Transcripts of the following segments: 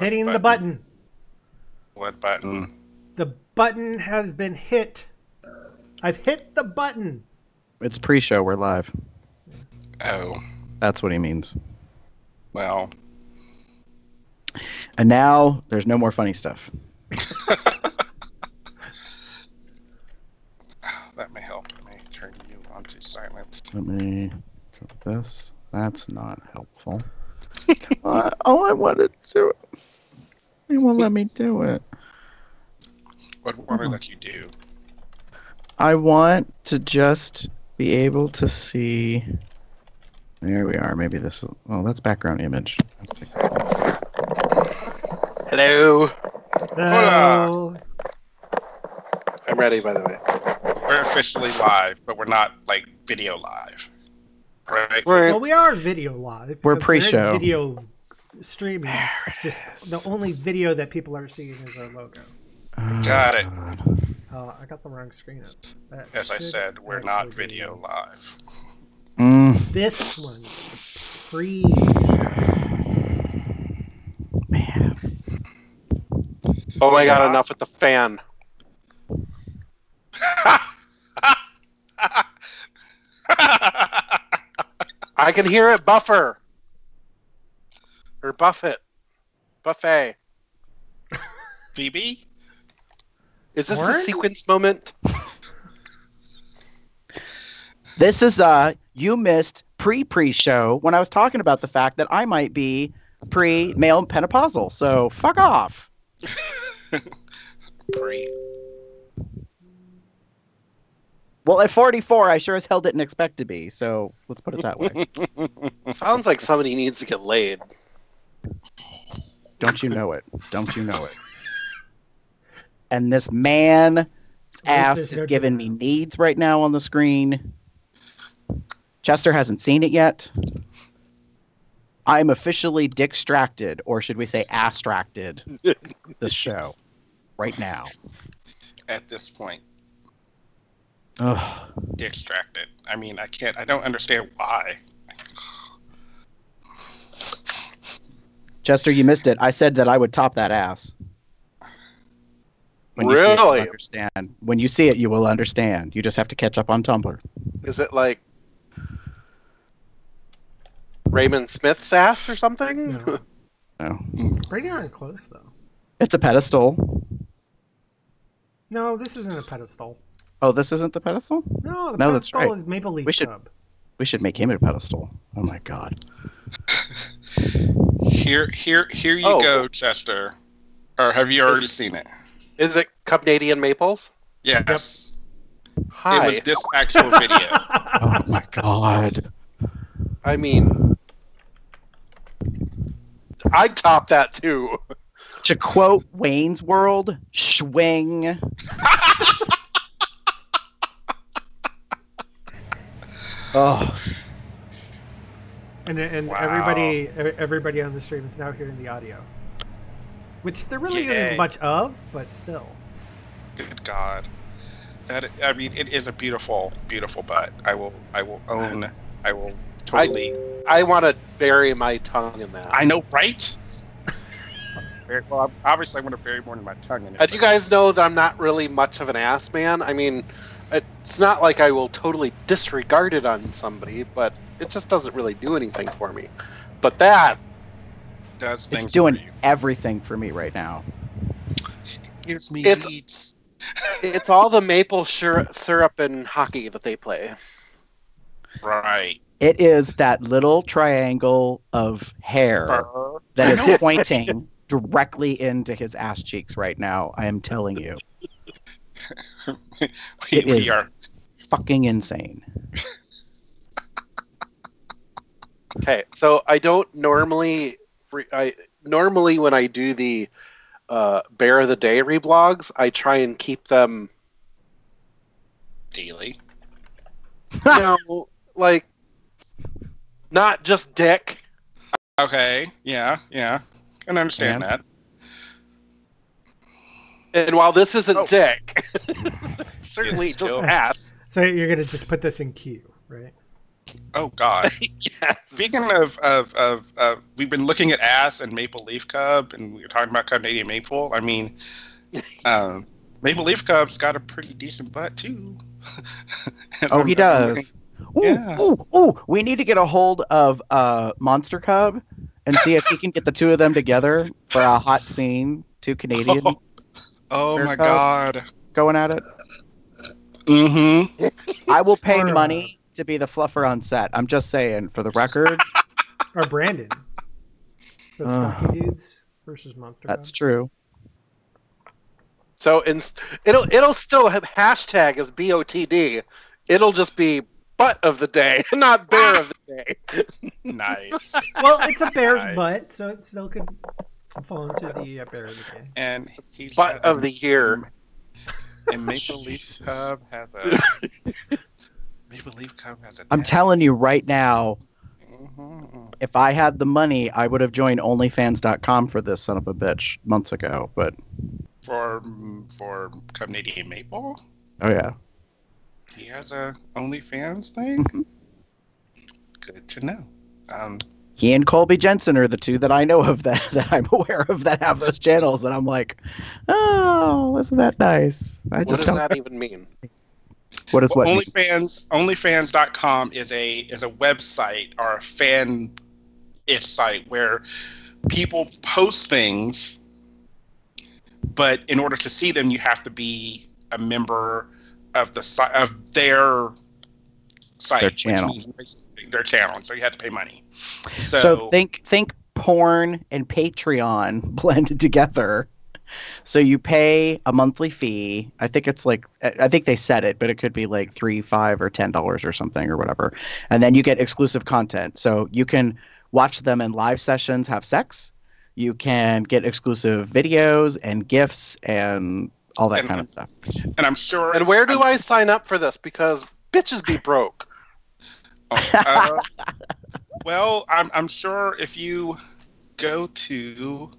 Hitting the button. What button? The button has been hit. I've hit the button. It's pre-show. We're live. Oh. That's what he means. Well. And now there's no more funny stuff. That may help. Let me turn you on to silent. Let me go with this. That's not helpful. Come on. All I wanted to do it. They won't let me do it. What want to let you do? I want to just be able to see. There we are. Maybe this. Oh, that's background image. Let's pick this one. Hello. Hello. I'm ready, by the way. We're officially live, but we're not like video live. Right? Well, we are video live. We're because there is pre-show. Video streaming. Just the only video that people are seeing is our logo. Got it. I got the wrong screen up. That As I should said, we're actually not be video live. This one, the pre. Man. Oh my god, enough with the fan. I can hear it buffer. Or buffet. Buffet. Phoebe? Is this What? a sequence moment? This is you missed pre-show when I was talking about the fact that I might be pre-male menopausal. So fuck off. Pre. Well, at 44, I sure as hell didn't expect to be. So let's put it that way. Sounds like somebody needs to get laid. Don't you know it? Don't you know it? And this man's ass is is no giving me denial. needs right now on the screen. Chester hasn't seen it yet. I'm officially distracted, or should we say astracted, this show right now. At this point, Ugh. distracted. I mean, I don't understand why. Chester, you missed it. I said that I would top that ass. When you see it, you'll Really? understand. When you see it, you will understand. You just have to catch up on Tumblr. Is it like Raymond Smith's ass or something? No. No. Pretty darn close though. It's a pedestal. No, this isn't a pedestal. Oh, this isn't the pedestal? No, the No, that's pedestal right. is Maple Leaf We should- Cub. We should make him a pedestal. Oh my god. Here you Oh. go, Chester. Or have you already seen it? Is it Canadian Maples? Yes. Hi. It was this actual video. Oh my god. I mean, I'd top that too. To quote Wayne's World, swing. Oh, And Wow. everybody on the stream is now hearing the audio, which there really Yay. isn't much of, but still. Good God. I mean, it is a beautiful, beautiful butt. I will totally. I want to bury my tongue in that. I know, right? Well, obviously, I want to bury more than my tongue in it. And you guys know that I'm not really much of an ass man. I mean, it's not like I will totally disregard it on somebody, but it just doesn't really do anything for me. But that, Does things it's doing for you. everything for me right now. Gives me It's- needs. it's all the maple syrup and hockey that they play. Right. It is that little triangle of hair Fur. that I is know. pointing directly into his ass cheeks right now. I am telling you. It we is. are. Fucking insane. Okay, so I don't normally. Normally when I do the Bear of the Day reblogs, I try and keep them, Daily. you know, like not just dick. Okay. Yeah. Can understand And? that. And while this isn't Oh. dick, certainly It's just still- ass. So you're gonna just put this in queue, right? Oh God. Yes. Speaking of we've been looking at ass and Maple Leaf Cub, and we were talking about Canadian Maple. I mean, Maple Leaf Cub's got a pretty decent butt too. Oh, he does. Ooh, Yeah. ooh! We need to get a hold of Monster Cub and see if he can get the two of them together for a hot scene. Two Canadian Oh Bear my Cubs God. going at it. Mm-hmm. I will pay Or, money to be the fluffer on set. I'm just saying, for the record. Or Brandon. The stocky dudes versus Monster That's Cub. true. So it'll still have hashtag as BOTD. It'll just be butt of the day, not bear of the day. Nice. Well, it's a bear's Nice. butt, so it still could fall into the bear of the day. And he's Butt got of the year. And Maple Leaf Cub has a. Maple Leaf Cub has a. I'm telling you right now, Mhm. if I had the money, I would have joined OnlyFans.com for this son of a bitch months ago. But For Canadian Maple, oh yeah, he has a OnlyFans thing. Good to know. he and Colby Jensen are the two that I know of that I'm aware of that have those channels. That I'm like, oh, isn't that nice? I What just does don't. that even mean? What is what? OnlyFans.com is a website or a fan-ish site where people post things, but in order to see them, you have to be a member of the site of their site, Their channel. which means basically their channel. So you have to pay money. So think porn and Patreon blended together. So you pay a monthly fee. I think it's like, I think they set it, but it could be like $3, $5, or $10 or something or whatever. And then you get exclusive content. So you can watch them in live sessions, have sex. You can get exclusive videos and gifts and all that kind of stuff. And I'm sure. And where do I sign up for this? Because bitches be broke. Well, I'm sure if you go to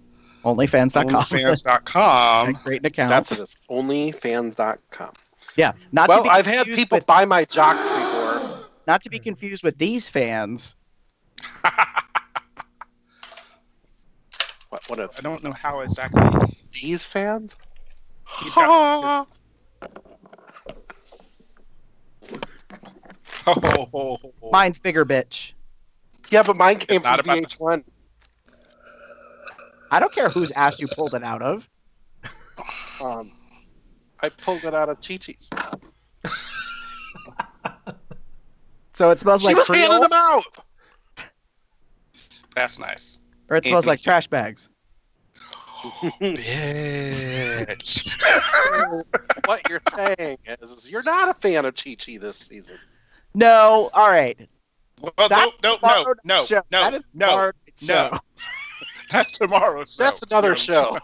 OnlyFans.com. OnlyFans.com. Create an account. That's what it is. Onlyfans.com. Yeah. Not to Well, be I've had confused people with, buy my jocks before. not to be confused with these fans. What I don't know how exactly. these fans? He's got Mine's bigger, bitch. Yeah, but mine came It's not from about the- VH1. I don't care whose ass you pulled it out of. I pulled it out of Chi-Chi's. So it smells She like was handing Creole, them out. That's nice. or it smells like trash bags. Bitch. What you're saying is you're not a fan of Chi-Chi this season. No, all right. Well, That's no. That is tomorrow's show. That's tomorrow's show. That's another show.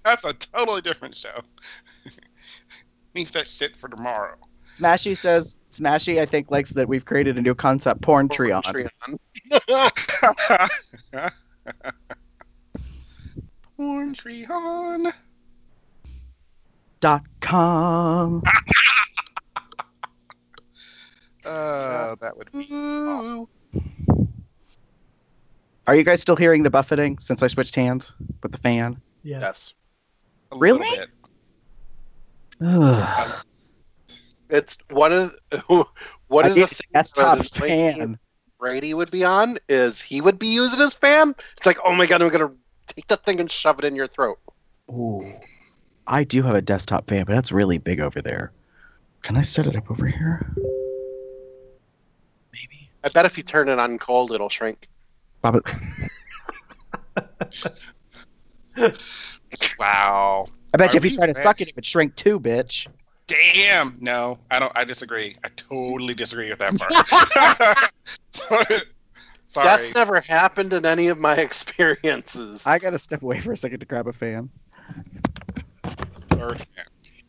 That's a totally different show. Leave that shit for tomorrow. Smashy says, Smashy, I think, likes that we've created a new concept, Porn Treon. Porntreon. .com. That would be awesome. Are you guys still hearing the buffeting since I switched hands with the fan? Yes. Yes. A Really? little bit. Ugh. It's what is I the need a thing desktop that fan. Brady would be on is he would be using his fan. It's like, oh my god, I'm gonna take that thing and shove it in your throat. Ooh. I do have a desktop fan, but that's really big over there. Can I set it up over here? Maybe. I bet if you turn it on cold, it'll shrink. Bob Wow. I bet you Are if you we try to back? suck it, it would shrink too, bitch. Damn. No, I don't. I disagree. I totally disagree with that part. Sorry. That's never happened in any of my experiences. I gotta step away for a second to grab a fan. Sorry.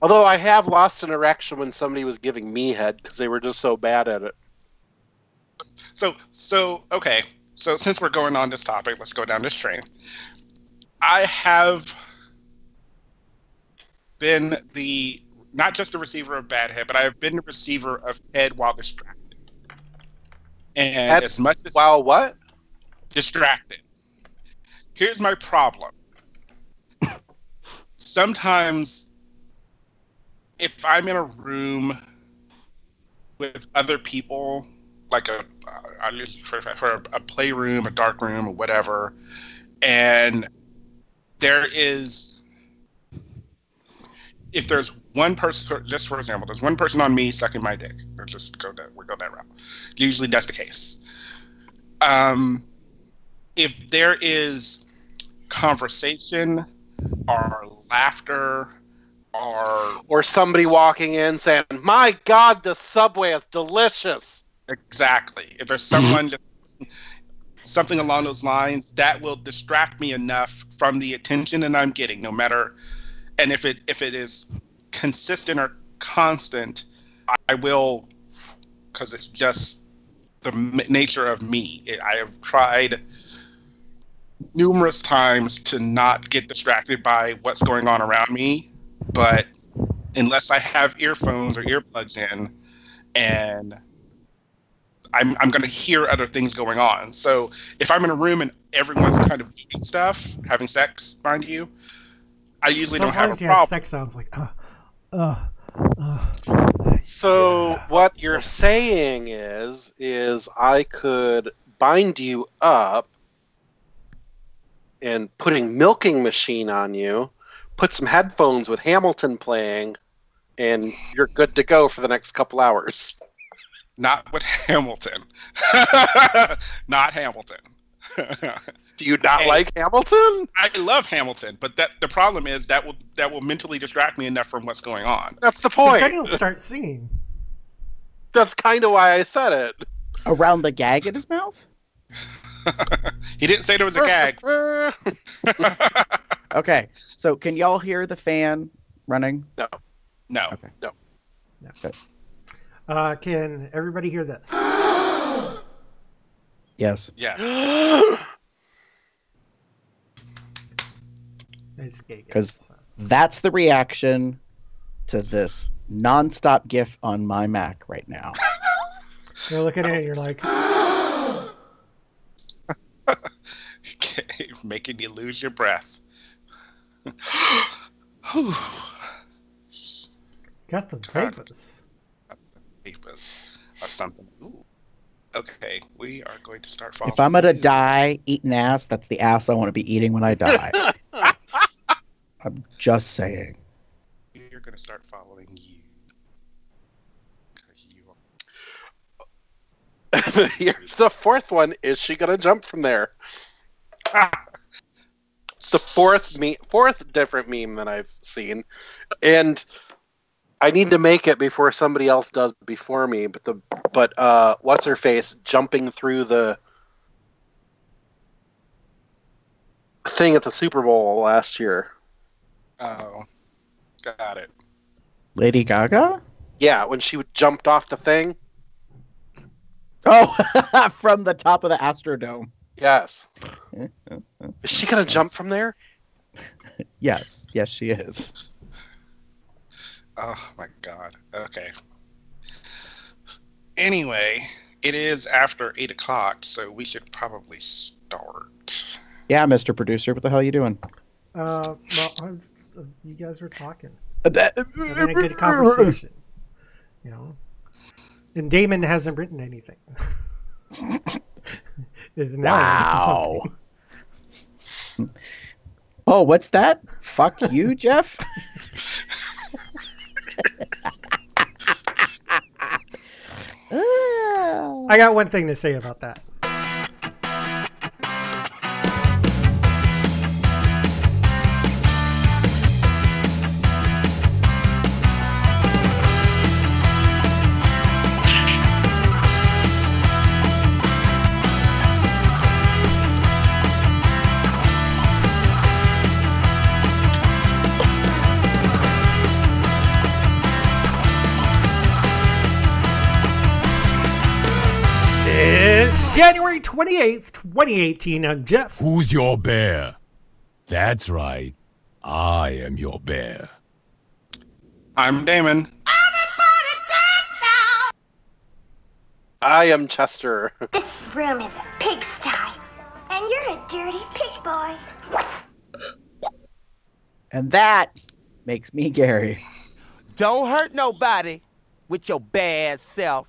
Although I have lost an erection when somebody was giving me head because they were just so bad at it. So okay. So since we're going on this topic, let's go down this train. I have been not just the receiver of bad head, but I have been the receiver of head while distracted. And as much as Wow, what? distracted. Here's my problem. Sometimes if I'm in a room with other people, like for a playroom, a dark room, or whatever, and if there's one person, just for example, there's one person on me sucking my dick. Let's just go that route. Usually that's the case. If there is conversation or laughter or somebody walking in saying, "My God, the Subway is delicious." Exactly. If there's someone something along those lines, that will distract me enough from the attention that I'm getting, no matter. And if it is consistent or constant, I will, because it's just the nature of me. I have tried numerous times to not get distracted by what's going on around me, but unless I have earphones or earplugs in, and I'm going to hear other things going on. So if I'm in a room and everyone's kind of doing stuff, having sex, mind you, I usually don't have a problem. Sex sounds like, So yeah. what you're saying is I could bind you up and putting milking machine on you, put some headphones with Hamilton playing, and you're good to go for the next couple hours. Not with Hamilton. Not Hamilton. Do you not like Hamilton? I love Hamilton, but the problem is that will mentally distract me enough from what's going on. That's the point. Then you'll start singing. That's kind of why I said it. Around the gag in his mouth? He didn't say there was a gag. Okay, so can y'all hear the fan running? No. Okay. No. Good. Can everybody hear this? Yes. Yeah. Because that's the reaction to this nonstop GIF on my Mac right now. You're looking at it and you're like... Making you lose your breath. Got the vapors. Vapors or something. Ooh. Okay, we are going to start following. If I'm gonna die eating ass, that's the ass I want to be eating when I die. I'm just saying. We're going to start following you. Because you are... Here's the fourth one. Is she going to jump from there? It's the fourth different meme that I've seen. And I need to make it before somebody else does before me. But what's her face jumping through the thing at the Super Bowl last year? Oh, got it. Lady Gaga? Yeah, when she jumped off the thing. Oh, from the top of the Astrodome. Yes. Is she gonna jump from there? Yes, she is. Oh my God. Okay. Anyway, it is after 8 o'clock, so we should probably start. Yeah, Mr. Producer, what the hell are you doing? Well, you guys were talking. Having a good conversation. You know? And Damon hasn't written anything. Is now wow. Oh, what's that? Fuck you, Jeff? I got one thing to say about that. It's January 28th, 2018. I'm Jeff. Who's your bear? That's right. I am your bear. I'm Damon. I am Chester. This room is a pigsty, and you're a dirty pig boy. And that makes me Gary. Don't hurt nobody with your bad self.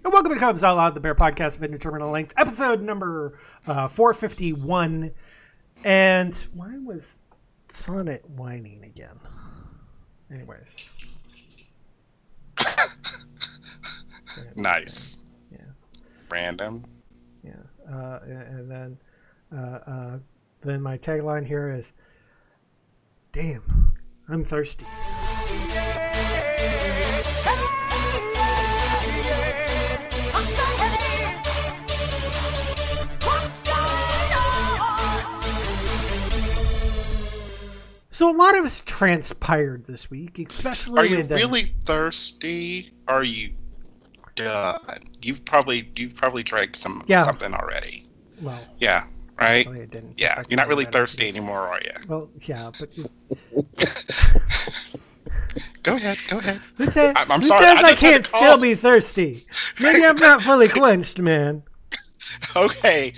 And welcome to Cubs Out Loud, the Bear Podcast of Indeterminate Length, episode number 451. And why was Sonnet whining again? Anyways. Nice. Yeah. Random. Yeah. And then my tagline here is, damn, I'm thirsty. So a lot has transpired this week, especially Are you with really thirsty? Are you done? You've probably drank something already. Well, yeah, right. Actually, I didn't. Yeah, you're not really thirsty anymore, are you? Well, yeah, but go ahead. Who says I'm sorry. I can't still be thirsty? Maybe I'm not fully quenched, man. Okay,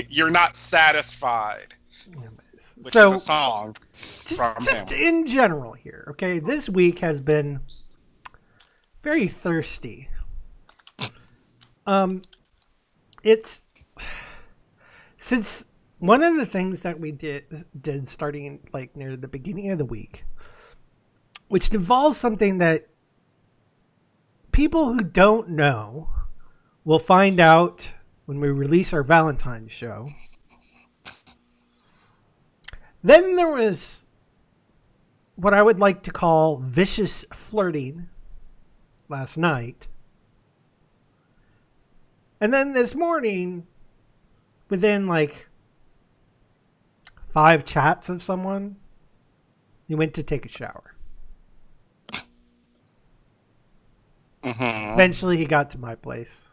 you're not satisfied. Which So is a song. Just in general here, okay? This week has been very thirsty. It's since one of the things that we did starting like near the beginning of the week, which involves something that people who don't know will find out when we release our Valentine's show. Then there was what I would like to call vicious flirting last night. And then this morning, within like 5 chats of someone, he went to take a shower. Mm-hmm. Eventually he got to my place.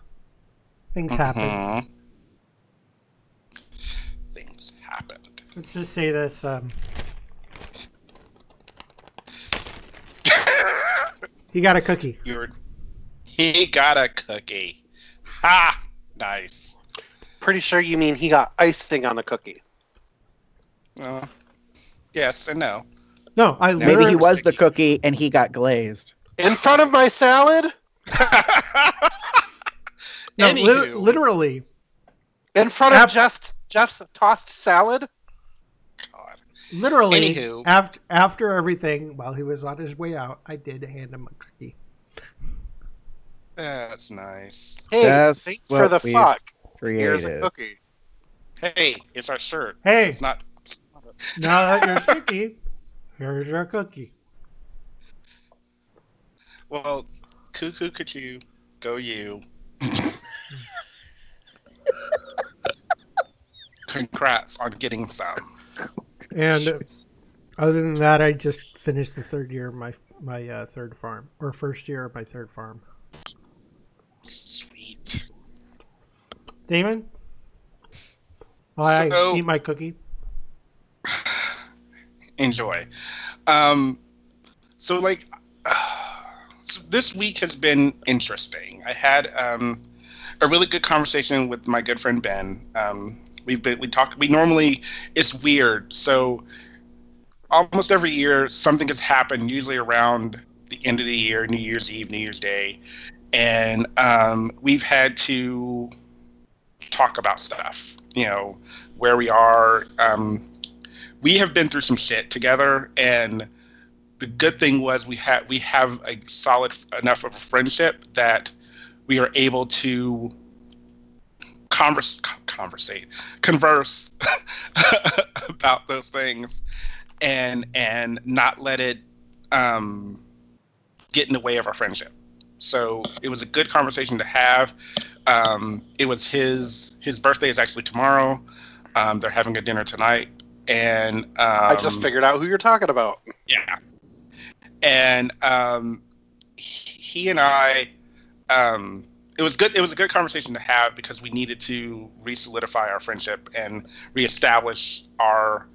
Things happened. Things happened. Let's just say this. He got a cookie. He got a cookie. Ha! Nice. Pretty sure you mean he got icing on the cookie. Yes and no. No, Maybe he was the cookie and he got glazed. In front of my salad? No, literally. In front of Jeff's tossed salad? God. Literally, Anywho. after everything, while he was on his way out, I did hand him a cookie. That's nice. Hey, That's thanks for the fuck. Created. Here's a cookie. Hey, it's our shirt. Hey. It's not... Now that you're cookie, here's your cookie. Well, cuckoo, cuckoo, go you. Congrats on getting some. And other than that, I just finished the third year of my third farm, or first year of my third farm. Sweet. Damon, I eat my cookie. Enjoy. So this week has been interesting. I had a really good conversation with my good friend Ben. We normally, it's weird. So almost every year something has happened, usually around the end of the year, New Year's Eve, New Year's Day. And we've had to talk about stuff, where we are. We have been through some shit together, and the good thing was we have a solid enough of a friendship that we are able to converse about those things and not let it get in the way of our friendship. So it was a good conversation to have. It was his birthday is actually tomorrow. They're having a dinner tonight, and I just figured out who you're talking about. Yeah, and he and I. It was good. It was a good conversation to have because we needed to re-solidify our friendship and reestablish our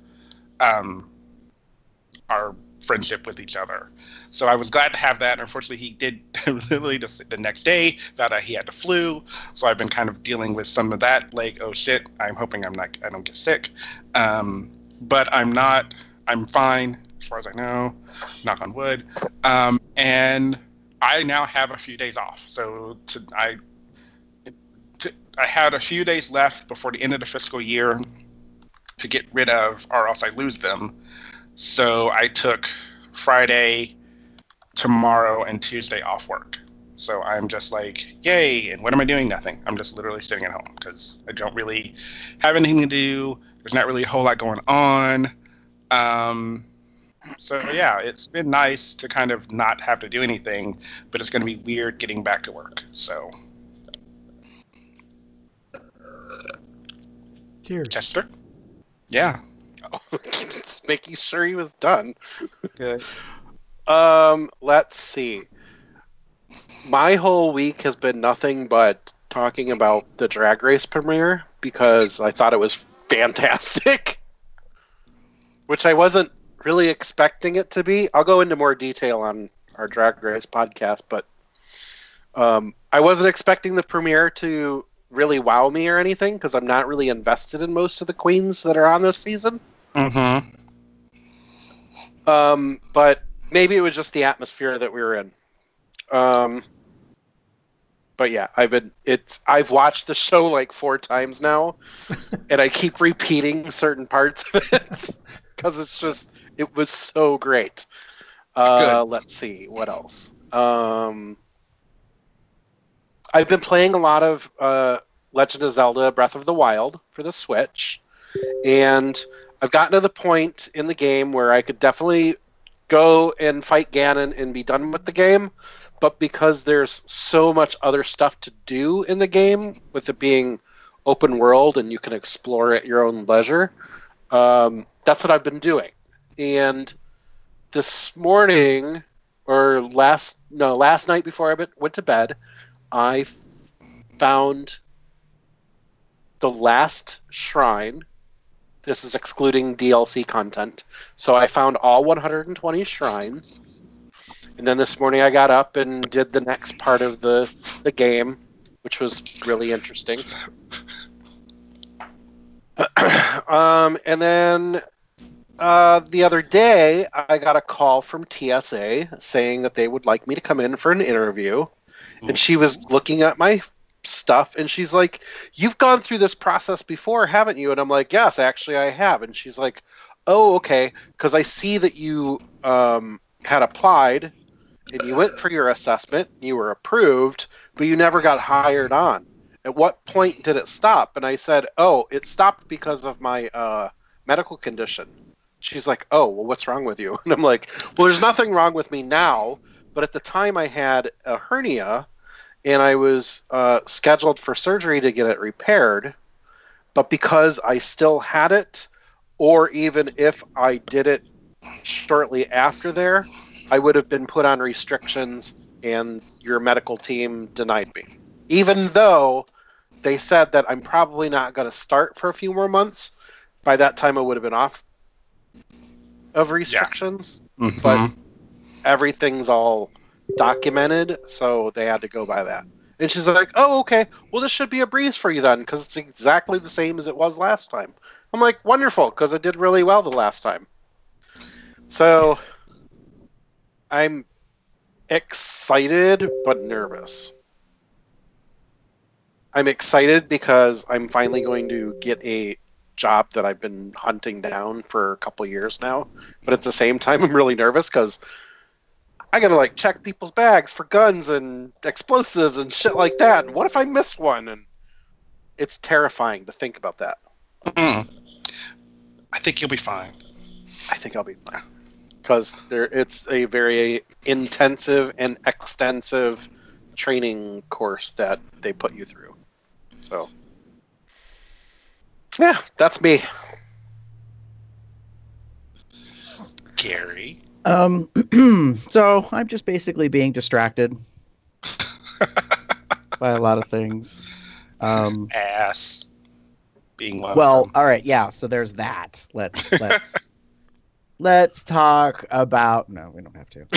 friendship with each other. So I was glad to have that. Unfortunately, he did literally the next day found out he had the flu. So I've been kind of dealing with some of that. Like, oh shit, I'm hoping I don't get sick. But I'm fine as far as I know, knock on wood. And I now have a few days off. So I had a few days left before the end of the fiscal year to get rid of, or else I lose them. So I took Friday, tomorrow, and Tuesday off work. So I'm just like, yay, and what am I doing? Nothing. I'm just literally sitting at home because I don't really have anything to do. There's not really a whole lot going on. So yeah, it's been nice to kind of not have to do anything, but it's going to be weird getting back to work. So. Cheers. Chester? Yeah. Just making sure he was done. Good. Let's see. My whole week has been nothing but talking about the Drag Race premiere because I thought it was fantastic, which I wasn't really expecting it to be. I'll go into more detail on our Drag Race podcast, but I wasn't expecting the premiere to really wow me or anything because I'm not really invested in most of the queens that are on this season. Mm-hmm. But maybe it was just the atmosphere that we were in. But yeah, I've watched the show like 4 times now, and I keep repeating certain parts of it because it was so great. Let's see what else. I've been playing a lot of Legend of Zelda: Breath of the Wild for the Switch, and I've gotten to the point in the game where I could definitely go and fight Ganon and be done with the game. But because there's so much other stuff to do in the game, with it being open world and you can explore at your own leisure, that's what I've been doing. And this morning, or last night before I went to bed, I found the last shrine. This is excluding DLC content. So I found all 120 shrines. And then this morning I got up and did the next part of the game, which was really interesting. And then the other day I got a call from TSA saying that they would like me to come in for an interview. And she was looking at my stuff and she's like, "You've gone through this process before, haven't you?" And I'm like, "Yes, actually I have." And she's like, "Oh, okay, because I see that you had applied and you went for your assessment, you were approved, but you never got hired on. At what point did it stop?" And I said, "Oh, it stopped because of my medical condition." She's like, "Oh, well, what's wrong with you?" And I'm like, "Well, there's nothing wrong with me now, but at the time I had a hernia, and I was scheduled for surgery to get it repaired, but because I still had it, or even if I did it shortly after there, I would have been put on restrictions, and your medical team denied me. Even though they said that I'm probably not going to start for a few more months, by that time I would have been off of restrictions, but everything's all documented, so they had to go by that." And she's like, "Oh, okay, well, this should be a breeze for you then, because it's exactly the same as it was last time." I'm like, "Wonderful, because I did really well the last time." So I'm excited but nervous. I'm excited because I'm finally going to get a job that I've been hunting down for a couple years now, but at the same time I'm really nervous because I gotta like check people's bags for guns and explosives and shit like that, and what if I miss one? And it's terrifying to think about that. I think you'll be fine. I think I'll be fine because it's a very intensive and extensive training course that they put you through. So yeah, that's me. Gary? So I'm just basically being distracted by a lot of things. Ass being one. Well, all right, yeah. So there's that. Let's let's talk about. No, we don't have to.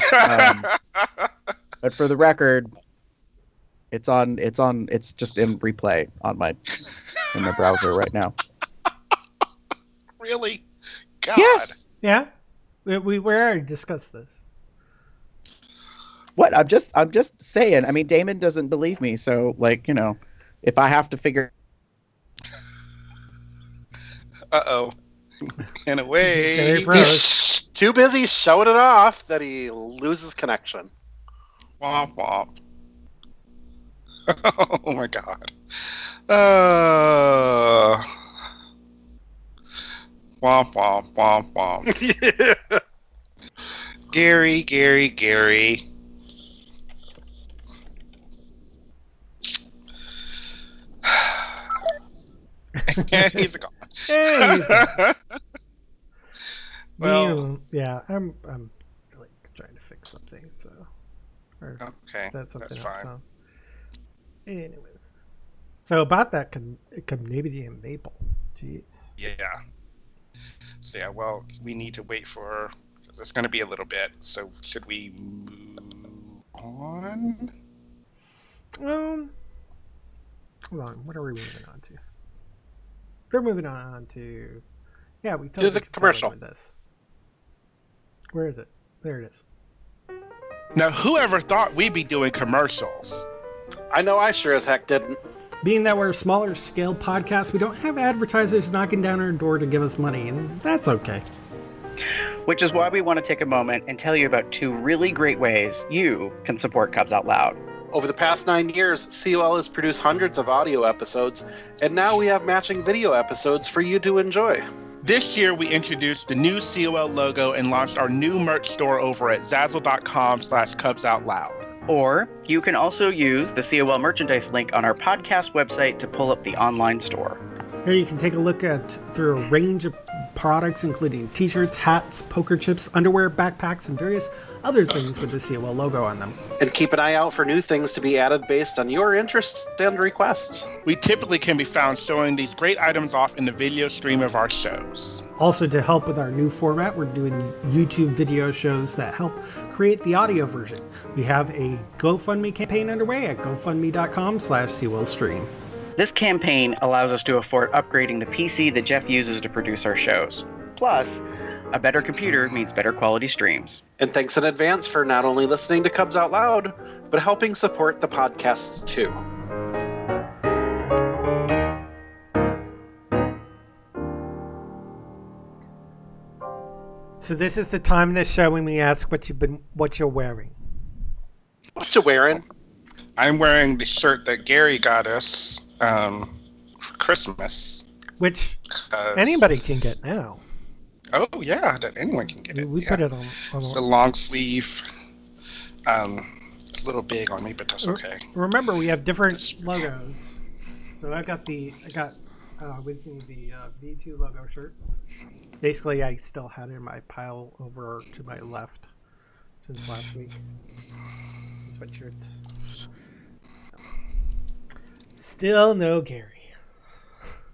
But for the record, it's on. It's just in replay on my browser right now. Really? God. Yes. Yeah, we already discussed this. What? I'm just saying. I mean, Damon doesn't believe me, so if I have to figure. Uh-oh. In a way. Very froze. He's too busy showing it off that he loses connection. Womp womp. Oh my God. Womp womp womp womp. Yeah. Gary. Yeah, he's gone. Hey, he's gone. Well, yeah, I'm like trying to fix something, so or okay, set something that's up. fine. So, anyways, so about that Canadian maple, jeez. Yeah. So yeah, well, we need to wait for. It's going to be a little bit. So should we move on? Hold on. What are we moving on to? We're moving on to. Yeah, we totally the could fill in commercial. with this. Where is it? There it is. Now, whoever thought we'd be doing commercials? I know I sure as heck didn't. Being that we're a smaller scale podcast, we don't have advertisers knocking down our door to give us money, and that's okay. Which is why we want to take a moment and tell you about 2 really great ways you can support Cubs Out Loud. Over the past 9 years, COL has produced hundreds of audio episodes, and now we have matching video episodes for you to enjoy. This year, we introduced the new COL logo and launched our new merch store over at Zazzle.com/CubsOutLoud. Or you can also use the COL merchandise link on our podcast website to pull up the online store. Here you can take a look through a range of products, including t-shirts, hats, poker chips, underwear, backpacks, and various other things with the COL logo on them. And keep an eye out for new things to be added based on your interests and requests. We typically can be found showing these great items off in the video stream of our shows. Also, to help with our new format, we're doing YouTube video shows that help create the audio version. We have a GoFundMe campaign underway at gofundme.com/COLstream. This campaign allows us to afford upgrading the PC that Jeff uses to produce our shows. Plus, a better computer means better quality streams. And thanks in advance for not only listening to Cubs Out Loud, but helping support the podcasts too. So this is the time in the show when we ask what you're wearing. What you wearing? I'm wearing the shirt that Gary got us for Christmas. Which anybody can get now. Oh yeah, that anyone can get it. We yeah. put it on It's a long sleeve. It's a little big on me, but that's okay. Remember, we have different logos. So I got with me the V2 logo shirt. Basically, I still had it in my pile over to my left since last week. Sweatshirts. Still no Gary.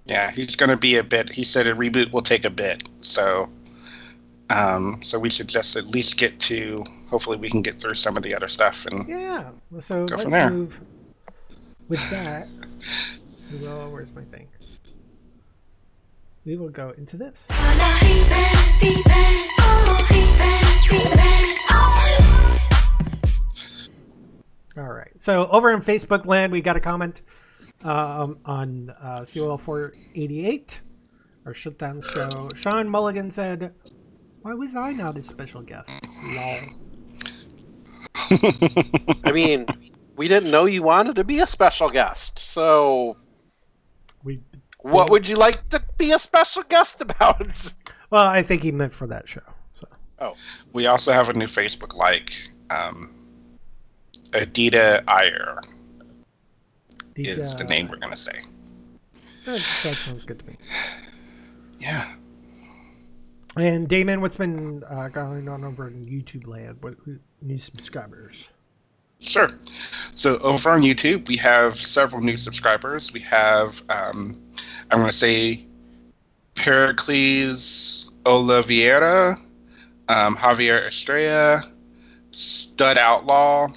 Yeah, he's going to be a bit. He said a reboot will take a bit, so we should just at least get to. Hopefully, we can get through some of the other stuff and Yeah. So go let's from there. move with that. Well, where's my thing? We will go into this. All right. So over in Facebook land, we got a comment on COL488, our shutdown show. Sean Mulligan said, "Why was I not a special guest?" Lol. I mean, we didn't know you wanted to be a special guest, so what would you like to be a special guest about? Well, I think he meant for that show. So. Oh. We also have a new Facebook like. Adita Iyer is the name we're going to say. That sounds good to me. Yeah. And Damon, what's been going on over in YouTube land? What new subscribers? Sure. So over on YouTube, we have several new subscribers. We have, I'm going to say, Pericles Oliveira, Javier Estrella, Stud Outlaw,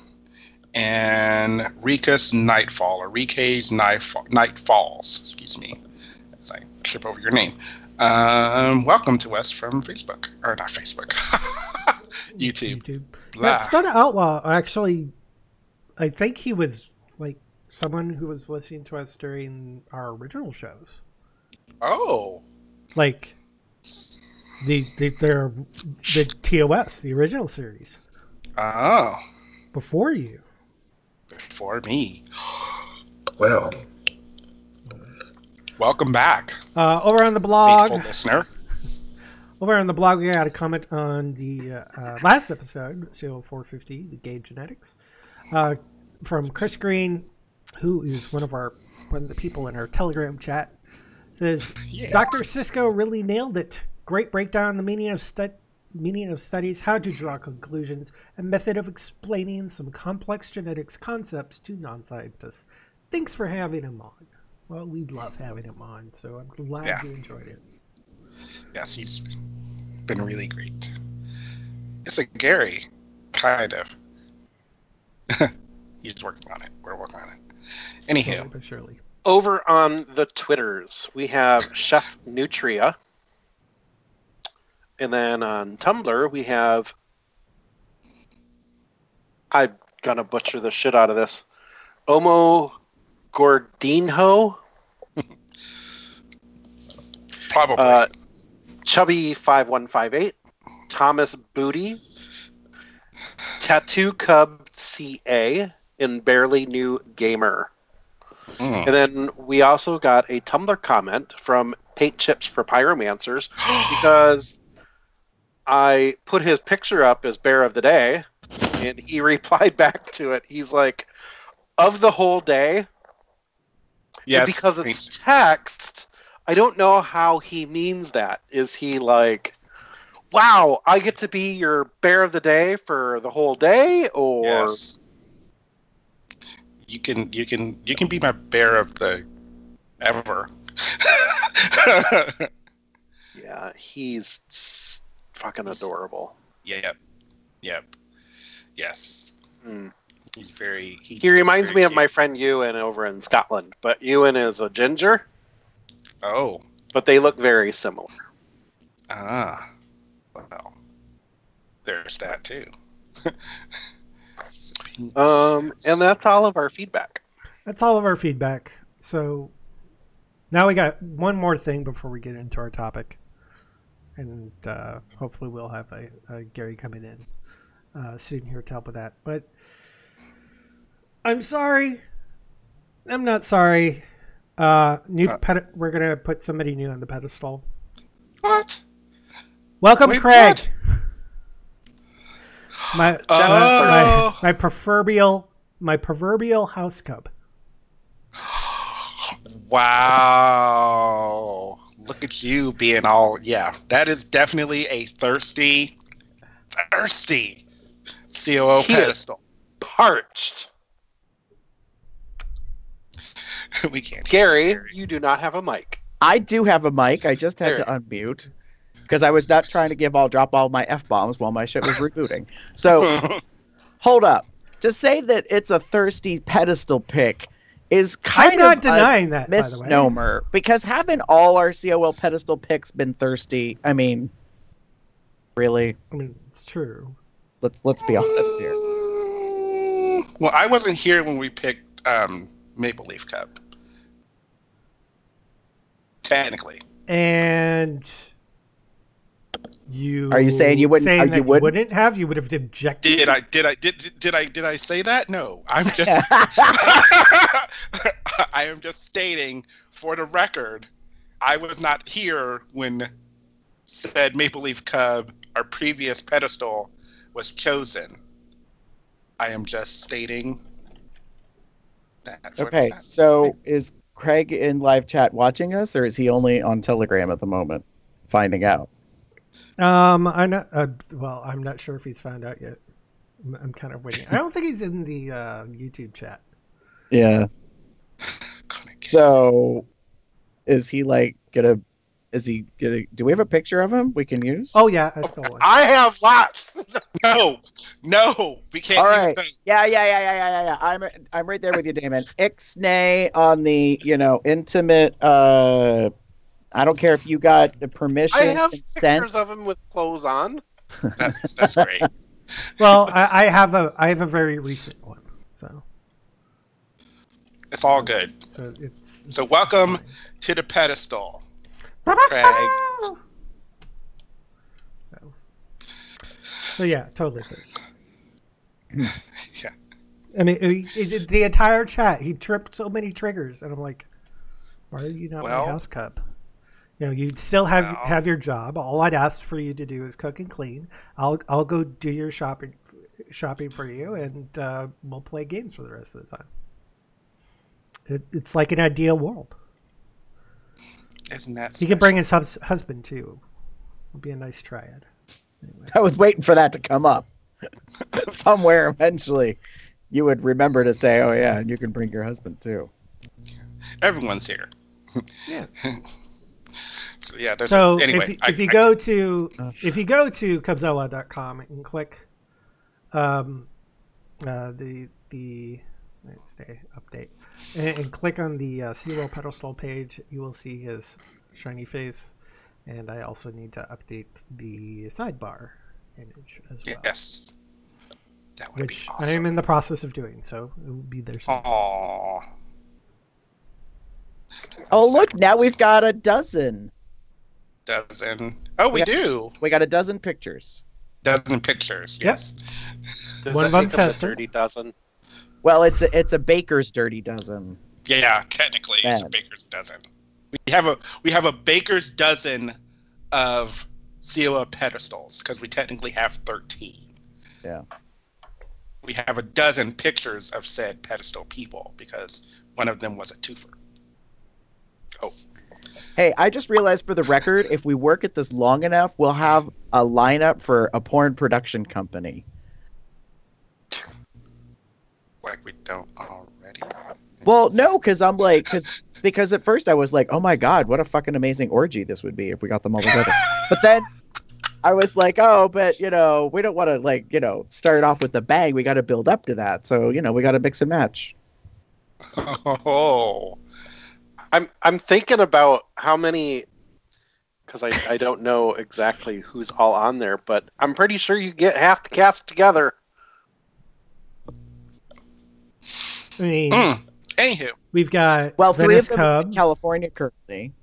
and Rika's Nightfall, or Rika's Nightfalls, excuse me, as I trip over your name. Welcome to us from Facebook, or not Facebook, YouTube. Yeah, Stud Outlaw, actually, I think he was like someone who was listening to us during our original shows. Oh. Like the TOS, the original series. Oh. Before you. Before me. Well. Welcome back. Over on the blog. Faithful listener. Over on the blog, we got a comment on the last episode, COL450, the gay genetics, from Chris Green, who is one of the people in our Telegram chat. Says, yeah. Dr. Cisco really nailed it. Great breakdown on the meaning of studies, how to draw conclusions, and method of explaining some complex genetics concepts to non-scientists. Thanks for having him on. Well, we love having him on, so I'm glad you enjoyed it. Yes, he's been really great. It's a Gary, kind of. He's working on it. We're working on it. Anywho. But surely. Over on the Twitters, we have Chef Nutria. And then on Tumblr, we have... I'm going to butcher the shit out of this. Omo Gordinho? Probably. Chubby5158. Thomas Booty. Tattoo Cub CA. And Barely New Gamer. And then we also got a Tumblr comment from Paint Chips for Pyromancers because I put his picture up as Bear of the Day, and he replied back to it. He's like, of the whole day? Yes. And because it's text, I don't know how he means that. Is he like, wow, I get to be your Bear of the Day for the whole day? Or... Yes. You can be my bear of the ever. Yeah, he's fucking adorable. Yep. Yes. He reminds me of cute. my friend Ewan over in Scotland, but Ewan is a ginger. Oh. But they look very similar. Ah. Well, there's that too. And that's all of our feedback. That's all of our feedback. So now we got one more thing before we get into our topic. And hopefully we'll have a Gary coming in soon here to help with that. But I'm sorry. I'm not sorry. We're going to put somebody new on the pedestal. What? Welcome, Craig. What? My proverbial house cub. Wow. Look at you being all, that is definitely a thirsty COO pedestal. Parched. We can't. Gary, you do not have a mic. I do have a mic. I just had to unmute. Because I was not trying to drop all my F-bombs while my shit was rebooting. So, hold up. To say that it's a thirsty pedestal pick is kind of denying that misnomer. By the way. Because haven't all our COL pedestal picks been thirsty? I mean, really? I mean, it's true. Let's be honest here. Well, I wasn't here when we picked Maple Leaf Cup. Technically. And... Are you saying you wouldn't? You wouldn't have? You would have objected? Did I say that? No. I'm just I am just stating for the record, I was not here when said Maple Leaf Cub, our previous pedestal, was chosen. I am just stating that. Okay, so is Craig in live chat watching us, or is he only on Telegram at the moment, finding out? I'm not. Well, I'm not sure if he's found out yet. I'm kind of waiting. I don't think he's in the YouTube chat. Yeah. So, is he like gonna Is he gonna? Do we have a picture of him we can use? Oh yeah, I stole one. I have lots. No, we can't. All use right. those. Yeah. I'm right there with you, Damon. Ixnay on the intimate. I don't care if you got the permission. I have consent. pictures of him with clothes on. That's great. Well, I have a very recent one, so It's all good. so it's So welcome to the pedestal, Craig. So yeah, totally Thursday. Yeah. I mean, the entire chat, he tripped so many triggers, and I'm like, why are you not my house cub? You'd still have your job. All I'd ask for you to do is cook and clean. I'll go do your shopping for you, and we'll play games for the rest of the time. It's like an ideal world. Isn't that He can bring his husband too. It'll be a nice triad. Anyway. I was waiting for that to come up. Somewhere eventually you would remember to say, oh yeah, and you can bring your husband too. Everyone's here. Yeah. So yeah. Anyway, if you go to Cubzilla.com and click the stay update and click on the COL pedestal page, you will see his shiny face, and I also need to update the sidebar image as well. Yes. That would Which be awesome. I am in the process of doing, so it will be there soon. Aww. Oh look, now we've got a dozen. Oh, we do. We got a dozen pictures. Dozen pictures. Yes. Does One that of them make them a Chester. dirty dozen? Well, it's a baker's dirty dozen. Yeah. Technically, it's a baker's dozen. We have a baker's dozen of COL pedestals because we technically have 13. Yeah. We have a dozen pictures of said pedestal people because one of them was a twofer. Oh. Hey, I just realized for the record, if we work at this long enough, we'll have a lineup for a porn production company. Like we don't already. Well, no, because because at first I was like, oh my god, what a fucking amazing orgy this would be if we got them all together. But then I was like, oh, but we don't want to start off with the bang. We got to build up to that. So we got to mix and match. Oh. I'm thinking about how many, because I don't know exactly who's all on there, but I'm pretty sure you get half the cast together. I mean, Anywho, we've got three Venice of them are in Cub. California currently.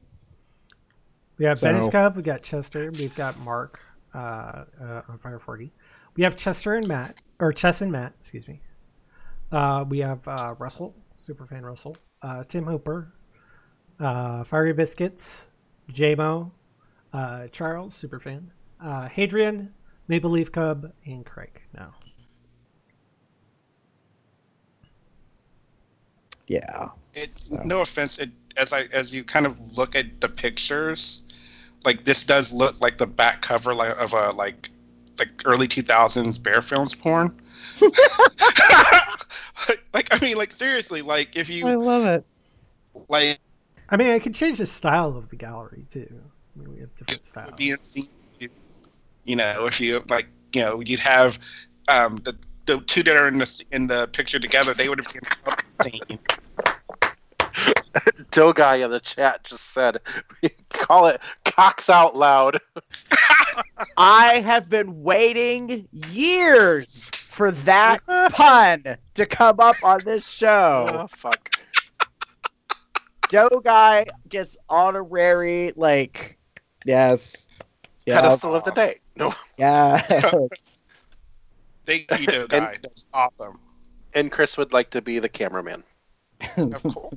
We have Venice Cub. We got Chester. We've got Mark on Fire 40. We have Chester and Matt, or Chess and Matt, excuse me. We have Russell, Superfan Russell, Tim Hooper, Fiery Biscuits, JMO, Charles, Superfan, Hadrian, Maple Leaf Cub, and Craig. Now, yeah, it's no offense. As you kind of look at the pictures, like this does look like the back cover of a like early 2000s Bear Films porn. Seriously, like if you. I love it. Like. I mean, I could change the style of the gallery too. I mean, we have different styles. If you you'd have the two that are in the picture together, they would have been scene. Doe guy in the chat just said, we call it cocks out loud. I have been waiting years for that pun to come up on this show. Oh, fuck. Doe guy gets honorary, yes. Pedestal of the day. No. Yeah. Thank you, Doe guy. That's awesome. And Chris would like to be the cameraman. Of course.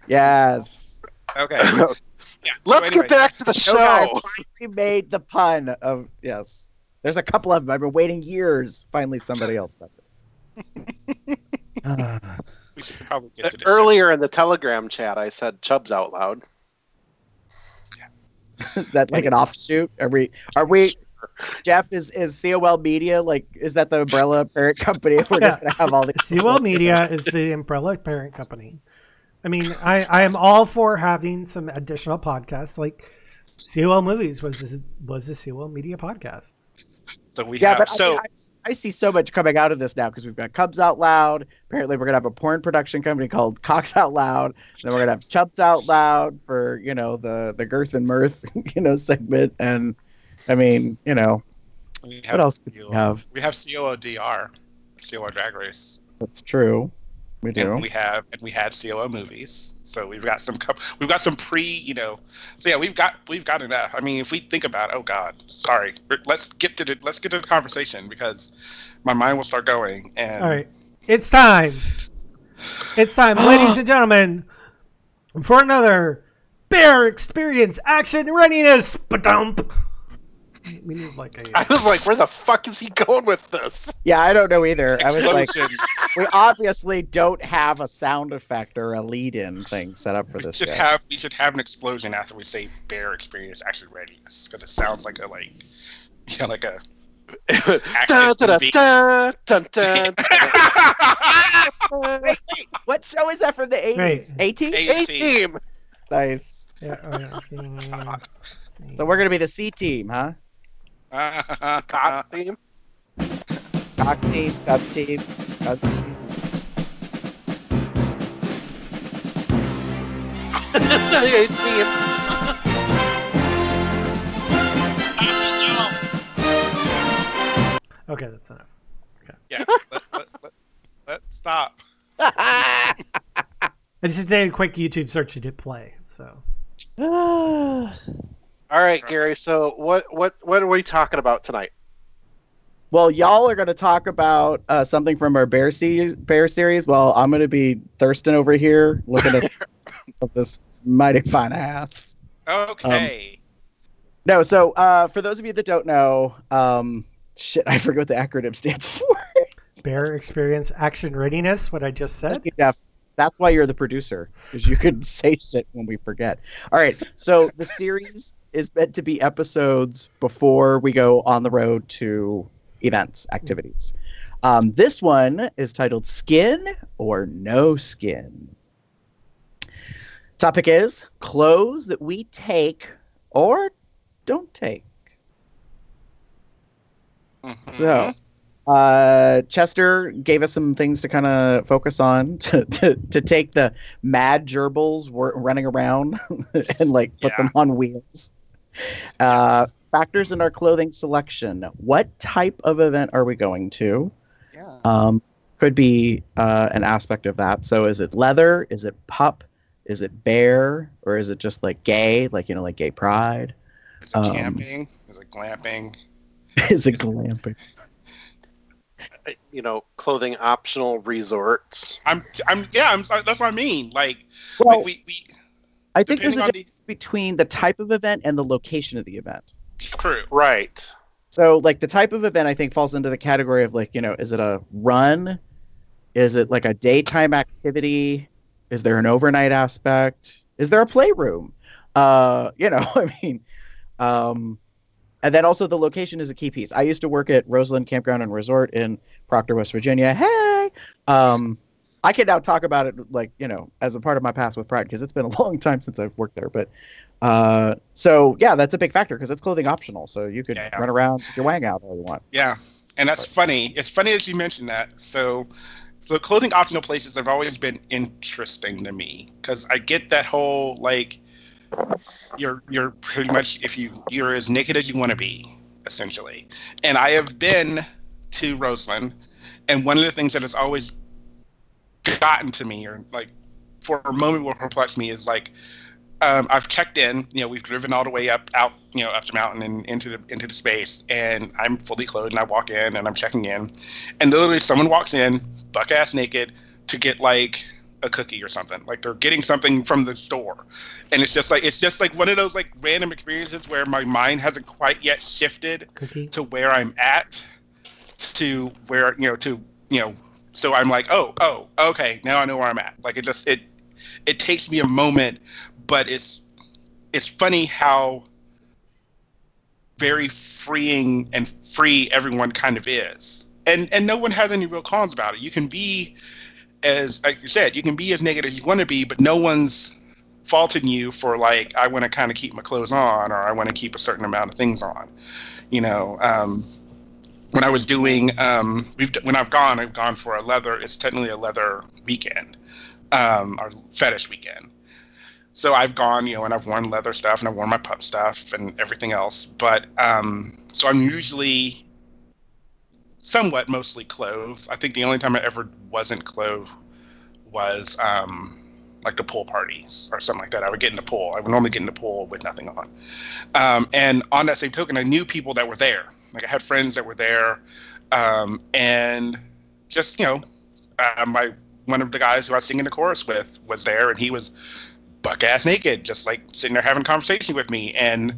Yes. Okay. Yeah. Let's get back to the show. I finally made the pun of yes. There's a couple of them. I've been waiting years. Finally, somebody else did it. We should probably get to this. Earlier in the Telegram chat, I said Chubbs out loud. Is that like an offshoot? Are we? Jeff, is COL Media is that the umbrella parent company? We're just gonna have all these. COL Media is the umbrella parent company. I mean, I am all for having some additional podcasts. Like COL Movies was a COL Media podcast. So we Yeah, have but so I see so much coming out of this now because we've got Cubs Out Loud. Apparently, we're gonna have a porn production company called Cocks Out Loud. Then we're gonna have Chubs Out Loud for the girth and mirth segment. And I mean, we have what else do we have? We have COODR, COO Drag Race. That's true. We do. And we had COO Movies. So we've got some pre, so yeah, we've got enough. I mean, if we think about, oh God, sorry, let's get to the conversation because my mind will start going. And all right, it's time, ladies and gentlemen, for another Bear Experience Action Readiness. Ba-dump. We need I was like, where the fuck is he going with this? Yeah, I don't know either. Explosion. I was like, we obviously don't have a sound effect or a lead-in thing set up for this. We should have an explosion after we say Bear Experience Action Readiness because it sounds like a Wait, what show is that from the 80s? A-Team? A-Team. Nice. Yeah, So we're going to be the C-Team, huh? Cock team. Cock team, Cub team, Cub team. A-Team. Okay, that's enough. Okay. Yeah, let's stop. I just did a quick YouTube search and hit play. So. All right, Gary. So what are we talking about tonight? Well, y'all are going to talk about something from our Bear series. Well, I'm going to be thirsting over here looking at this mighty fine ass. Okay. No, so for those of you that don't know, I forget what the acronym stands for. Bear Experience Action Readiness, what I just said. Yeah, that's why you're the producer, because you could say shit when we forget. All right, so the series is meant to be episodes before we go on the road to events, activities. This one is titled Skin or No Skin. Topic is clothes that we take or don't take. Mm-hmm. So, Chester gave us some things to kind of focus on to take the mad gerbils running around and put them on wheels. Factors in our clothing selection. What type of event are we going to? Yeah. Could be an aspect of that. So is it leather? Is it pup? Is it bear? Or is it just gay? Like gay pride? Is it camping? Is it glamping? Is it glamping? Clothing optional resorts. That's what I mean. Well, we I think there's a difference between the type of event and the location of the event. True. Right. So the type of event I think falls into the category of is it a run? Is it a daytime activity? Is there an overnight aspect? Is there a playroom? I mean, and then also the location is a key piece. I used to work at Roseland Campground and Resort in Proctor, West Virginia. Hey, I can now talk about it as a part of my past with pride because it's been a long time since I've worked there. But so yeah, that's a big factor because it's clothing optional. So you could run around with your wang out all you want. Yeah, and that's funny. It's funny that you mentioned that. So clothing optional places have always been interesting to me because I get that whole you're pretty much you're as naked as you want to be, essentially. And I have been to Roseland, and one of the things that has always gotten to me, or for a moment will perplex me, is I've checked in. We've driven all the way up the mountain and into the space, and I'm fully clothed, and I walk in, and I'm checking in, and literally someone walks in, buck ass naked, to get a cookie or something. They're getting something from the store, and it's just one of those random experiences where my mind hasn't quite yet shifted to where I'm at, to where So I'm oh, okay, now I know where I'm at. It takes me a moment. But it's funny how very freeing and free everyone kind of is, and no one has any real cons about it. You can be as like you said, you can be as naked as you want to be, but no one's faulting you for like, I want to kind of keep my clothes on, or I want to keep a certain amount of things on. You know, when I was doing, when I've gone for a leather, it's technically a leather weekend, or fetish weekend. So I've gone, you know, and I've worn leather stuff, and I've worn my pup stuff and everything else. But so I'm usually somewhat mostly clothed. I think the only time I ever wasn't clothed was like the pool parties or something like that. I would get in the pool. I would normally get in the pool with nothing on. And on that same token, I knew people that were there. Like I had friends that were there, and just, you know, one of the guys who I was singing the chorus with was there, and he was buck ass naked, just like sitting there having a conversation with me, and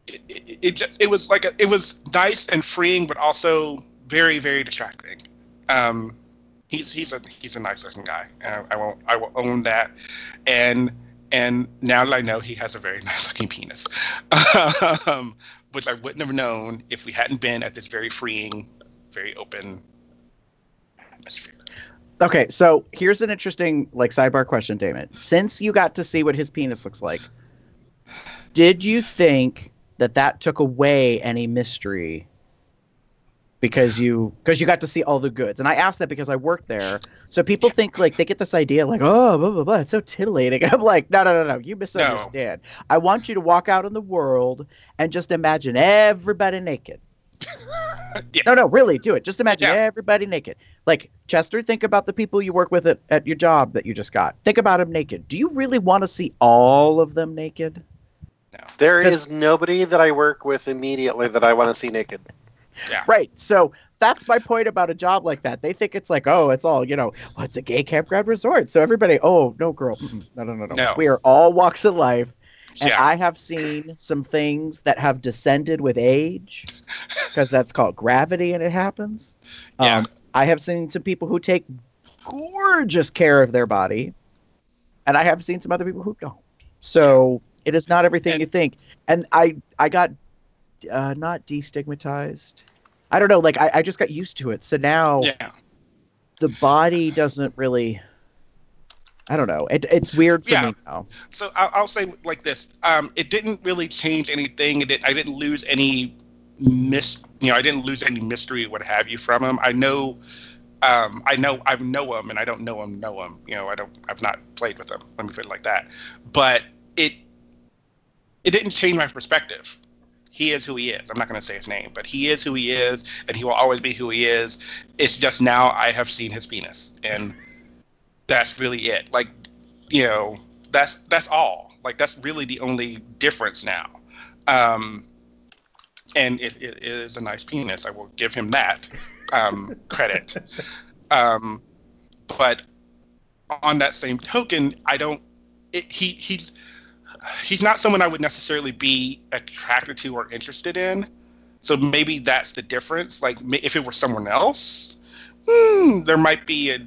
it was nice and freeing, but also very, very distracting. He's a nice looking guy. I will own that, and now that I know he has a very nice looking penis, which I wouldn't have known if we hadn't been at this very freeing, very open atmosphere. Okay, so here's an interesting like sidebar question, Damon. Since you got to see what his penis looks like, did you think that took away any mystery because you got to see all the goods? And I asked that because I worked there. So people think like they get this idea like, oh, blah, blah, blah, it's so titillating. And I'm like, no, you misunderstand. No. I want you to walk out in the world and just imagine everybody naked. Yeah. No, really, do it. Just imagine everybody naked. Like, Chester, think about the people you work with at your job that you just got. Think about them naked. Do you really want to see all of them naked? No. There is nobody that I work with immediately that I want to see naked. Yeah. Right. So that's my point about a job like that. They think it's like, oh, it's all, you know, well, it's a gay campground resort. So everybody, oh, no, girl. No. We are all walks of life. And I have seen some things that have descended with age, because that's called gravity, and it happens. Yeah. I have seen some people who take gorgeous care of their body, and I have seen some other people who don't. So it is not everything you think. And I got not destigmatized. I don't know. Like I just got used to it. So now the body doesn't really. I don't know. It's weird for me now. So I'll say like this. It didn't really change anything. I didn't lose any I didn't lose any mystery, what have you, from him. I know him, and I don't know him. You know, I've not played with him. Let me put it like that. But it didn't change my perspective. He is who he is. I'm not going to say his name, but he is who he is, and he will always be who he is. It's just now I have seen his penis, and that's really it. Like, you know, that's all. Like, that's really the only difference now. And it is a nice penis. I will give him that credit. But on that same token, he's not someone I would necessarily be attracted to or interested in. So maybe that's the difference. Like, if it were someone else, there might be a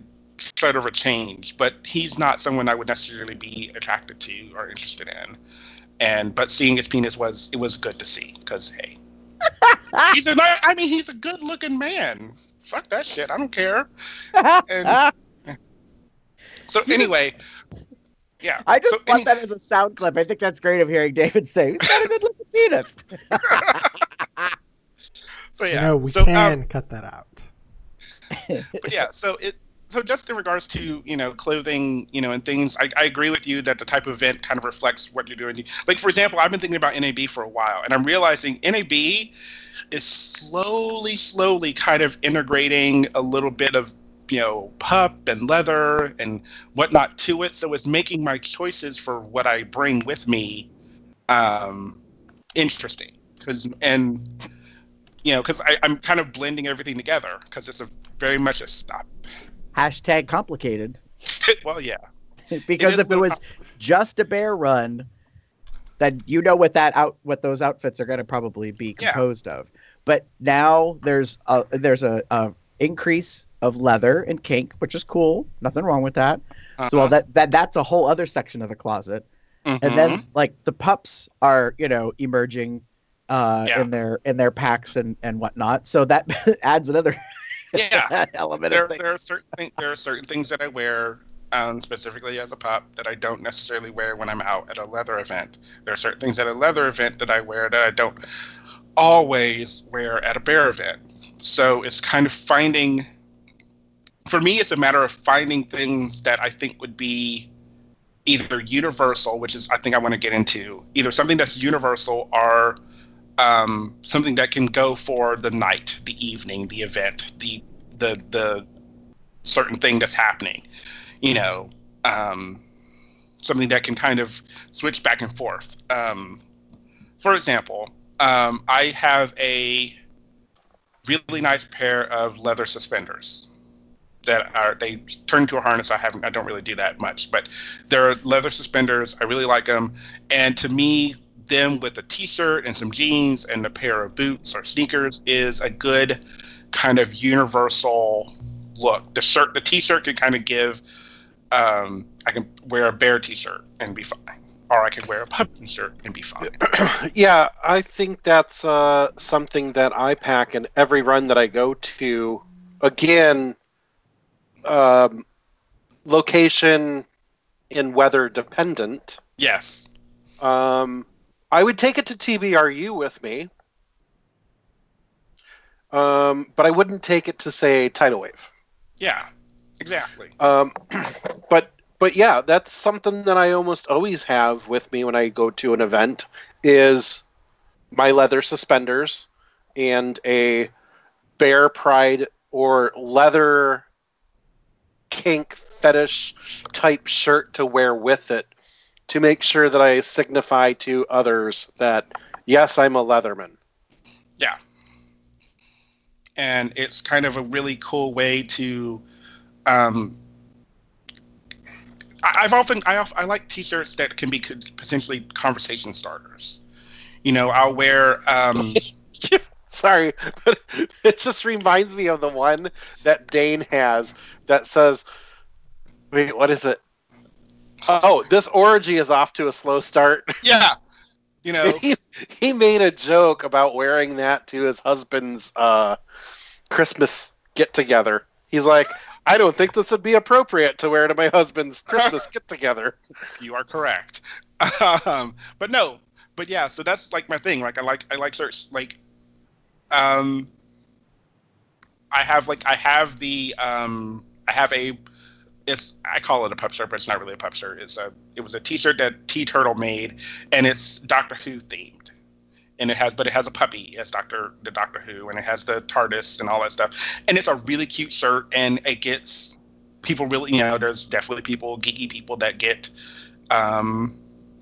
sort of a change, but he's not someone I would necessarily be attracted to or interested in. But seeing his penis was good to see, because hey, he's a good looking man. Fuck that shit. I don't care. And so anyway, yeah. I just want that as a sound clip. I think that's great of hearing David say, he's got a good looking penis. So yeah, you know, we can cut that out. But yeah, so just in regards to, you know, clothing, you know, and things, I agree with you that the type of event kind of reflects what you're doing. Like, for example, I've been thinking about NAB for a while, and I'm realizing NAB is slowly kind of integrating a little bit of, you know, pup and leather and whatnot to it. So it's making my choices for what I bring with me interesting. Because I'm kind of blending everything together, because it's very much a stop. Hashtag complicated. Well, yeah. Because if it was just a bear run, then you know what those outfits are going to probably be composed of. But now there's a increase of leather and kink, which is cool. Nothing wrong with that. So that's a whole other section of the closet. Mm-hmm. And then like the pups are, you know, emerging in their packs and whatnot. So that adds another Yeah. that element there of things. there are certain things that I wear specifically as a pup that I don't necessarily wear when I'm out at a leather event. There are certain things at a leather event that I wear that I don't always wear at a bear event. So it's kind of finding, for me, it's a matter of finding things that I think would be either universal, which is I think I want to get into, either something that's universal or something that can go for the night, the evening, the event, the certain thing that's happening. You know, something that can kind of switch back and forth. For example, I have a really nice pair of leather suspenders they turn into a harness. I don't really do that much, but they're leather suspenders. I really like them. And to me, them with a t-shirt and some jeans and a pair of boots or sneakers is a good kind of universal look. The t-shirt can kind of give, I can wear a bear t-shirt and be fine. Or I can wear a pup t-shirt and be fine. Yeah, I think that's something that I pack in every run that I go to. Again, location and weather dependent. Yes. I would take it to TBRU with me, but I wouldn't take it to, say, Tidal Wave. Yeah, exactly. But yeah, that's something that I almost always have with me when I go to an event is my leather suspenders and a bear pride or leather kink fetish type shirt to wear with it to make sure that I signify to others that, yes, I'm a Leatherman. Yeah. And it's kind of a really cool way to I like t-shirts that can be potentially conversation starters. You know, I'll wear sorry, but it just reminds me of the one that Dane has that says, wait, what is it? Oh, this orgy is off to a slow start. Yeah. You know, he made a joke about wearing that to his husband's Christmas get-together. He's like, I don't think this would be appropriate to wear to my husband's Christmas get-together. You are correct. But yeah, so that's like my thing. Like I like shirts. Like, I have I call it a pup shirt, but it's not really a pup shirt. It was a t-shirt that T Turtle made, and it's Doctor Who themed. And it has a puppy as Doctor Who, and it has the TARDIS and all that stuff. And it's a really cute shirt, and it gets people really, there's definitely geeky people that get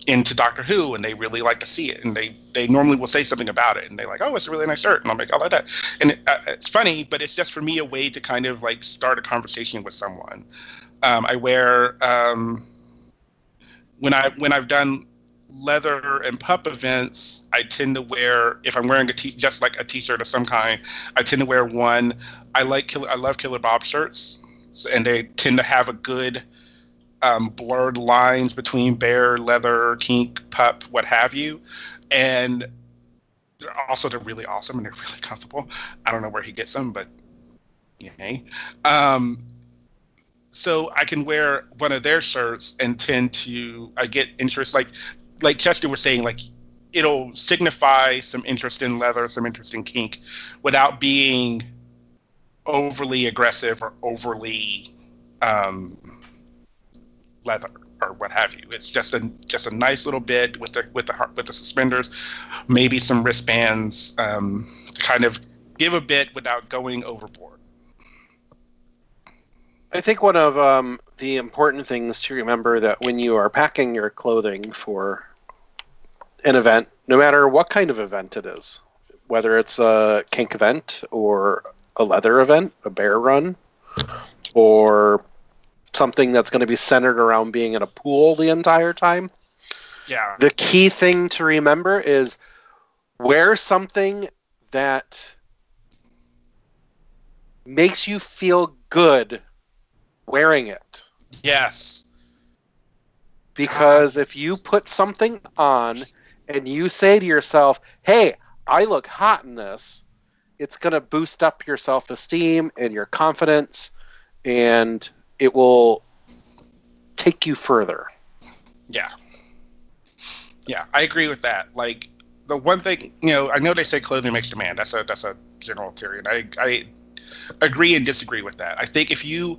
into Doctor Who, and they really like to see it, and they normally will say something about it, and they're like, oh, it's a really nice shirt, and I'm like, I like that. And it's funny, but it's just for me a way to kind of like start a conversation with someone. I wear when I've done leather and pup events, I tend to wear, if I'm wearing just like a t-shirt of some kind, I tend to wear one. I love Killer Bob shirts, and they tend to have a good blurred lines between bear, leather, kink, pup, what have you, and they're really awesome and they're really comfortable. I don't know where he gets them, but yay. So I can wear one of their shirts and I get interest, like Chester was saying, like it'll signify some interest in leather, some interest in kink, without being overly aggressive or overly leather or what have you. It's just a nice little bit with the suspenders, maybe some wristbands, to kind of give a bit without going overboard. I think one of the important things to remember that when you are packing your clothing for an event, no matter what kind of event it is, whether it's a kink event or a leather event, a bear run, or something that's going to be centered around being in a pool the entire time. Yeah. The key thing to remember is wear something that makes you feel good wearing it. Yes. Because if you put something on and you say to yourself, hey, I look hot in this, it's going to boost up your self-esteem and your confidence, and it will take you further. Yeah. Yeah, I agree with that. Like, the one thing, I know they say clothing makes demand. That's a general theory, and I agree and disagree with that. I think if you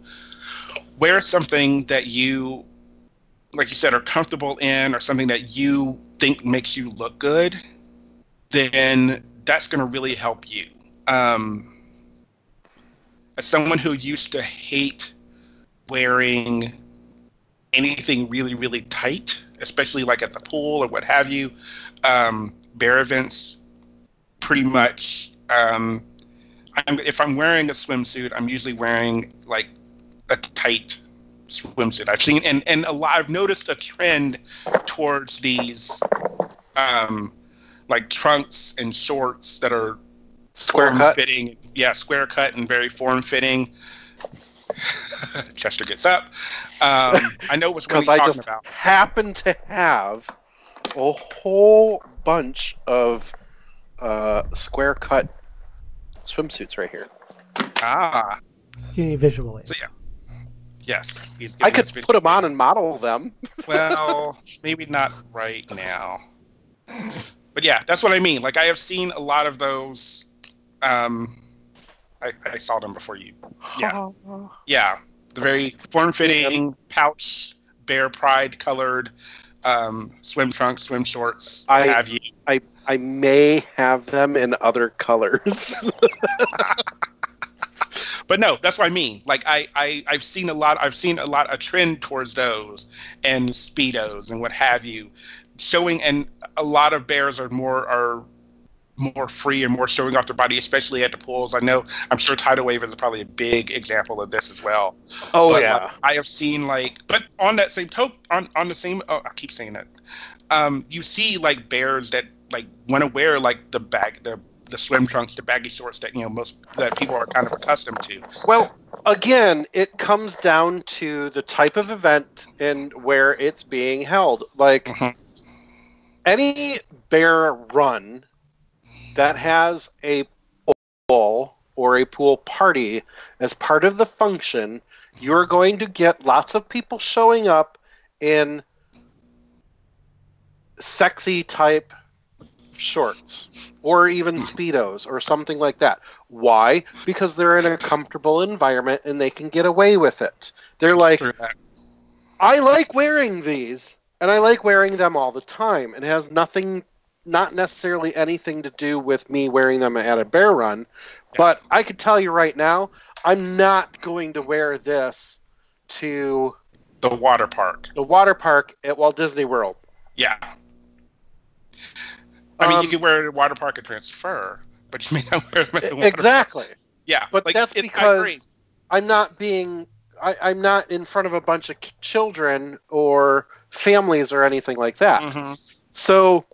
wear something that you, like you said, are comfortable in, or something that you think makes you look good, then that's going to really help you. As someone who used to hate wearing anything really, really tight, especially like at the pool or what have you, bear events, pretty much, if I'm wearing a swimsuit, I'm usually wearing like a tight swimsuit. I've seen, and I've noticed a trend towards these, like trunks and shorts that are Square cut? fitting. Yeah, square cut and very form fitting. Chester gets up. I know which one he's talking about. Happen to have a whole bunch of square cut swimsuits right here. Ah. Can you visualize? So yeah. Yes. I could put them on and model them. Well, maybe not right now. But yeah, that's what I mean. Like, I have seen a lot of those. I saw them before you. Yeah. Yeah. The very form-fitting, pouch, bear pride colored swim trunks, swim shorts. I may have them in other colors. But no, that's what I mean. Like, I've seen a trend towards those and Speedos and what have you, showing, and a lot of bears are more free and more showing off their body, especially at the pools. I'm sure tidal wave is probably a big example of this as well. Oh, but, yeah. Like, I have seen, like, but on that same token, on the same, I keep saying that. You see like bears that like want to wear like the swim trunks, the baggy shorts that that people are kind of accustomed to. Well, again, it comes down to the type of event and where it's being held. Like, any bear run that has a pool or a pool party as part of the function, you're going to get lots of people showing up in sexy type shorts or even Speedos or something like that. Why? Because they're in a comfortable environment and they can get away with it. They're like, I like wearing these and I like wearing them all the time. It has not necessarily anything to do with me wearing them at a bear run, but I could tell you right now, I'm not going to wear this to the water park at Walt Disney World. Yeah. I mean, you can wear it at water park and transfer, but you may not wear them at the water exactly. park. Yeah, but like, that's because I'm not in front of a bunch of children or families or anything like that. So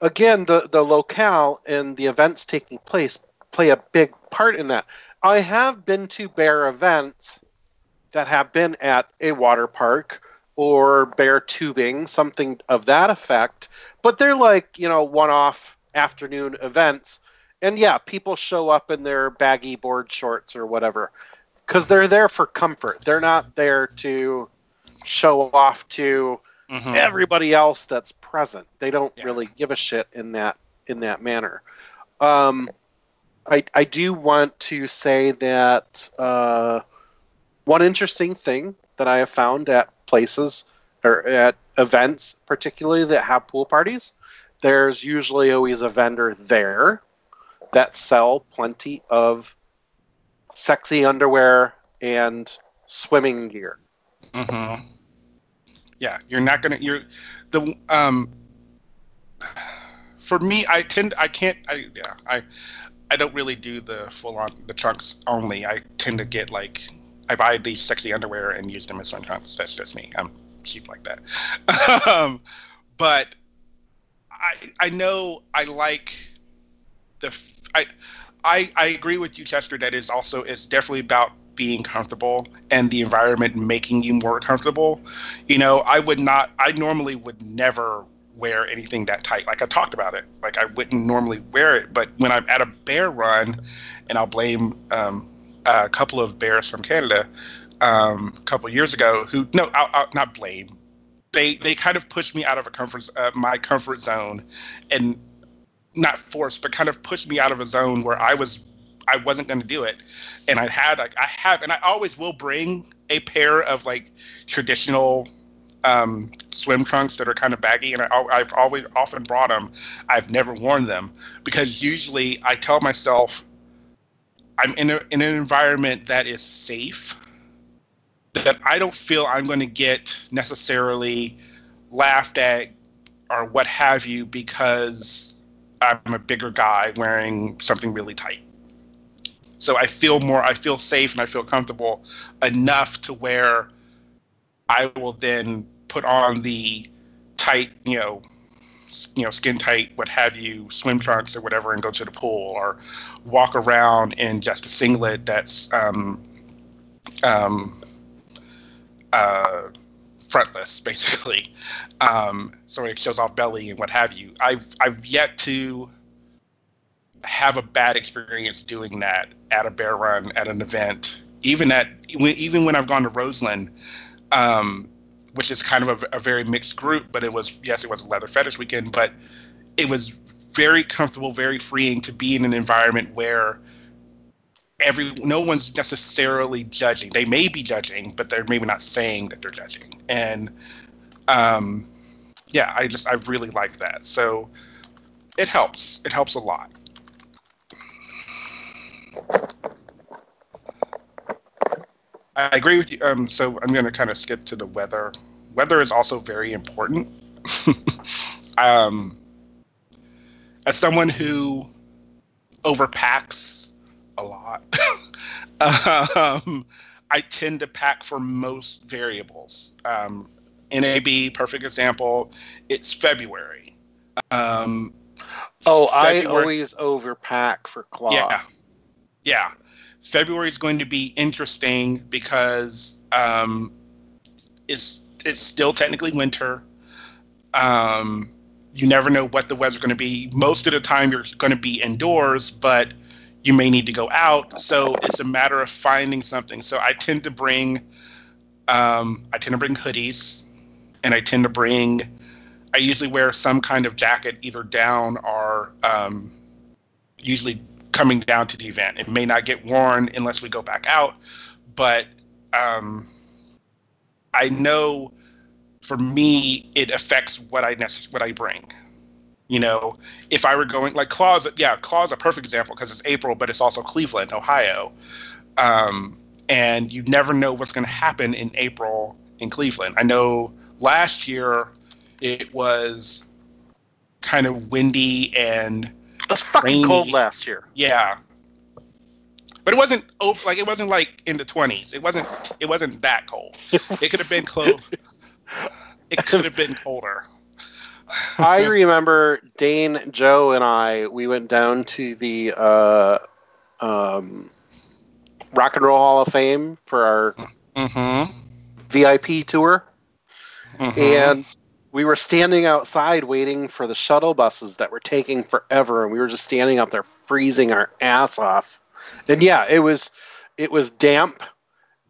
again, the locale and the events taking place play a big part in that. I have been to bear events that have been at a water park or bear tubing, something of that effect, but they're like, one-off afternoon events. And yeah, people show up in their baggy board shorts or whatever, because they're there for comfort. They're not there to show off to everybody else that's present. They don't really give a shit in that manner. I do want to say that one interesting thing that I have found at places or at events, particularly that have pool parties, there's usually always a vendor there that sell plenty of sexy underwear and swimming gear. Yeah, for me, I don't really do the the trunks only. I tend to get I buy these sexy underwear and use them as swim trunks. That's just me. I'm cheap like that. But I know I like I agree with you, Chester, that it's definitely about being comfortable and the environment making you more comfortable. I normally would never wear anything that tight. Like I talked about it. Like I wouldn't normally wear it, but when I'm at a bear run, and I'll blame a couple of bears from Canada a couple years ago who I'll not blame. They kind of pushed me out of my comfort zone, and not forced, but kind of pushed me out of a zone where I wasn't going to do it. And I have, and I always will bring a pair of like traditional swim trunks that are kind of baggy, and I've always often brought them. I've never worn them because usually I tell myself I'm in an environment that is safe, that I don't feel I'm going to get necessarily laughed at or what have you because I'm a bigger guy wearing something really tight. So I feel safe and I feel comfortable enough to where I will then put on the tight, skin tight, what have you, swim trunks or whatever, and go to the pool, or walk around in just a singlet that's frontless, basically, so it shows off belly and what have you. I've yet to have a bad experience doing that at a bear run, at an event, even when I've gone to Roseland, which is kind of a very mixed group, but it was a leather fetish weekend, but it was very comfortable, very freeing to be in an environment where no one's necessarily judging. They may be judging, but they're maybe not saying that they're judging. And I really like that. So it helps. It helps a lot. I agree with you. So I'm going to kind of skip to the weather. Weather is also very important. As someone who overpacks a lot, I tend to pack for most variables. NAB, perfect example. It's February. I always overpack for claw. Yeah. February is going to be interesting because it's still technically winter. You never know what the weather's going to be. Most of the time you're going to be indoors, but you may need to go out. So it's a matter of finding something. So I tend to bring hoodies, and I usually wear some kind of jacket either down or usually coming down to the event. It may not get worn unless we go back out, but I know for me it affects what I bring. If I were going like Claw's a perfect example because it's April, but it's also Cleveland, Ohio, and you never know what's going to happen in April in Cleveland. I know last year it was kind of windy and it was fucking rainy. Cold last year. Yeah, but it wasn't like in the 20s. It wasn't that cold. It could have been close. It could have been colder. I remember Dane, Joe, and we went down to the Rock and Roll Hall of Fame for our VIP tour. And we were standing outside waiting for the shuttle buses that were taking forever, and we were just standing out there freezing our ass off. And yeah, it was damp,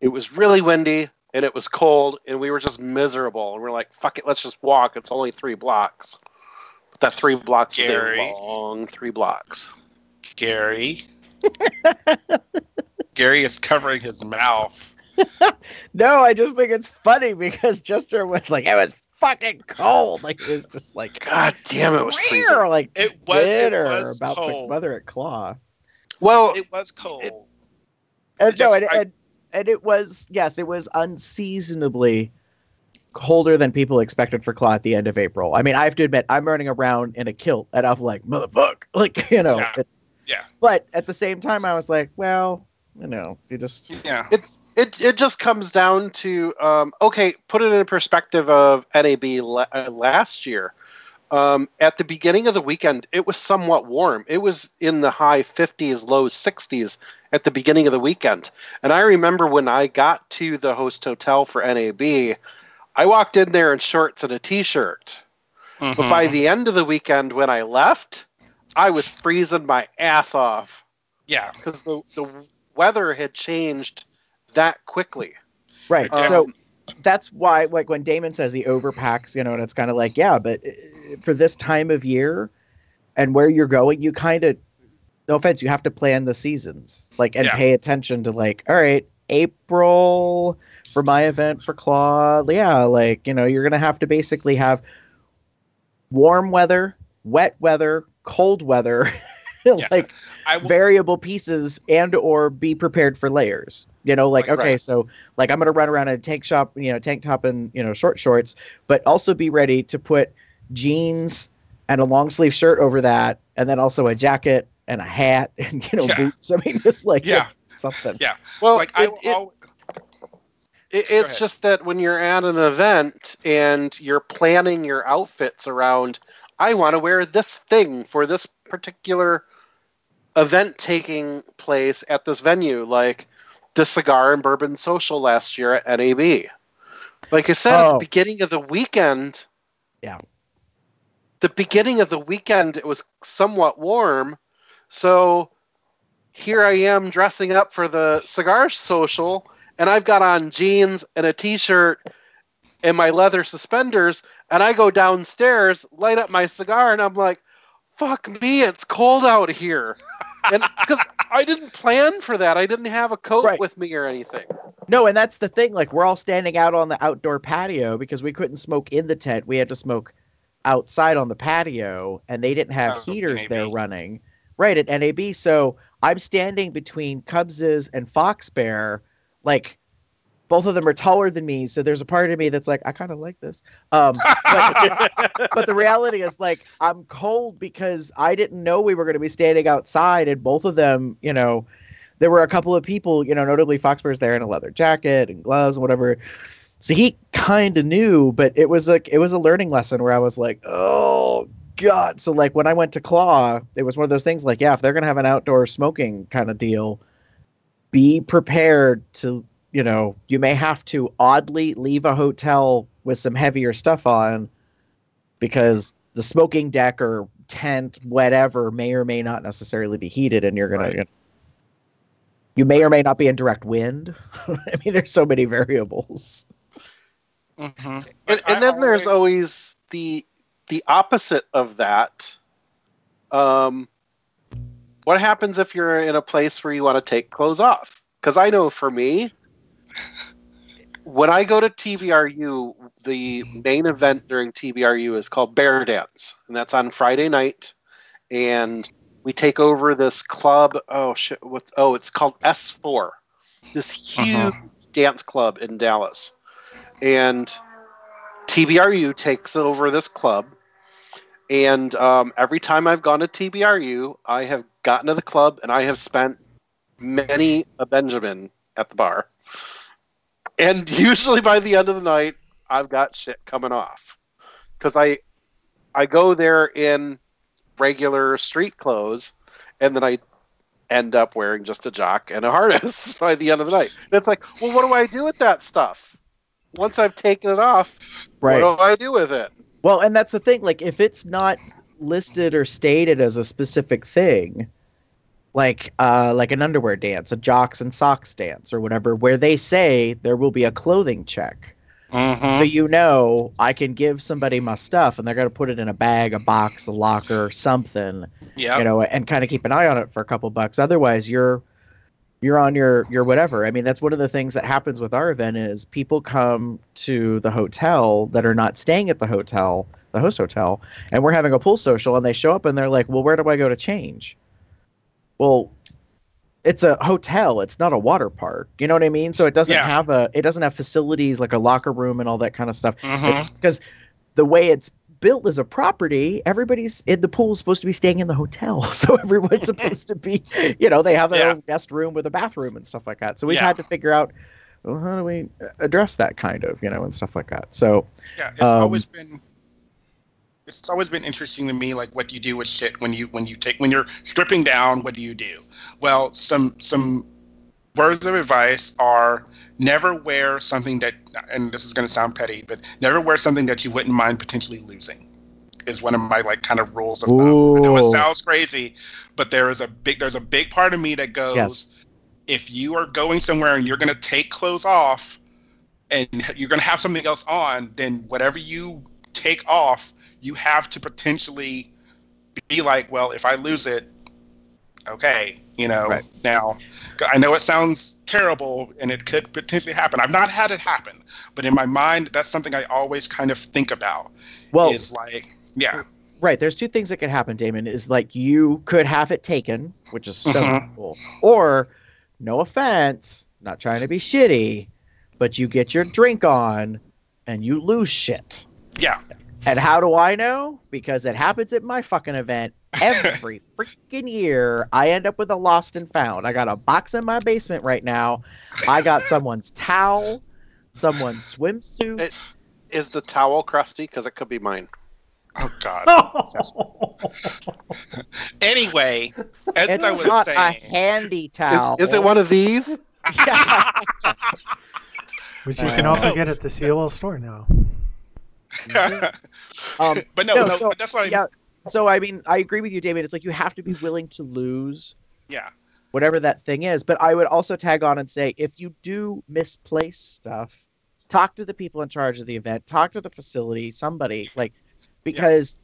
it was really windy, and it was cold, and we were just miserable. And we're like, fuck it, let's just walk. It's only 3 blocks. But that 3 blocks is a long 3 blocks. Gary. Gary is covering his mouth. No, I just think it's funny because Jester was like, it was fucking cold. Like, it was just like, God damn, it was freezing. Like, it was about cold. the weather at Claw. Well, it was cold. And it was, yes, it was unseasonably colder than people expected for Claw at the end of April. I mean, I have to admit, I'm running around in a kilt, and I'm like, motherfucker. Like, Yeah. But at the same time, I was like, well, you just... Yeah. It just comes down to, put it in perspective of NAB last year. At the beginning of the weekend, it was somewhat warm. It was in the high 50s, low 60s at the beginning of the weekend. And I remember when I got to the host hotel for NAB, I walked in there in shorts and a t-shirt. But by the end of the weekend when I left, I was freezing my ass off. Yeah. Because the weather had changed that quickly. Right. So that's why, like, when Damon says he overpacks, and it's kind of like, yeah, but for this time of year and where you're going, you kind of, no offense, you have to plan the seasons, like, and pay attention to, like, all right, April for my event for Claw. Yeah. Like, you're going to have to basically have warm weather, wet weather, cold weather, like variable pieces, and or be prepared for layers. So like I'm gonna run around in a tank top and short shorts, but also be ready to put jeans and a long sleeve shirt over that, and then also a jacket and a hat and boots. I mean, just like something. Yeah. Well, like it's just that when you're at an event and you're planning your outfits around, I want to wear this thing for this particular event taking place at this venue, like the Cigar and Bourbon Social last year at NAB. Like I said, at the beginning of the weekend, it was somewhat warm. So here I am dressing up for the Cigar Social, and I've got on jeans and a t-shirt and my leather suspenders, and I go downstairs, light up my cigar, and I'm like, fuck me, it's cold out here. And because I didn't plan for that. I didn't have a coat with me or anything. No, and that's the thing. Like, we're all standing out on the outdoor patio because we couldn't smoke in the tent. We had to smoke outside on the patio, and they didn't have heaters NAB. there running. Right, at NAB. So I'm standing between Cubs's and Fox Bear. Like, both of them are taller than me, so there's a part of me that's like, I kind of like this. But the reality is, like, I'm cold because I didn't know we were going to be standing outside, and both of them, there were a couple of people, notably Fox Bear's there in a leather jacket and gloves and whatever. So he kind of knew, but it was a learning lesson where I was like, oh God. So like when I went to Claw, it was one of those things like, if they're going to have an outdoor smoking kind of deal, be prepared to, you may have to oddly leave a hotel with some heavier stuff on because the smoking deck or tent, whatever, may or may not necessarily be heated, and you're going to, you may or may not be in direct wind. I mean, there's so many variables. Mm-hmm. And then there's always the opposite of that. What happens if you're in a place where you want to take clothes off? Because I know for me, when I go to TBRU, the main event during TBRU is called Bear Dance, and that's on Friday night. And we take over this club. It's called S4, this huge dance club in Dallas. And TBRU takes over this club. And every time I've gone to TBRU, I have gotten to the club and I have spent many a Benjamin at the bar. And usually by the end of the night, I've got shit coming off. Because I go there in regular street clothes, and then I end up wearing just a jock and a harness by the end of the night. And it's like, well, what do I do with that stuff? Once I've taken it off, what do I do with it? Well, and that's the thing. Like, if it's not listed or stated as a specific thing, like an underwear dance, a jocks and socks dance or whatever, where they say there will be a clothing check. So I can give somebody my stuff and they're going to put it in a bag, a box, a locker, something, and kind of keep an eye on it for a couple bucks. Otherwise, you're on your whatever. I mean, that's one of the things that happens with our event is people come to the hotel that are not staying at the hotel, the host hotel, and we're having a pool social, and they show up and they're like, well, where do I go to change? Well, it's a hotel. It's not a water park. You know what I mean? So it doesn't have facilities like a locker room and all that kind of stuff. Because the way it's built as a property, everybody's in the pool is supposed to be staying in the hotel. So everyone's supposed to be, they have their own guest room with a bathroom and stuff like that. So we've had to figure out, well, how do we address that kind of, and stuff like that. So it's always been interesting to me, like what you do with shit when you're stripping down. What do you do? Well, some words of advice are never wear something that, and this is going to sound petty, but never wear something that you wouldn't mind potentially losing. is one of my like kind of rules of thumb. I know it sounds crazy, but there's a big part of me that goes, yes, if you are going somewhere and you're going to take clothes off and you're going to have something else on, then whatever you take off, you have to potentially be like, well, if I lose it, okay, you know, right. Now I know it sounds terrible and it could potentially happen. I've not had it happen, but in my mind, that's something I always kind of think about. Well, is like, yeah. Right. There's two things that could happen, Damon, is like you could have it taken, which is so cool, or no offense, not trying to be shitty, but you get your drink on and you lose shit. Yeah. And how do I know? Because it happens at my fucking event every freaking year. I end up with a lost and found. I got a box in my basement right now. I got someone's towel, someone's swimsuit. Is the towel crusty? Because it could be mine. Oh, God. Anyway, as it's I was not saying, a handy towel. Is it one of these? Which you can also get at the COL store now. But no, but that's what I mean. So, I mean, I agree with you, David. It's like you have to be willing to lose whatever that thing is. But I would also tag on and say, if you do misplace stuff, talk to the people in charge of the event, talk to the facility, somebody, like, because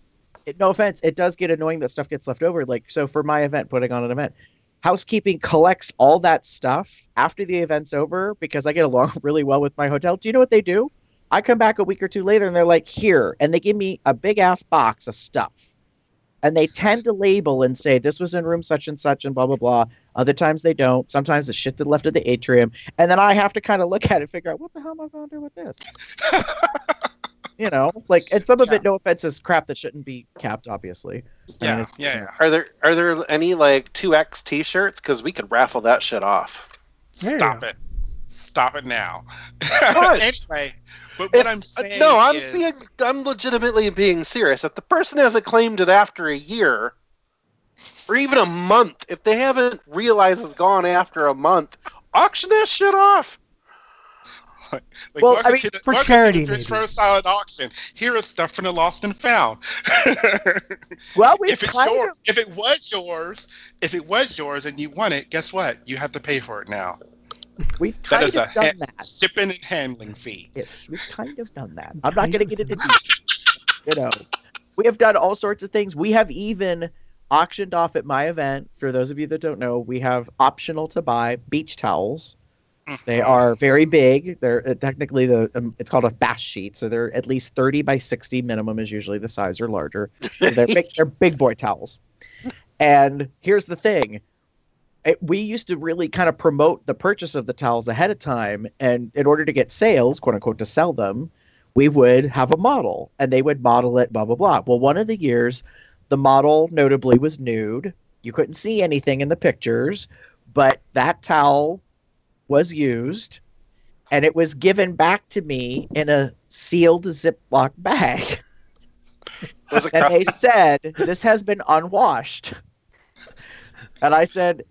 no offense, it does get annoying that stuff gets left over. Like, so for my event, putting on an event, housekeeping collects all that stuff after the event's over because I get along really well with my hotel. Do you know what they do? I come back a week or two later and they're like, here, and they give me a big ass box of stuff. And they tend to label and say, this was in room such and such and blah, blah, blah. Other times they don't. Sometimes it's shit that left of the atrium. And then I have to kind of look at it and figure out, what the hell am I going to do with this? You know, like, and some of it, no offense, is crap that shouldn't be capped, obviously. Yeah. Are there any, like, 2X t-shirts? Because we could raffle that shit off. Stop it now. Anyway. But what I'm saying no, I'm legitimately being serious. If the person hasn't claimed it after a year, or even a month, if they haven't realized it's gone after a month, auction that shit off. Like, well, I mean, for charity, maybe. First silent auction. Here is stuff from the lost and found. Well, if it was yours, and you won it, guess what? You have to pay for it now. We've kind of done that. Shipping and handling fee. Yes, we've kind of done that. I'm not going to get into detail. You know, we have done all sorts of things. We have even auctioned off at my event. For those of you that don't know, we have optional to buy beach towels. They are very big. They're technically it's called a bash sheet, so they're at least 30 by 60 minimum is usually the size or larger. So they're big boy towels. And here's the thing. We used to really kind of promote the purchase of the towels ahead of time. And in order to get sales, quote unquote, to sell them, we would have a model and they would model it, blah, blah, blah. Well, one of the years, the model notably was nude. You couldn't see anything in the pictures, but that towel was used and it was given back to me in a sealed Ziploc bag. And they said, this has been unwashed. And I said,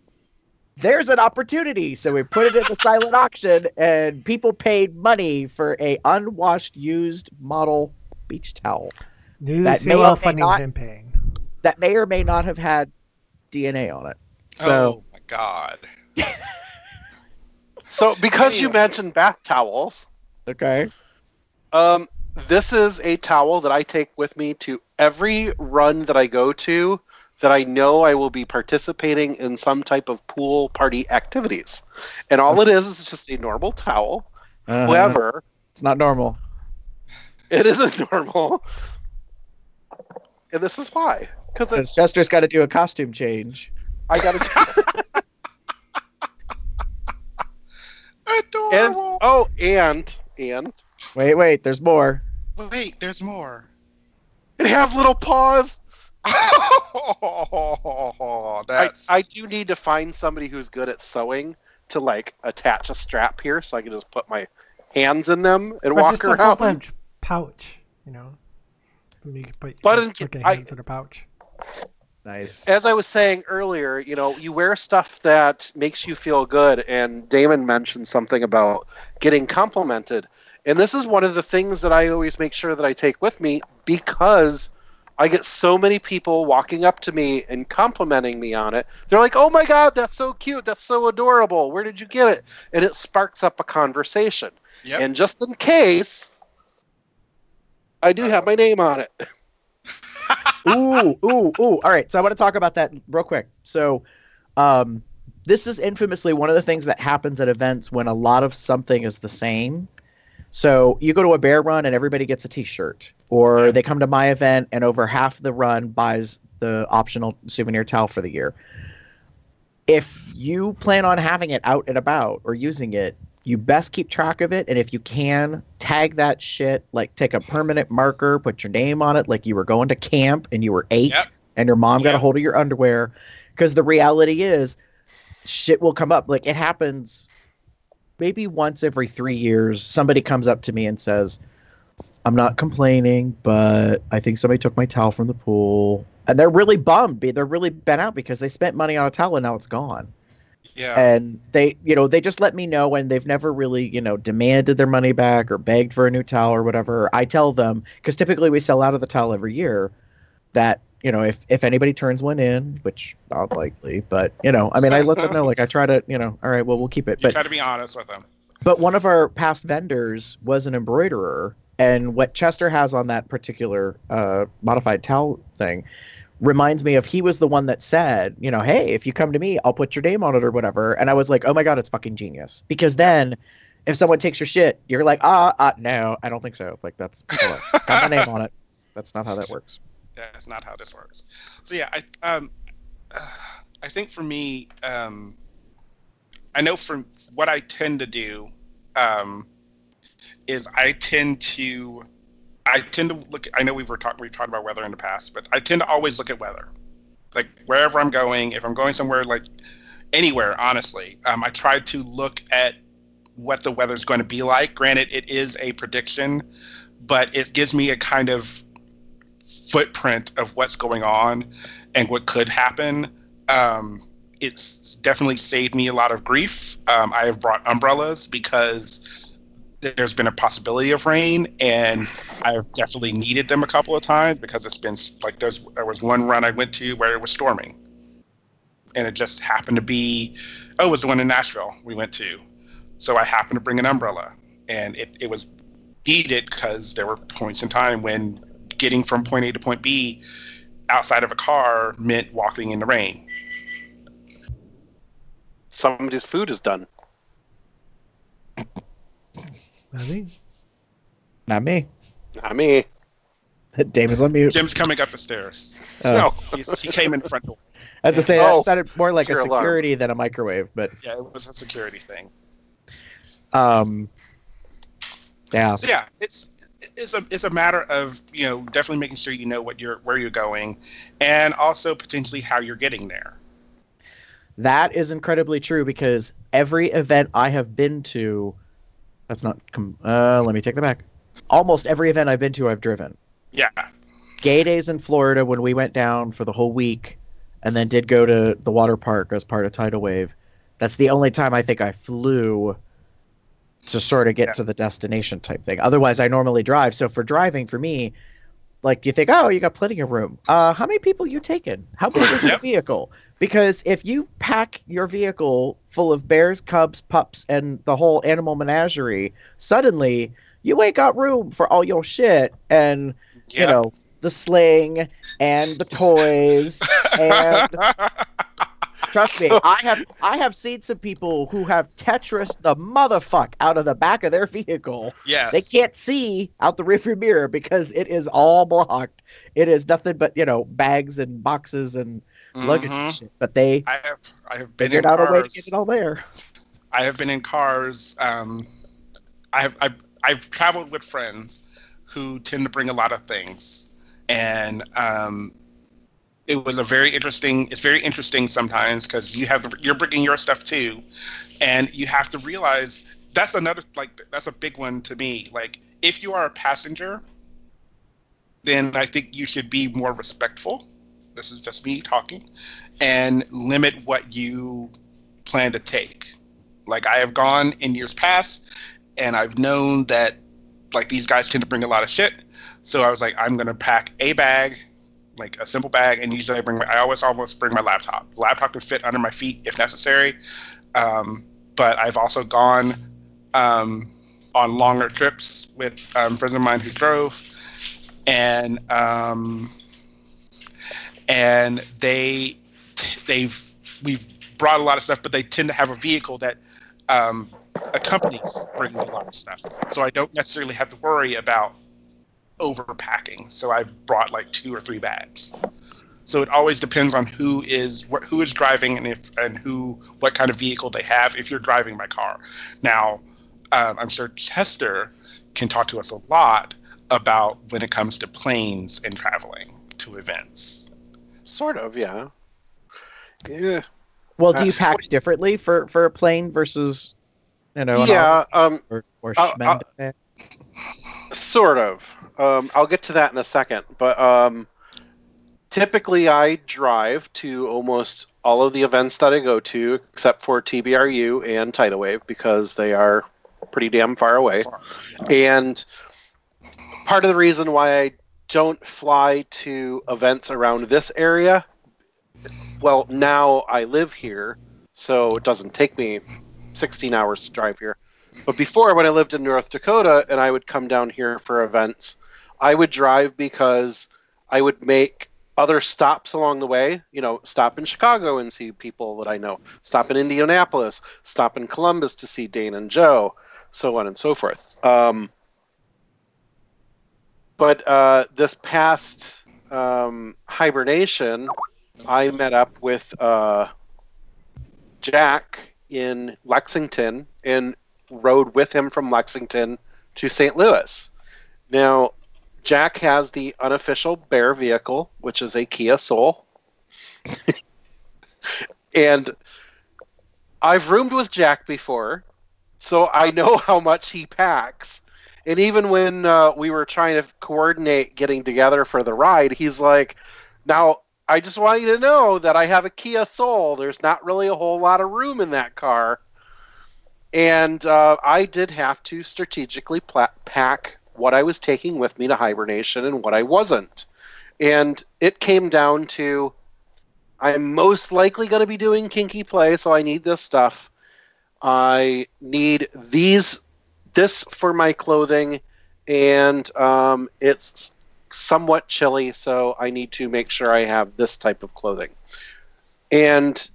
there's an opportunity. So we put it in the silent auction and people paid money for a unwashed used model beach towel. New COL funding campaign. That may or may not have had DNA on it. So, oh my God. So because you mentioned bath towels. Okay. This is a towel that I take with me to every run that I go to that I know I will be participating in some type of pool party activities. And all it is just a normal towel. However, it's not normal. It isn't normal. And this is why. Because Chester's got to do a costume change. I got to. Adorable. And. Wait, there's more. Wait, there's more. It has little paws. That's... I do need to find somebody who's good at sewing to like attach a strap here so I can just put my hands in them and walk around. Just a full-fledged pouch, you know. So you can put your hands in a pouch. Nice. As I was saying earlier, you know, you wear stuff that makes you feel good, and Damon mentioned something about getting complimented. And this is one of the things that I always make sure that I take with me because I get so many people walking up to me and complimenting me on it. They're like, "Oh my God, that's so cute. That's so adorable. Where did you get it?" And it sparks up a conversation. Yep. And just in case, I do have my name on it. Ooh. All right. So I want to talk about that real quick. So, this is infamously one of the things that happens at events when a lot of something is the same. So you go to a bear run and everybody gets a t-shirt, or they come to my event and over half the run buys the optional souvenir towel for the year. If you plan on having it out and about or using it, you best keep track of it. And if you can, tag that shit, like take a permanent marker, put your name on it, like you were going to camp and you were 8 and your mom got a hold of your underwear. Because the reality is, shit will come up. Like, it happens maybe once every 3 years. Somebody comes up to me and says, "I'm not complaining, but I think somebody took my towel from the pool." And they're really bummed. They're really bent out because they spent money on a towel and now it's gone. Yeah. And they just let me know, and they've never really, demanded their money back or begged for a new towel or whatever. I tell them, because typically we sell out of the towel every year, that, if anybody turns one in, which not likely, but, I let them know, like, I try to, all right, well, we'll keep it. You try to be honest with them. But one of our past vendors was an embroiderer, and what Chester has on that particular modified towel thing reminds me of, he was the one that said, "Hey, if you come to me, I'll put your name on it or whatever." And I was like, oh my God, it's fucking genius. Because then if someone takes your shit, you're like, no, I don't think so. Like, that's got my name on it. That's not how that works. That's not how this works. So yeah, I think for me, I know from what I tend to do, is I tend to look. I know we've talked about weather in the past, but I tend to always look at weather. Like, wherever I'm going, if I'm going somewhere, like anywhere, honestly, I try to look at what the weather's going to be like. Granted, it is a prediction, but it gives me a kind of footprint of what's going on and what could happen. It's definitely saved me a lot of grief. I have brought umbrellas because there's been a possibility of rain, and I've definitely needed them a couple of times because it's been like, there was one run I went to where it was storming, and it just happened to be, it was the one in Nashville we went to. So I happened to bring an umbrella, and it was needed because there were points in time when getting from point A to point B outside of a car meant walking in the rain. Somebody's food is done. Not me. Not me. Not me. Damon's on mute. Jim's coming up the stairs. No. He came in front door. As I say, that sounded more like a your alarm. security than a microwave, but Yeah, it was a security thing. yeah. So yeah, it's a matter of, definitely making sure you know where you're going, and also potentially how you're getting there. That is incredibly true, because every event I have been to, let me take that back. Almost every event I've been to, I've driven. Yeah. Gay Days in Florida, when we went down for the whole week and then did go to the water park as part of Tidal Wave, that's the only time I think I flew to sort of get to the destination type thing. Otherwise, I normally drive. So for driving, for me, like, you think, oh, you got plenty of room. How many people you taking? How big is your vehicle? Because if you pack your vehicle full of bears, cubs, pups, and the whole animal menagerie, suddenly you ain't got room for all your shit and, the sling and the toys. And trust me, I have seen some people who have Tetris the motherfuck out of the back of their vehicle. Yes. They can't see out the rearview mirror because it is all blocked. It is nothing but, bags and boxes and luggage and shit. But I have been figured in out cars. a way to get it all there. I have been in cars. I've traveled with friends who tend to bring a lot of things, and it was it's very interesting sometimes, because you're bringing your stuff too, and you have to realize that's a big one to me. Like, if you are a passenger, then I think you should be more respectful. This is just me talking, and limit what you plan to take. Like, I have gone in years past, and I've known that, like, these guys tend to bring a lot of shit. So I was like, I'm going to pack a bag like a simple bag, and usually I always almost bring my laptop. The laptop can fit under my feet if necessary. But I've also gone on longer trips with friends of mine who drove, and we've brought a lot of stuff, but they tend to have a vehicle that accompanies bringing a lot of stuff, so I don't necessarily have to worry about overpacking. So I've brought like 2 or 3 bags. So it always depends on who is driving and what kind of vehicle they have. If you're driving my car, now I'm sure Chester can talk to us a lot about when it comes to planes and traveling to events. Sort of, yeah. Yeah. Well, do you pack differently for a plane versus, yeah, or Schmend? Sort of. I'll get to that in a second, but typically I drive to almost all of the events that I go to, except for TBRU and Tidal Wave, because they are pretty damn far away. And part of the reason why I don't fly to events around this area, well, now I live here, so it doesn't take me 16 hours to drive here. But before, when I lived in North Dakota and I would come down here for events, I would drive because I would make other stops along the way. Stop in Chicago and see people that I know. Stop in Indianapolis. Stop in Columbus to see Dane and Joe, so on and so forth. But this past hibernation, I met up with Jack in Lexington and rode with him from Lexington to St. Louis. Now, Jack has the unofficial Bear vehicle, which is a Kia Soul. And I've roomed with Jack before, so I know how much he packs. And even when we were trying to coordinate getting together for the ride, he's like, now, I just want you to know that I have a Kia Soul. There's not really a whole lot of room in that car. And I did have to strategically pack what I was taking with me to hibernation and what I wasn't. And it came down to, I'm most likely going to be doing kinky play, so I need this stuff. I need this for my clothing, and it's somewhat chilly, so I need to make sure I have this type of clothing. And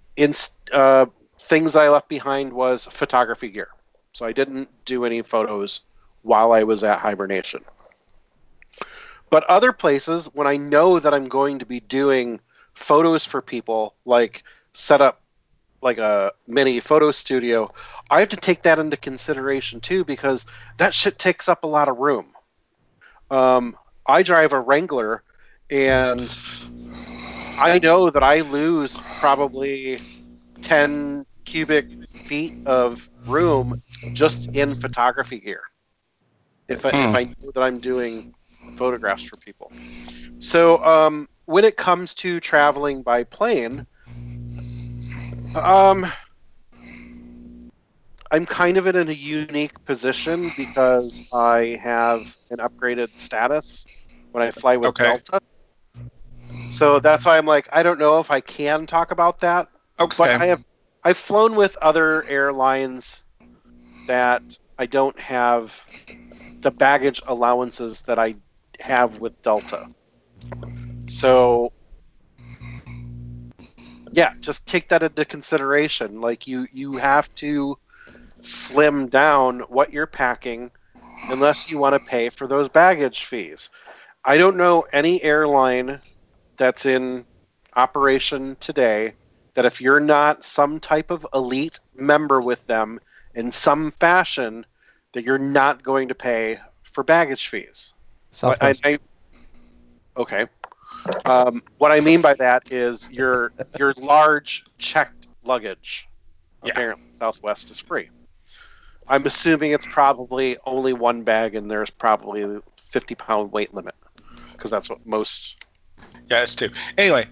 things I left behind was photography gear. So I didn't do any photos while I was at hibernation. But other places, when I know that I'm going to be doing photos for people, like set up like a mini photo studio, I have to take that into consideration too, because that shit takes up a lot of room. I drive a Wrangler, and I know that I lose probably 10 cubic feet of room just in photography gear if I know that I'm doing photographs for people. So when it comes to traveling by plane, I'm kind of in a unique position because I have an upgraded status when I fly with Delta. So that's why I'm like, I don't know if I can talk about that. Okay. But I've flown with other airlines that I don't have the baggage allowances that I have with Delta. So yeah, just take that into consideration. Like you have to slim down what you're packing unless you want to pay for those baggage fees. I don't know any airline that's in operation today that if you're not some type of elite member with them in some fashion, that you're not going to pay for baggage fees. Okay. What I mean by that is your large checked luggage. Yeah. Apparently, Southwest is free. I'm assuming it's probably only one bag, and there's probably a 50-pound weight limit, because that's what most. Yeah, it's 2. Anyway,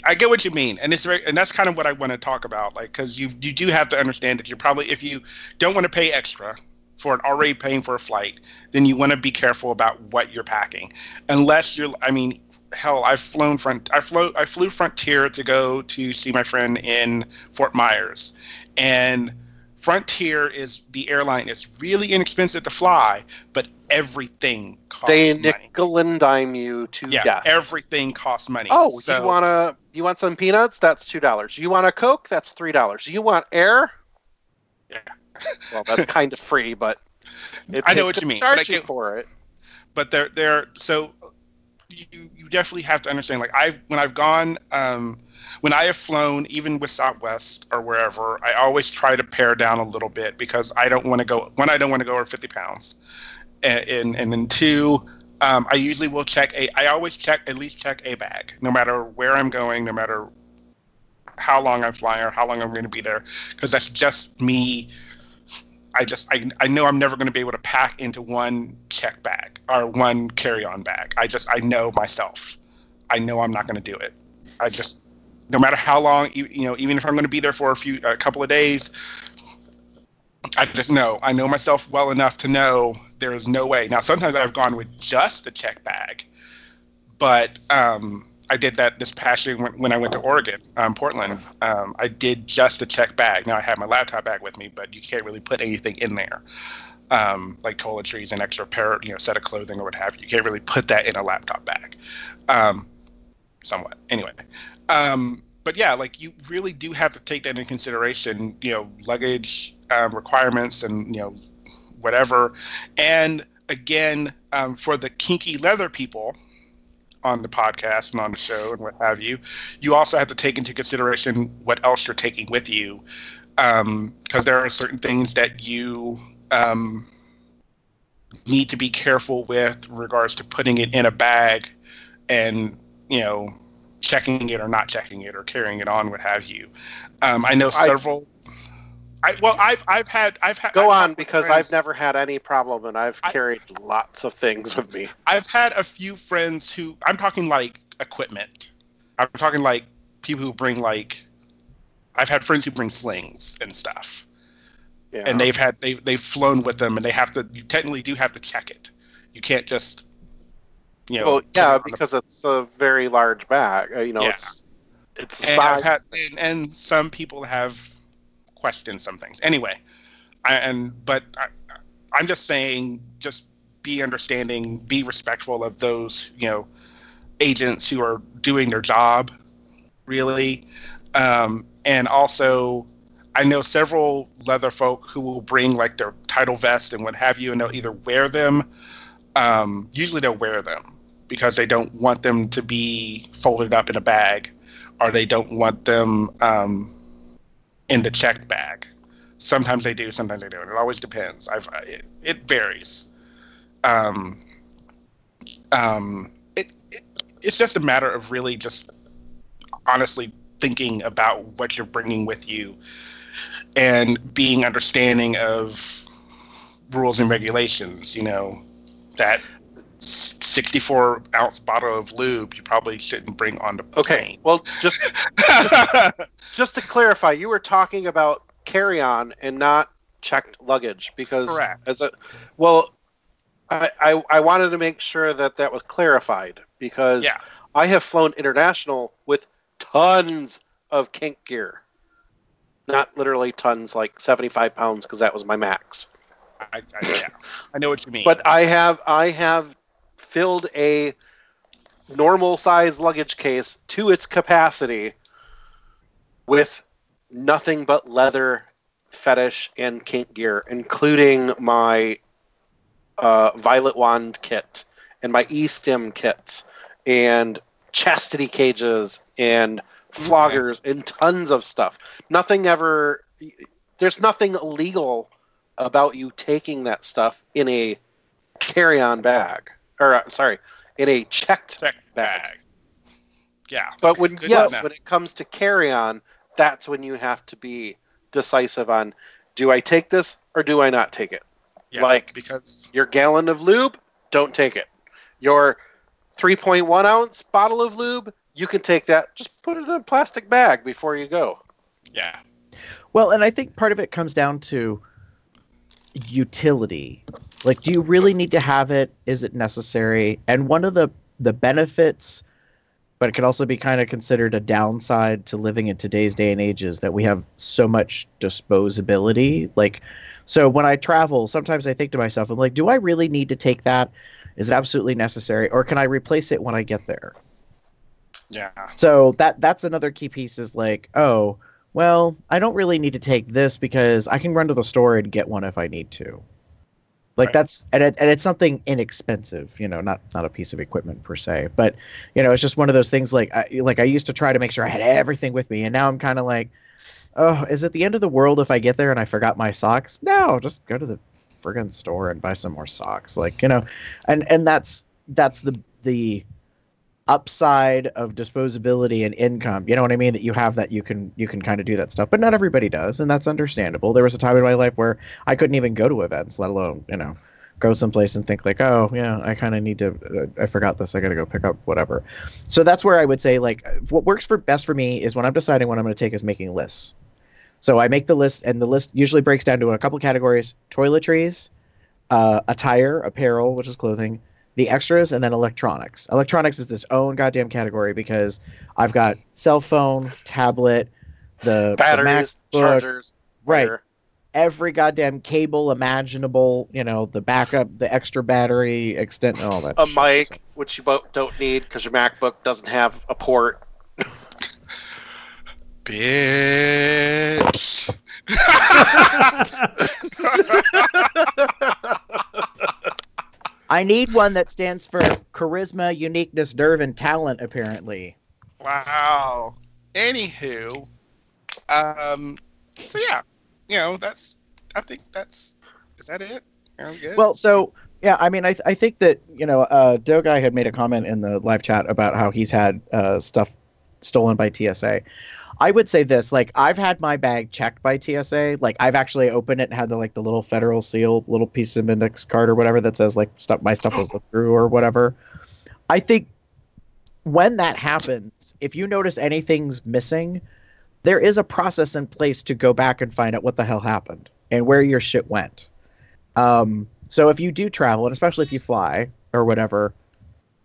I get what you mean, and that's kind of what I want to talk about. Like, because you do have to understand that you're probably, if you don't want to pay extra for it, already paying for a flight, then you want to be careful about what you're packing, unless you're. I mean, hell, I flew Frontier to go to see my friend in Fort Myers, and Frontier is the airline. It's really inexpensive to fly, but everything costs They money. nickel and dime you to death. Everything costs money. Oh, so, you want some peanuts? That's $2. You want a Coke? That's $3. You want air? Yeah. Well, that's kind of free, but I know what you mean. Charge you for it. But they're so you definitely have to understand. Like when I've gone, when I have flown, even with Southwest or wherever, I always try to pare down a little bit because I don't want to go. One, I don't want to go over 50 pounds, and then two, I usually will I always at least check a bag, no matter where I'm going, no matter how long I'm flying or how long I'm going to be there, because that's just me. I know I'm never going to be able to pack into one check bag or one carry-on bag. I know myself. I know I'm not going to do it. No matter how long, even if I'm going to be there for a couple of days, I know myself well enough to know there is no way. Now, sometimes I've gone with just the check bag, but I did that this past year when I went to Oregon, Portland. I did just a check bag. Now I had my laptop bag with me, but you can't really put anything in there, like toiletries and extra set of clothing or what have you. You can't really put that in a laptop bag, somewhat. Anyway, but yeah, like you really do have to take that into consideration. Luggage requirements and whatever. And again, for the kinky leather people on the podcast and on the show and what have you, you also have to take into consideration what else you're taking with you, because there are certain things that you need to be careful with in regards to putting it in a bag and checking it or not checking it or carrying it on, what have you. I know several. I've had. Go on, because I've never had any problem, and I've carried lots of things with me. I've had a few friends who, I'm talking like equipment. I'm talking like people who bring I've had friends who bring slings and stuff. Yeah. And they've flown with them, and you technically do have to check it. You can't just, Well, yeah, because it's a very large bag. Yeah. It's size. And some people have question some things anyway, but I'm just saying, just be understanding, be respectful of those agents who are doing their job, really. And also, I know several leather folk who will bring like their title vest and what have you, and they'll either wear them. Usually they'll wear them because they don't want them to be folded up in a bag, or they don't want them in the checked bag. Sometimes they do, sometimes they don't. It always depends. It varies. It's just a matter of really just honestly thinking about what you're bringing with you and being understanding of rules and regulations. That 64-ounce bottle of lube you probably shouldn't bring on the plane. Okay, well, just to clarify, you were talking about carry-on and not checked luggage, because correct. I wanted to make sure that was clarified, because I have flown international with tons of kink gear. Not literally tons, like 75 pounds, because that was my max. I know what you mean. But I have filled a normal size luggage case to its capacity with nothing but leather, fetish, and kink gear, including my Violet Wand kit and my E-Stim kits and chastity cages and floggers and tons of stuff. There's nothing illegal about you taking that stuff in a carry-on bag. In a checked bag. Yeah. But when it comes to carry-on, that's when you have to be decisive on, do I take this or do I not take it? Yeah, because your gallon of lube, don't take it. Your 3.1 ounce bottle of lube, you can take that. Just put it in a plastic bag before you go. Yeah. Well, and I think part of it comes down to utility. Like, do you really need to have it? Is it necessary? And one of the benefits but it can also be kind of considered a downside to living in today's day and age is that we have so much disposability. Like, so when I travel, sometimes I think to myself, I'm like, do I really need to take that? Is it absolutely necessary? Or can I replace it when I get there? Yeah. So that's another key piece is like, oh, well, I don't really need to take this because I can run to the store and get one if I need to. Like Right. that's and it's something inexpensive, not a piece of equipment per se, but it's just one of those things. Like I used to try to make sure I had everything with me, and now I'm kind of like, oh, is it the end of the world if I get there and I forgot my socks? No, just go to the friggin' store and buy some more socks. Like and that's the upside of disposability and income. You know what I mean? That you have that you can kind of do that stuff, but not everybody does, and that's understandable. There was a time in my life where I couldn't even go to events, let alone go someplace and think like, oh yeah, I kind of need to. I forgot this. I got to go pick up whatever. So that's where I would say like what works best for me is when I'm deciding what I'm going to take is making lists. So I make the list, and the list usually breaks down to a couple categories: toiletries, attire, apparel, which is clothing, the extras, and then electronics. Electronics is its own goddamn category because I've got cell phone, tablet, the Batteries, MacBook, chargers, right? wire. Every goddamn cable imaginable, the backup, the extra battery, extent, all that. A shit. mic, which you don't need because your MacBook doesn't have a port. Bitch. I need one that stands for charisma, uniqueness, nerve, and talent. Apparently. Wow. Anywho, so yeah, I think is that it? Good? Well, so yeah, I mean, I think that Doe Guy had made a comment in the live chat about how he's had stuff stolen by TSA. I would say this, like, I've had my bag checked by TSA. Like, I've actually opened it and had the little federal seal, little piece of index card or whatever that says like my stuff was looked through or whatever. I think when that happens, if you notice anything's missing, there is a process in place to go back and find out what the hell happened and where your shit went. So if you do travel, and especially if you fly or whatever,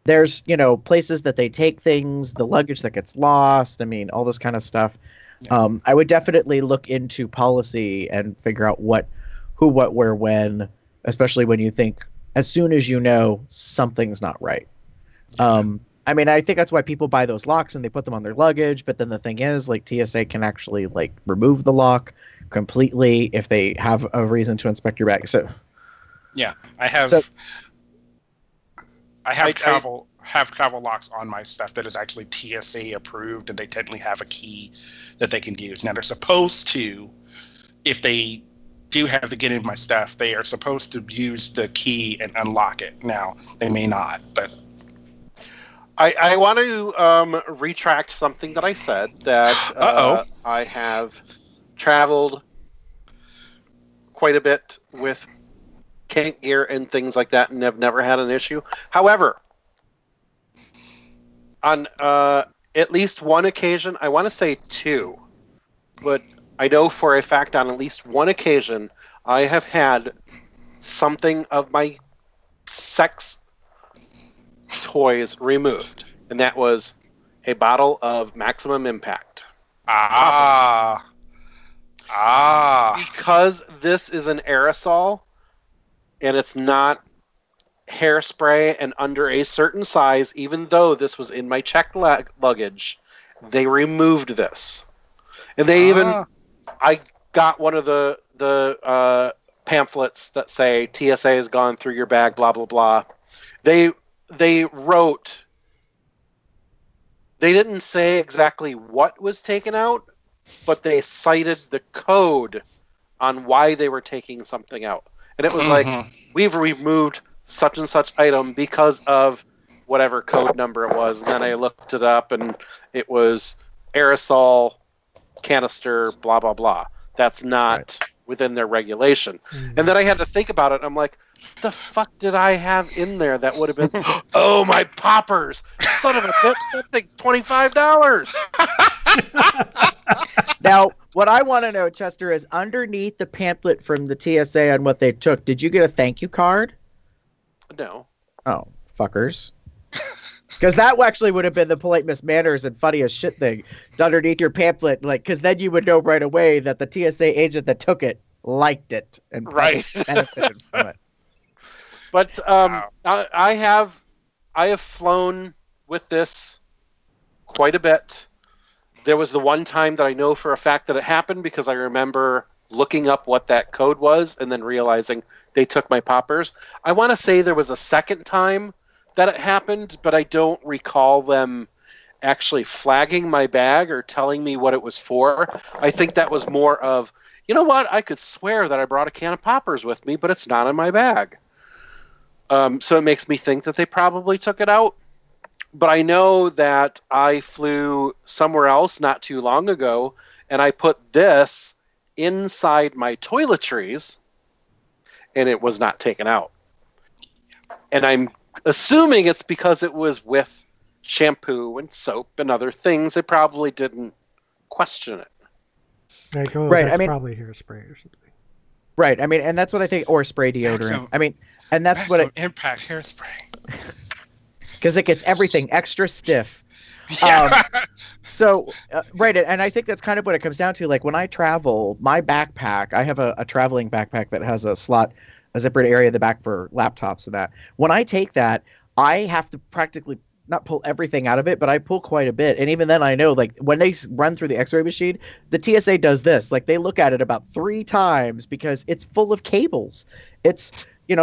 there's, places that they take things, the luggage that gets lost. I mean, all this kind of stuff. Yeah. I would definitely look into policy and figure out who, what, where, when, especially when you think, as soon as something's not right. I mean, I think that's why people buy those locks and they put them on their luggage. But then the thing is, like, TSA can actually remove the lock completely if they have a reason to inspect your bag. So yeah, I have. So- I have travel locks on my stuff that is actually TSA approved, and they technically have a key that they can use. Now they're supposed to, if they do have to get in my stuff, they are supposed to use the key and unlock it. Now they may not, but I want to retract something that I said that I have traveled quite a bit with kink gear and things like that and have never had an issue. However, on at least one occasion, I want to say two, but I know for a fact on at least one occasion, I have had something of my sex toys removed, and that was a bottle of Maximum Impact. Because this is an aerosol, and it's not hairspray and under a certain size, even though this was in my checked luggage, they removed this. And they I got one of the pamphlets that say TSA has gone through your bag, blah, blah, blah. They wrote, they didn't say exactly what was taken out, but they cited the code on why they were taking something out. And it was like, we've removed such and such item because of whatever code number it was. And then I looked it up, and it was aerosol canister, blah, blah, blah. That's not within their regulation. And then I had to think about it. I'm like, what the fuck did I have in there that would have been, oh, my poppers. Son of a bitch, that thing's $25. Now, what I want to know, Chester, is underneath the pamphlet from the TSA on what they took, did you get a thank you card? No. Oh, fuckers. Because that actually would have been the polite mismanners and funny as shit thing underneath your pamphlet. Like, because then you would know right away that the TSA agent that took it liked it and probably benefited from it. But I have flown with this quite a bit. There was the one time that I know for a fact that it happened because I remember looking up what that code was and then realizing they took my poppers. I want to say there was a second time that it happened, but I don't recall them actually flagging my bag or telling me what it was for. I think that was more of, you know what, I could swear that I brought a can of poppers with me, but it's not in my bag. So it makes me think that they probably took it out. But I know that I flew somewhere else not too long ago, and I put this inside my toiletries, and it was not taken out. And I'm assuming it's because it was with shampoo and soap and other things. They probably didn't question it. Like, oh, Right, that's I mean- probably hairspray or something. Right. I mean, and that's what I think, or spray deodorant. I mean, and that's what it, impact hairspray. because it gets everything extra stiff. Yeah. So, right, and I think that's kind of what it comes down to. Like when I travel, my backpack, I have a traveling backpack that has a slot, a zippered area in the back for laptops and that. When I take that, I have to practically not pull everything out of it, but I pull quite a bit. And even then I know, like when they run through the x-ray machine, the TSA does this. Like they look at it about 3 times because it's full of cables. It's,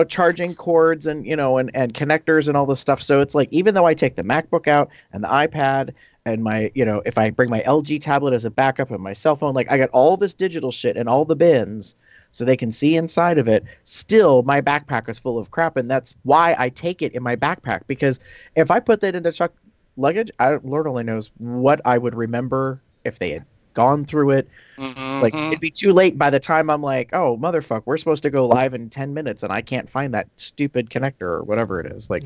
charging cords and, and connectors and all this stuff. So it's like, even though I take the MacBook out and the iPad and my, if I bring my LG tablet as a backup and my cell phone, like I got all this digital shit in all the bins so they can see inside of it. Still, my backpack is full of crap. And that's why I take it in my backpack, because if I put that into Chuck luggage, Lord only knows what I would remember if they had gone through it. Mm-hmm. Like it'd be too late by the time I'm like, oh motherfuck, we're supposed to go live in 10 minutes and I can't find that stupid connector or whatever it is. Like,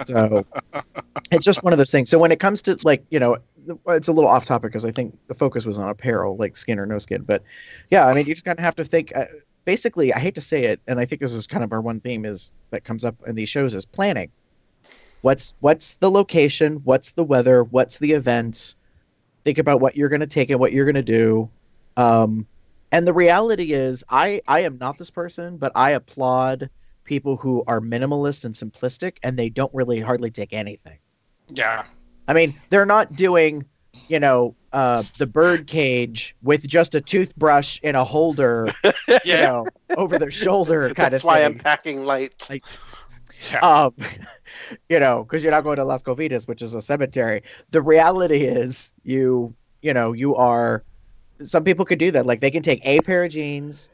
so it's just one of those things. So when it comes to like, it's a little off topic because I think the focus was on apparel, like skin or no skin. But yeah, I mean, you just kind of have to think. Basically, I hate to say it, and I think this is kind of our one theme that comes up in these shows is planning. What's the location? What's the weather? What's the event? Think about what you're going to take and what you're going to do. And the reality is, I am not this person, but I applaud people who are minimalist and simplistic, and they don't really hardly take anything. Yeah. I mean, they're not doing, the bird cage with just a toothbrush in a holder, over their shoulder kind of thing. That's why I'm packing light. Yeah. Because you're not going to Las Covitas, which is a cemetery. The reality is you are, some people could do that. Like they can take a pair of jeans,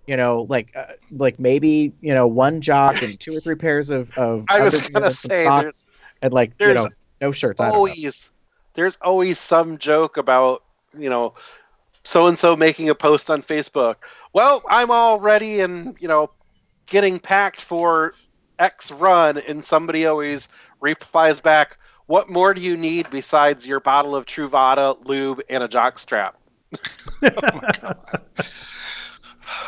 like maybe, one jock and 2 or 3 pairs of I was going to say, socks, and like, no shirts. There's always some joke about, so-and-so making a post on Facebook. Well, I'm all ready and, getting packed for X run, and somebody always replies back, what more do you need besides your bottle of Truvada, lube, and a jock strap? Oh my God.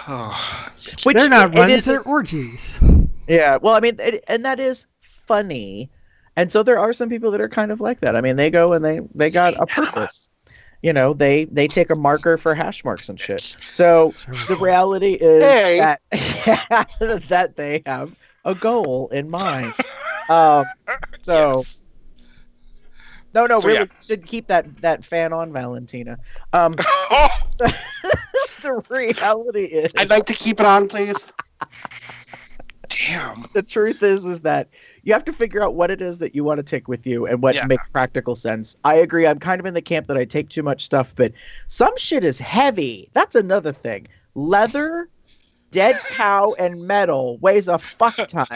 Oh. Which They're not it runs, is- they're orgies. Yeah, well, I mean, and that is funny. And so there are some people that are kind of like that. I mean, they go and they got a purpose. They take a marker for hash marks and shit. So the reality is that that they have a goal in mind. Yes. No, So, really yeah. should keep that fan on, Valentina. The reality is, I'd like to keep it on, please. Damn. the truth is that you have to figure out what it is that you want to take with you and what Yeah. makes practical sense. I agree. I'm kind of in the camp that I take too much stuff, but some shit is heavy. That's another thing. Leather, dead cow, and metal weighs a fuck ton.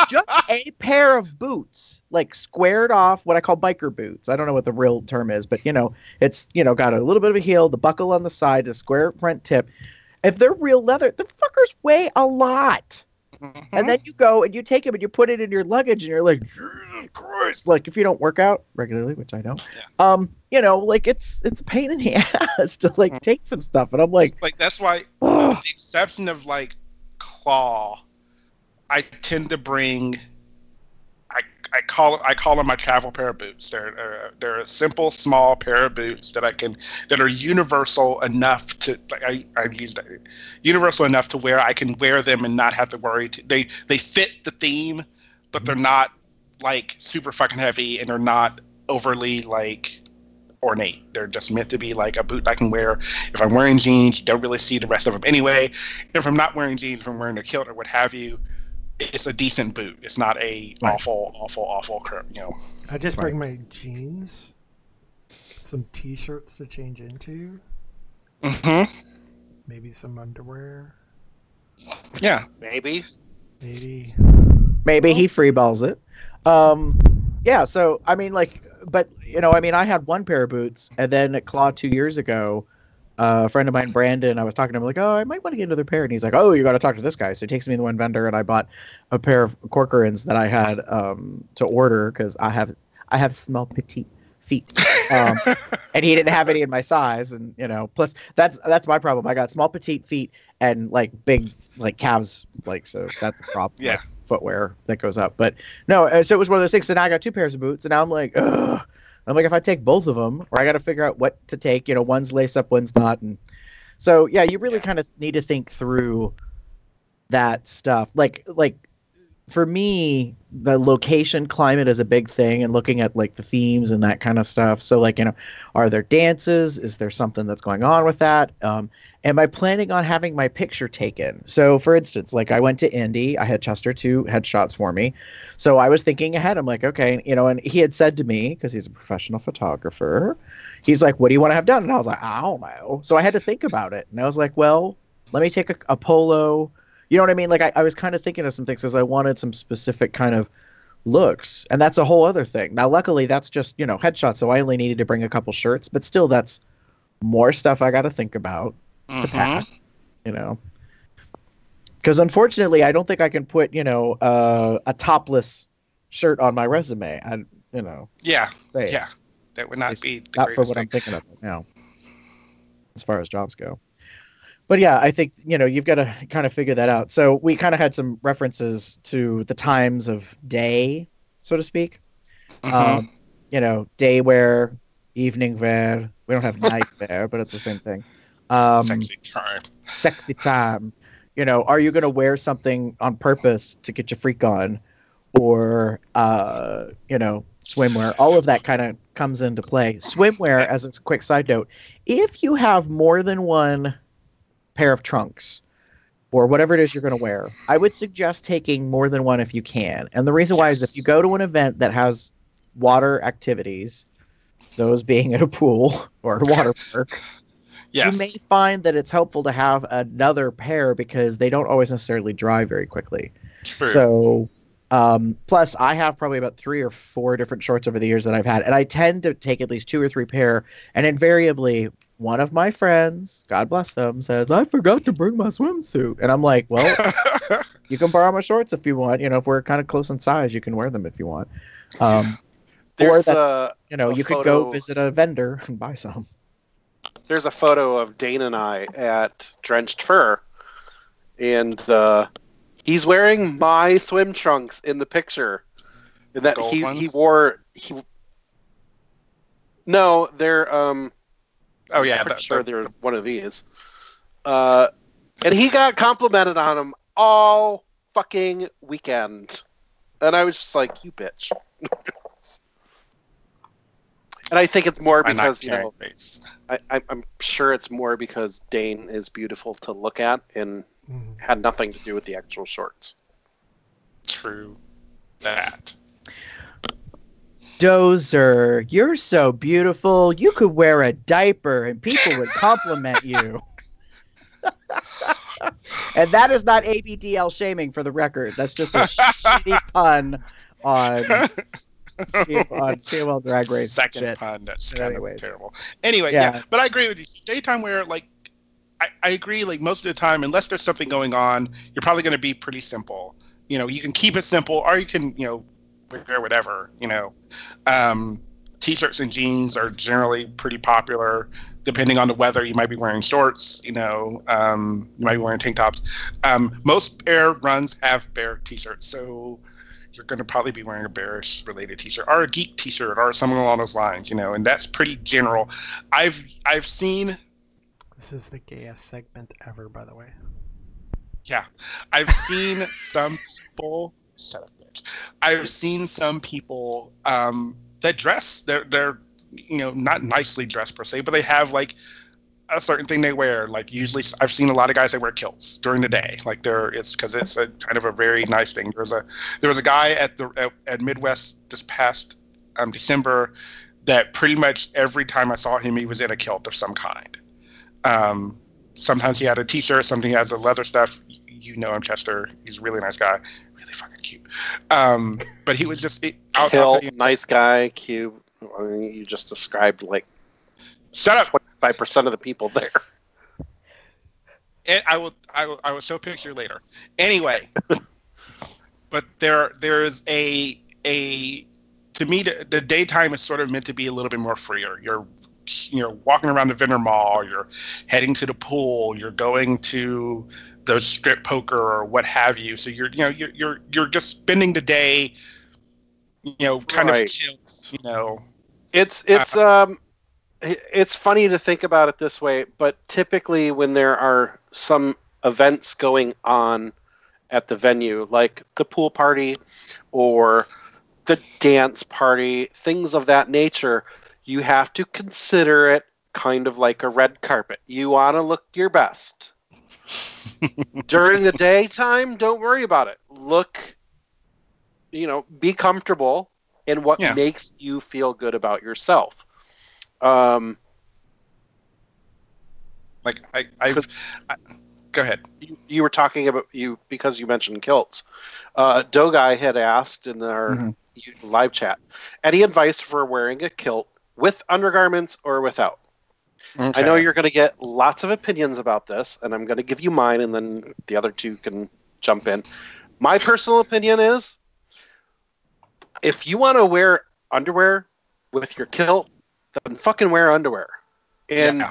Just a pair of boots, like squared off, what I call biker boots. I don't know what the real term is, but it's got a little bit of a heel, the buckle on the side, the square front tip. If they're real leather, the fuckers weigh a lot. And then you go and you take them and you put it in your luggage and you're like, Jesus Christ. Like if you don't work out regularly, which I don't, like it's a pain in the ass to like take some stuff. And I'm like, that's why, with the exception of like claw, I tend to bring. I call them my travel pair of boots. They're a simple, small pair of boots that are universal enough to universal enough to where I can wear them and not have to worry. They fit the theme, but they're not like super fucking heavy, and they're not overly like ornate. They're just meant to be like a boot I can wear. If I'm wearing jeans, you don't really see the rest of them anyway. If I'm not wearing jeans, if I'm wearing a kilt or what have you, it's a decent boot. It's not a awful. I just bring my jeans, some t-shirts to change into, maybe some underwear. Yeah, Maybe. Maybe he freeballs it. Yeah. So I mean, like, but I had one pair of boots, and then at Claw 2 years ago, a friend of mine, Brandon, I was talking to him like, oh, I might want to get another pair. And he's like, oh, you got to talk to this guy. So he takes me to the one vendor, and I bought a pair of Corcorans that I had to order because I have small petite feet. And he didn't have any in my size. And, plus that's my problem. I got small petite feet and like big like calves. Like, so that's a problem. Yeah. Like, footwear that goes up. But no, so it was one of those things. So now I got 2 pairs of boots, and now I'm like, ugh. I'm like, if I take both of them, or I got to figure out what to take, one's lace up, one's not. And so, yeah, you really kind of need to think through that stuff. Like for me, the location climate is a big thing, and looking at like the themes and that kind of stuff. So like, are there dances? Is there something that's going on with that? Am I planning on having my picture taken? So for instance, like I went to Indy, I had Chester 2 headshots for me. So I was thinking ahead. I'm like, okay, and he had said to me, because he's a professional photographer, he's like, what do you want to have done? And I was like, I don't know. So I had to think about it. And I was like, well, let me take a polo. You know what I mean? Like I was kind of thinking of some things because I wanted some specific kind of looks. And that's a whole other thing. Now, luckily, that's just, headshots. So I only needed to bring a couple shirts. But still, that's more stuff I got to think about to pack, because unfortunately I don't think I can put a topless shirt on my resume. yeah, that would not be the not for what thing. I'm thinking of right now as far as jobs go. But yeah, I think you've got to kind of figure that out. So we kind of had some references to the times of day, so to speak. Day wear, evening wear. We don't have night wear, but it's the same thing. Sexy time. Are you going to wear something on purpose to get your freak on, or swimwear? All of that kind of comes into play. Swimwear, as a quick side note, if you have more than one pair of trunks or whatever it is you're going to wear, I would suggest taking more than one if you can. And the reason why is if you go to an event that has water activities, those being at a pool or a water park, you may find that it's helpful to have another pair because they don't always necessarily dry very quickly. True. So, plus I have probably about 3 or 4 different shorts over the years that I've had, and I tend to take at least 2 or 3 pair, and invariably one of my friends, God bless them, says, I forgot to bring my swimsuit. And I'm like, well, you can borrow my shorts if you want. If we're kind of close in size, you can wear them if you want. Or that's, you could go visit a vendor and buy some. There's a photo of Dane and I at Drenched Fur, and he's wearing my swim trunks in the picture. And that he wore. No, they're I'm pretty sure they're one of these. And he got complimented on them all fucking weekend, and I was just like, you bitch. And I think it's more because, I'm sure it's more because Dane is beautiful to look at and had nothing to do with the actual shorts. True that. Dozer, you're so beautiful. You could wear a diaper and people would compliment you. And that is not ABDL shaming, for the record. That's just a shitty pun on CML Drag Race. Second shit. pun. That's kind of terrible. Anyway, yeah. But I agree with you. Daytime wear, like, I agree. Like, most of the time, unless there's something going on, you're probably going to be pretty simple. You can keep it simple, or you can, wear whatever. T-shirts and jeans are generally pretty popular. Depending on the weather, you might be wearing shorts. You might be wearing tank tops. Most Bear runs have Bear T-shirts, so you're going to probably be wearing a Bearish related t-shirt or a geek t-shirt or something along those lines, and that's pretty general. I've seen. This is the gayest segment ever, by the way. Yeah, I've seen some people. Shut up, bitch. I've seen some people that dress. They're not nicely dressed per se, but they have like a certain thing they wear. Like usually, I've seen a lot of guys that wear kilts during the day. Like it's because it's a kind of a very nice thing. There was a guy at Midwest this past December that pretty much every time I saw him, he was in a kilt of some kind. Sometimes he had a t-shirt, sometimes he has a leather stuff. Him, Chester. He's a really nice guy, really fucking cute. But he was just nice guy, cute. I mean, you just described like shut up 25% of the people there. And I will show a picture later. Anyway, but there is a to me the daytime is sort of meant to be a little bit more freer. You're walking around the vendor mall. You're heading to the pool. You're going to the strip poker or what have you. So you're just spending the day, kind of chill. It's funny to think about it this way, but typically when there are some events going on at the venue, like the pool party or the dance party, things of that nature, you have to consider it kind of like a red carpet. You want to look your best. During the daytime, don't worry about it. Be comfortable in what makes you feel good about yourself. Go ahead. You were talking about because you mentioned kilts. Dogai had asked in our live chat, any advice for wearing a kilt with undergarments or without? Okay. I know you're going to get lots of opinions about this, and I'm going to give you mine, and then the other two can jump in. My personal opinion is, if you want to wear underwear with your kilt, then fucking wear underwear. And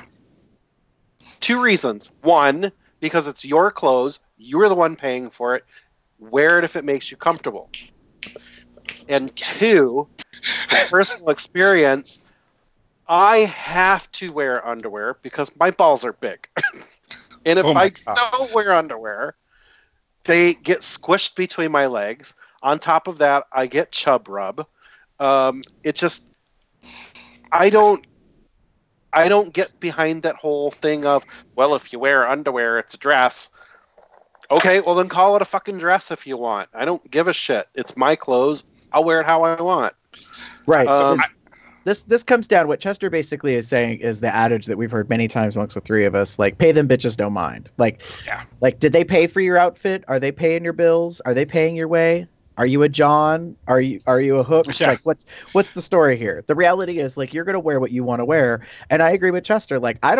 2 reasons. 1, because it's your clothes. You're the one paying for it. Wear it if it makes you comfortable. And 2, personal experience, I have to wear underwear because my balls are big. And if I don't wear underwear, they get squished between my legs. On top of that, I get chub rub. It just, I don't get behind that whole thing of, well, if you wear underwear, it's a dress. Okay, well then call it a fucking dress if you want. I don't give a shit. It's my clothes. I'll wear it how I want. Right. This comes down, what Chester basically is saying is the adage that we've heard many times amongst the three of us, like, pay them bitches, don't mind. Like, did they pay for your outfit? Are they paying your bills? Are they paying your way? Are you a John? Are you a Hook? Yeah. Like, what's the story here? The reality is, like, you're gonna wear what you want to wear, and I agree with Chester. Like, I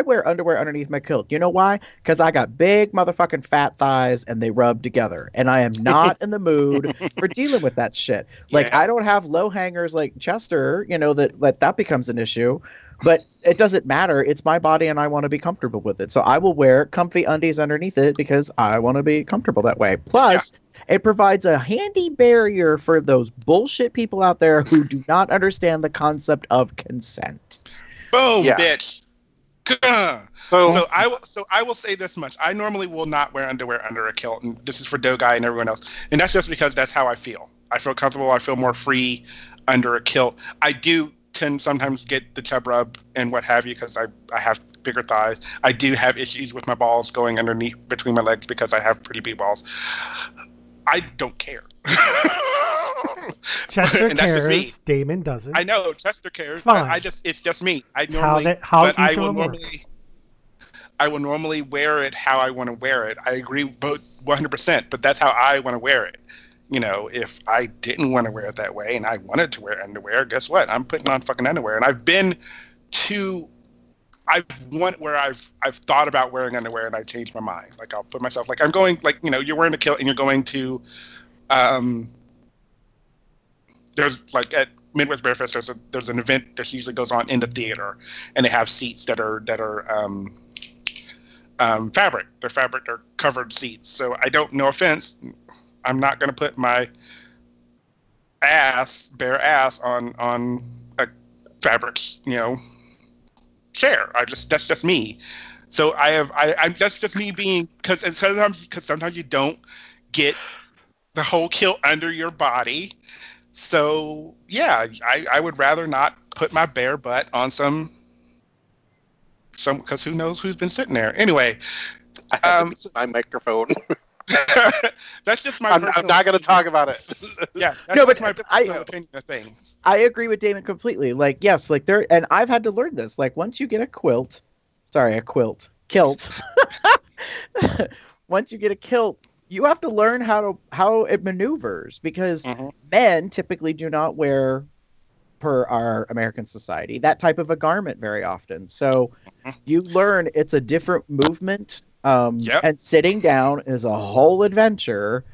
wear underwear underneath my kilt. You know why? Because I got big motherfucking fat thighs, and they rub together, and I am not in the mood for dealing with that shit. Like, I don't have low hangers like Chester. That becomes an issue. But it doesn't matter. It's my body, and I want to be comfortable with it. So I will wear comfy undies underneath it because I want to be comfortable that way. Plus, it provides a handy barrier for those bullshit people out there who do not understand the concept of consent. Boom, bitch. So I will say this much. I normally will not wear underwear under a kilt, and this is for Dogai and everyone else. And that's just because that's how I feel. I feel comfortable. I feel more free under a kilt. I do tend sometimes get the chub rub and what have you because I have bigger thighs. I do have issues with my balls going underneath between my legs because I have pretty big balls. I don't care. Chester cares. Damon doesn't. I know Chester cares. It's fine. It's just me. I will normally wear it how I want to wear it. I agree both 100%, but that's how I want to wear it. If I didn't want to wear it that way and I wanted to wear underwear, guess what? I'm putting on fucking underwear. And I've thought about wearing underwear and I changed my mind. Like, I'll put myself, like, I'm going, like, you're wearing a kilt and you're going to, there's, like, at Midwest Bear Fest, there's an event that usually goes on in the theater, and they have seats that are fabric. They're covered seats. So I don't, no offense, I'm not going to put my bare ass on a fabric, chair. That's just me. So I that's just me being because sometimes you don't get the whole kilt under your body. So yeah, I would rather not put my bare butt on some because who knows who's been sitting there. Anyway, I have to mute my microphone. that's just my. I'm not going to talk about it. Yeah, that's No, but my personal opinion of things. I agree with Damon completely. Like, yes, like there, and I've had to learn this. Like, once you get a kilt, once you get a kilt, you have to learn how it maneuvers because men typically do not wear, per our American society, that type of a garment very often. So you learn it's a different movement. And sitting down is a whole adventure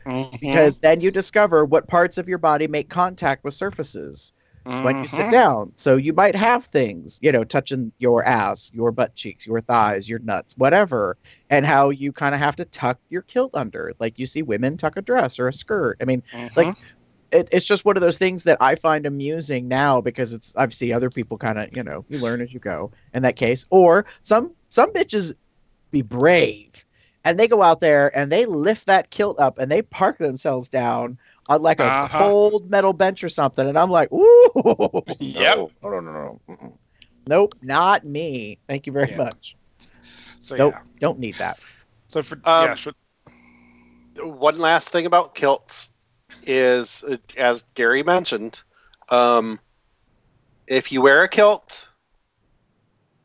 because then you discover what parts of your body make contact with surfaces when you sit down. So you might have things, touching your ass, your butt cheeks, your thighs, your nuts, whatever, and how you kind of have to tuck your kilt under. Like you see women tuck a dress or a skirt. I mean, like it's just one of those things that I find amusing now because I've seen other people kind of, you learn as you go in that case. Or some bitches be brave and they go out there and they lift that kilt up and they park themselves down on like a cold metal bench or something, and I'm like, ooh, yep, no. Nope, not me. Thank you very much. So nope, don't need that. So one last thing about kilts is, as Gary mentioned, if you wear a kilt,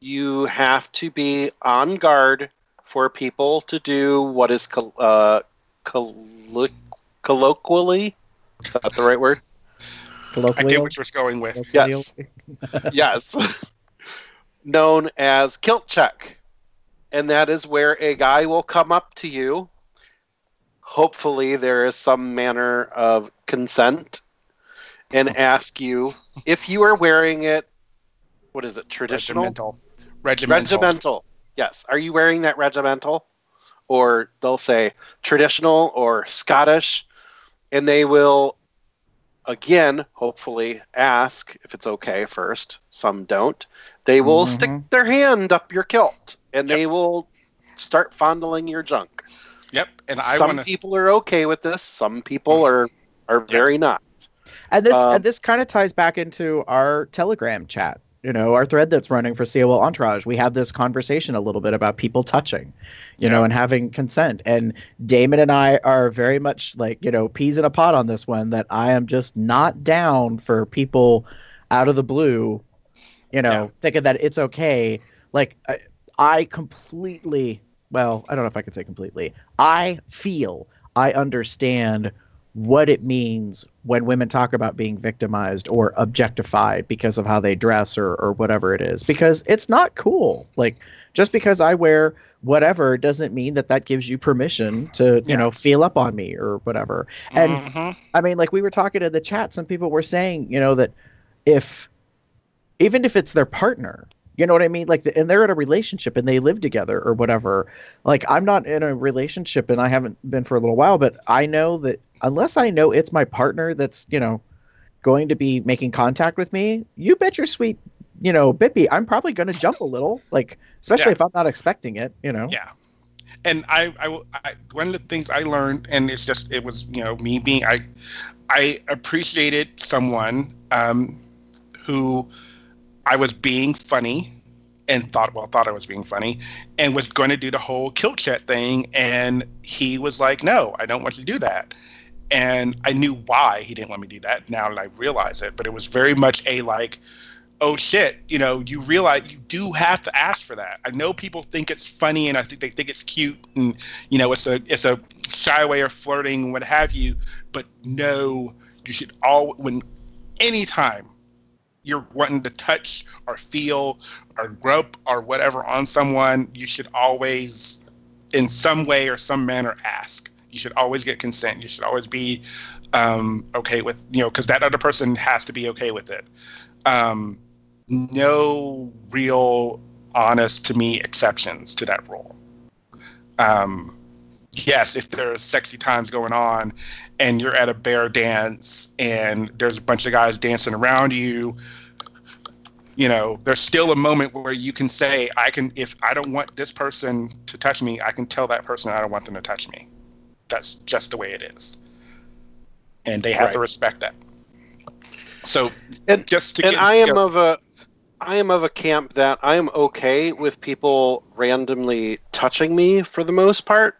you have to be on guard for people to do what is colloquially, is that the right word? I get what you're going with. Yes. Yes. Known as kilt check. And that is where a guy will come up to you. Hopefully there is some manner of consent and ask you if you are wearing it. What is it? Traditional? Regimental. Yes. Are you wearing that regimental? Or they'll say traditional or Scottish. And they will, again, hopefully ask if it's okay first. Some don't. They will stick their hand up your kilt and they will start fondling your junk. Yep. And some people are okay with this. Some people are very not. And this kind of ties back into our Telegram chat. Our thread that's running for COL Entourage. We have this conversation a little bit about people touching, and having consent. And Damon and I are very much like, peas in a pod on this one, that I am just not down for people out of the blue, thinking that it's okay. Like I completely, well, I don't know if I can say completely. I understand what it means when women talk about being victimized or objectified because of how they dress or whatever it is, because it's not cool. Like, just because I wear whatever doesn't mean that gives you permission to, feel up on me or whatever. And I mean, like we were talking in the chat, some people were saying, that even if it's their partner, you know what I mean? Like, and they're in a relationship and they live together or whatever. Like, I'm not in a relationship and I haven't been for a little while, but I know that unless I know it's my partner that's, going to be making contact with me, you bet your sweet, Bippy, I'm probably going to jump a little, like, especially if I'm not expecting it, Yeah. And I one of the things I learned, and it was, me being, I appreciated someone who I was being funny and thought I was being funny and was going to do the whole kilt chat thing. And he was like, no, I don't want you to do that. And I knew why he didn't want me to do that now that I realize it. But it was very much a like, oh shit, you realize you do have to ask for that. I know people think it's funny and I think they think it's cute and, it's a shy way of flirting, what have you. But no, you should anytime you're wanting to touch or feel or rub or whatever on someone, you should always, in some way or some manner, ask. You should always get consent. You should always be okay with, because that other person has to be okay with it. No real, honest, to me, exceptions to that rule. yes, if there's sexy times going on and you're at a bear dance and there's a bunch of guys dancing around you, there's still a moment where you can say, if I don't want this person to touch me, I can tell that person I don't want them to touch me. That's just the way it is. And they have to respect that. So I am of a camp that I am okay with people randomly touching me for the most part.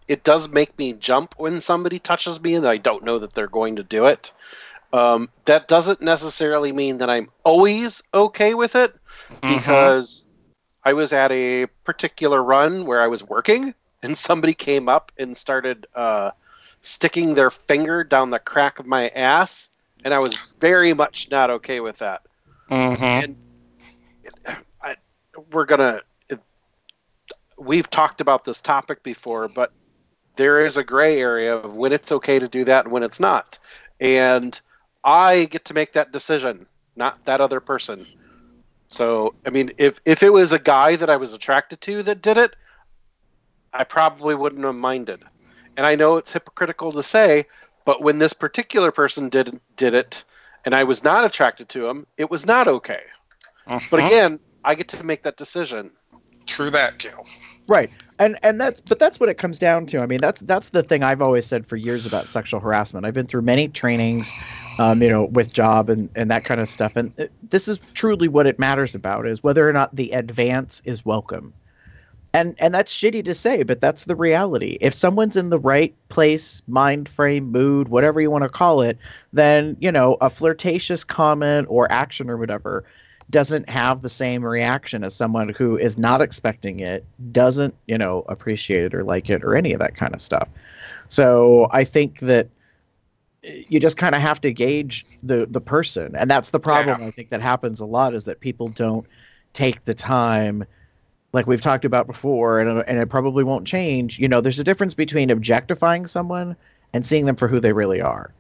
It does make me jump when somebody touches me and I don't know that they're going to do it. That doesn't necessarily mean that I'm always okay with it, because I was at a particular run where I was working and somebody came up and started sticking their finger down the crack of my ass, and I was very much not okay with that. And we've talked about this topic before, but there is a gray area of when it's okay to do that and when it's not. And I get to make that decision, not that other person. So, I mean, if it was a guy that I was attracted to that did it, I probably wouldn't have minded. And I know it's hypocritical to say, but when this particular person did it, and I was not attracted to him, it was not okay. But again, I get to make that decision. True that, Joe. Right. And that's what it comes down to. I mean, that's the thing I've always said for years about sexual harassment. I've been through many trainings, with job and that kind of stuff. And this is truly what it matters about, is whether or not the advance is welcome. And that's shitty to say, but that's the reality. If someone's in the right place, mind frame, mood, whatever you want to call it, then, a flirtatious comment or action or whatever doesn't have the same reaction as someone who is not expecting it, doesn't, appreciate it or like it or any of that kind of stuff. So I think that you just kind of have to gauge the person. And that's the problem. I think that happens a lot, is that people don't take the time, like we've talked about before, and it probably won't change. There's a difference between objectifying someone and seeing them for who they really are.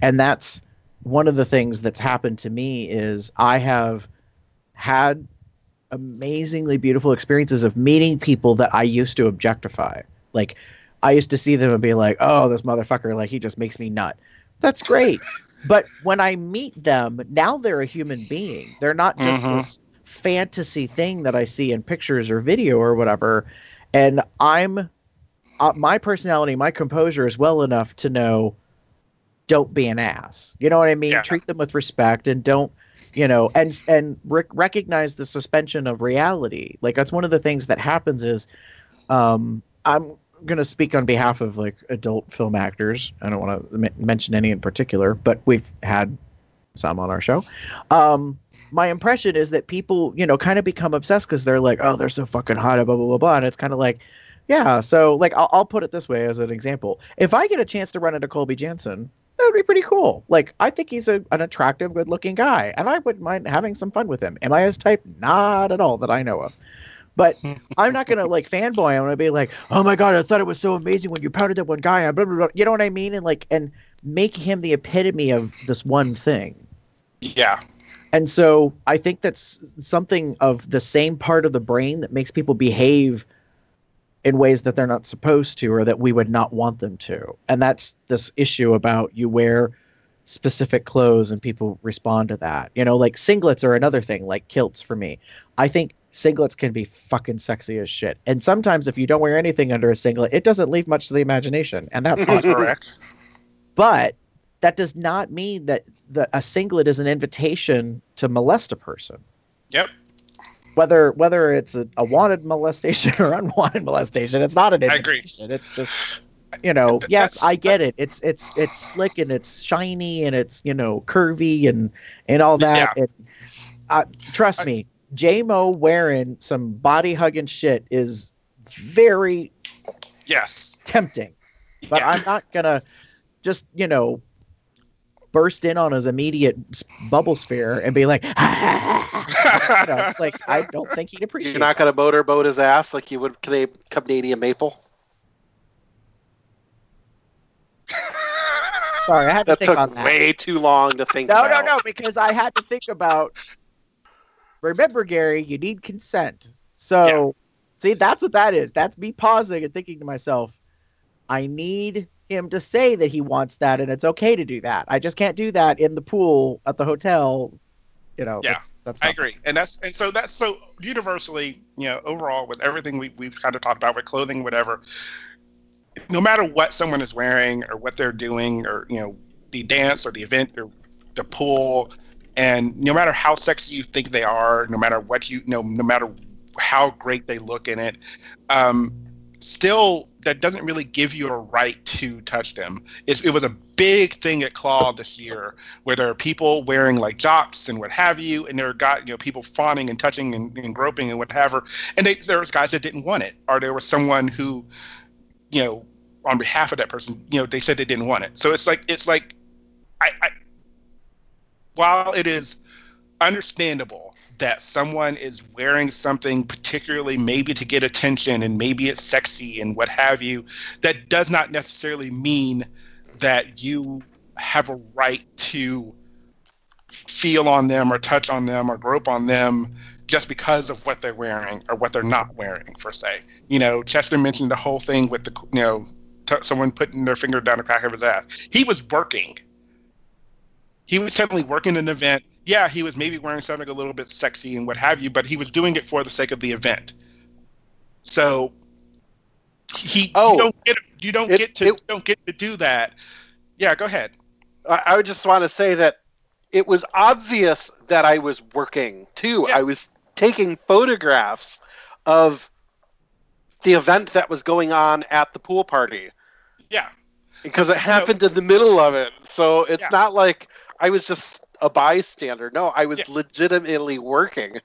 And that's one of the things that's happened to me, is I have had amazingly beautiful experiences of meeting people that I used to objectify. Like, I used to see them and be like, oh, this motherfucker, like, he just makes me nut. That's great. But when I meet them, now they're a human being. They're not just this fantasy thing that I see in pictures or video or whatever. And I'm my personality, my composure is well enough to know, don't be an ass. You know what I mean? Yeah. Treat them with respect and don't, and recognize the suspension of reality. Like, that's one of the things that happens is, I'm going to speak on behalf of like adult film actors. I don't want to mention any in particular, but we've had some on our show. My impression is that people, kind of become obsessed because they're like, oh, they're so fucking hot, blah, blah, blah, blah. And it's kind of like, yeah. So like, I'll put it this way as an example. If I get a chance to run into Colby Jansen, that would be pretty cool. Like, I think he's an attractive, good looking guy, and I wouldn't mind having some fun with him. Am I his type? Not at all that I know of. But I'm not going to like fanboy. I'm going to be like, oh my God, I thought it was so amazing when you pouted that one guy. And blah, blah, blah. You know what I mean? And make him the epitome of this one thing. Yeah. And so I think that's something of the same part of the brain that makes people behave in ways that they're not supposed to, or that we would not want them to. And that's this issue about you wear specific clothes and people respond to that. Like singlets are another thing, like kilts for me. I think singlets can be fucking sexy as shit. And sometimes if you don't wear anything under a singlet, it doesn't leave much to the imagination. And that's correct. But that does not mean that a singlet is an invitation to molest a person. Yep. Whether it's a wanted molestation or unwanted molestation, it's not an invitation. I agree. It's just, yes, I get it. It's slick and it's shiny and it's, curvy and all that. Yeah. And, trust me, J-Mo wearing some body hugging shit is very tempting. But I'm not gonna just, burst in on his immediate bubble sphere and be like, like, I don't think he'd appreciate it. You're not going to motorboat his ass like you would Canadian Maple? Sorry, I had to think on that. That took way too long to think about. No, because I had to think about, remember, Gary, you need consent. So See, that's what that is. That's me pausing and thinking to myself, I need him to say that he wants that, and it's okay to do that. I just can't do that in the pool at the hotel. You know, Yeah, that's I not agree, and so universally, overall with everything we've kind of talked about with clothing, whatever. No matter what someone is wearing or what they're doing, or the dance or the event or the pool, and no matter how sexy you think they are, no matter what no matter how great they look in it, still that doesn't really give you a right to touch them. It was a big thing at Claw this year where there are people wearing like jocks and what have you, and there are people fawning and touching and groping and whatever, and there was guys that didn't want it, or there was someone who, on behalf of that person, they said they didn't want it. So it's like I while it is understandable that someone is wearing something particularly maybe to get attention and maybe it's sexy and what have you, that does not necessarily mean that you have a right to feel on them or touch on them or grope on them just because of what they're wearing or what they're not wearing, per se. Chester mentioned the whole thing with someone putting their finger down the crack of his ass. He was working. He was technically working an event. Yeah, he was maybe wearing something a little bit sexy and what have you, but he was doing it for the sake of the event. So you don't get to do that. Yeah, go ahead. I would just want to say that it was obvious that I was working too. Yeah. I was taking photographs of the event that was going on at the pool party. Yeah. Because it happened in the middle of it. So it's not like I was just a bystander. No, I was legitimately working.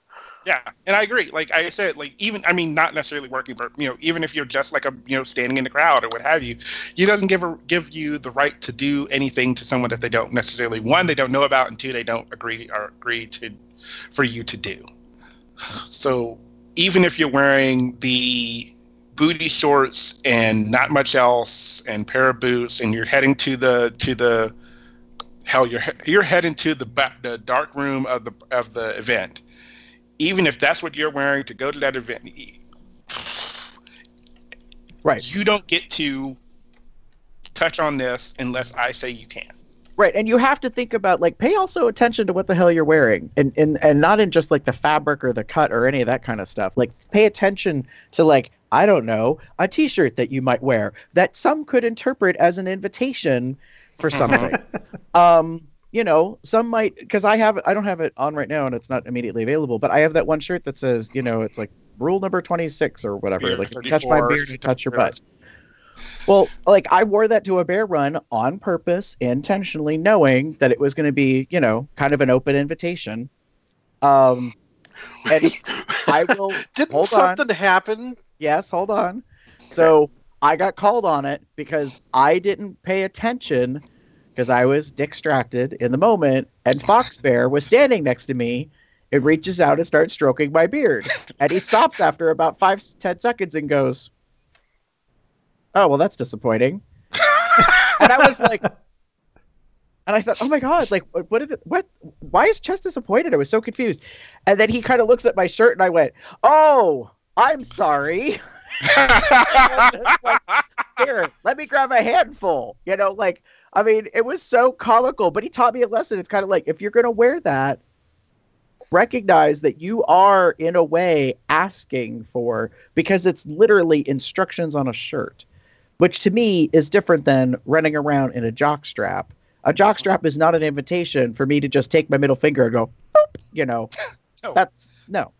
Yeah, and I agree. Like I said, not necessarily working, but even if you're just like standing in the crowd or what have you, it doesn't give you the right to do anything to someone that they don't necessarily, one, they don't know about, and two, they don't agree for you to do. So even if you're wearing the booty shorts and not much else and pair of boots, and you're heading to the you're heading to the dark room of the event. Even if that's what you're wearing to go to that event, right? You don't get to touch on this unless I say you can. Right, and you have to think about pay also attention to what the hell you're wearing, and not in just the fabric or the cut or any of that kind of stuff. Pay attention to I don't know, a T-shirt that you might wear that some could interpret as an invitation for something. Some might, because I don't have it on right now and it's not immediately available, but I have that one shirt that says, it's rule number 26 or whatever. If you touch my beard, you touch your butt. Well, I wore that to a bear run on purpose, intentionally, knowing that it was going to be, kind of an open invitation. And I will. Didn't something happen? Yes, hold on. So I got called on it because I didn't pay attention because I was distracted in the moment, and Fox Bear was standing next to me. It reaches out and starts stroking my beard, and he stops after about 5-10 seconds and goes, "Oh, well, that's disappointing." And I was like, and I thought, oh my God, why is Chess disappointed? I was so confused. And then he kind of looks at my shirt and I went, "Oh, I'm sorry." Here, let me grab a handful. It was so comical, but he taught me a lesson. It's kind of if you're going to wear that, recognize that you are in a way asking for, because it's literally instructions on a shirt, which to me is different than running around in a jock strap. A jock strap is not an invitation for me to just take my middle finger and go, boop, No. That's no.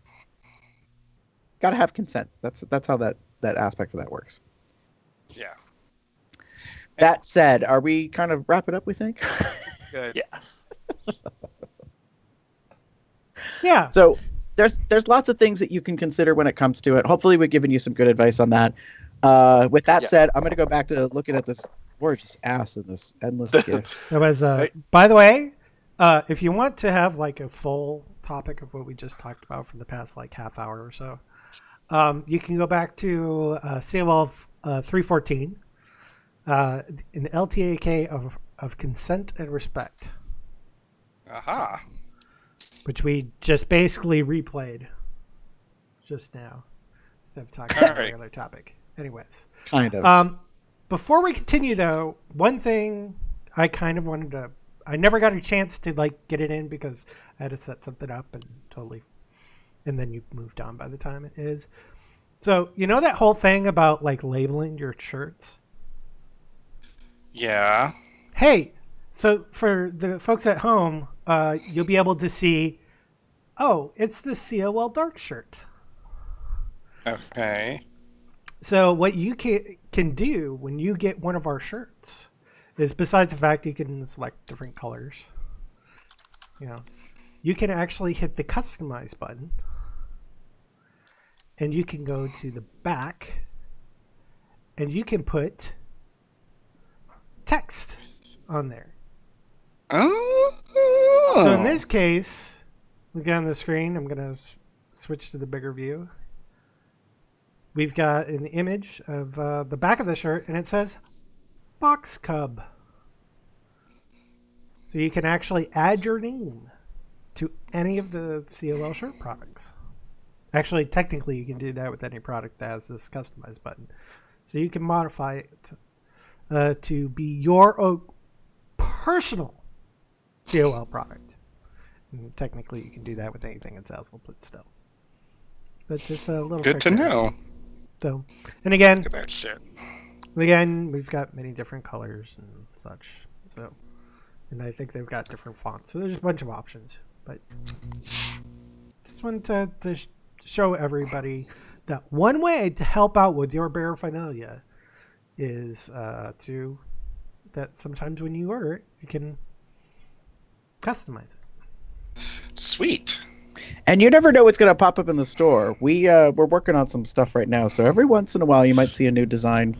Got to have consent. That's how that aspect of that works. Yeah. That said, are we kind of wrap it up, we think? Good. Yeah. Yeah. So there's lots of things that you can consider when it comes to it. Hopefully we've given you some good advice on that. With that said, I'm going to go back to looking at this gorgeous ass in this endless gift. It was, by the way, if you want to have a full topic of what we just talked about for the past half hour or so, you can go back to COL451, an LTAK of consent and respect. Aha. Which we just basically replayed just now. instead of talking about a right. regular topic. Anyways. Kind of. Before we continue, though, one thing I kind of wanted to... I never got a chance to, like, get it in because I had to set something up and totally... And then you moved on by the time it is. So, you know that whole thing about, like, labeling your shirts? Yeah. Hey, so for the folks at home, you'll be able to see, oh, it's the COL Dark shirt. Okay. So what you can do when you get one of our shirts is, besides the fact you can select different colors, you can actually hit the customize button and you can go to the back and you can put text on there. Oh. So in this case, look on the screen. I'm going to switch to the bigger view. We've got an image of the back of the shirt, and it says Box Cub. So you can actually add your name to any of the COL shirt products. Actually, technically, you can do that with any product that has this customize button. So you can modify it to be your own personal COL product. And technically, you can do that with anything in Zazzle, but still. But just a little Good to trick there. know. So, and again, Look at that shit. we've got many different colors and such. So, and I think they've got different fonts. So there's a bunch of options. But just wanted to show everybody that one way to help out with your paraphernalia is that sometimes when you order it, you can customize it. Sweet. And you never know what's going to pop up in the store. We're working on some stuff right now, so every once in a while you might see a new design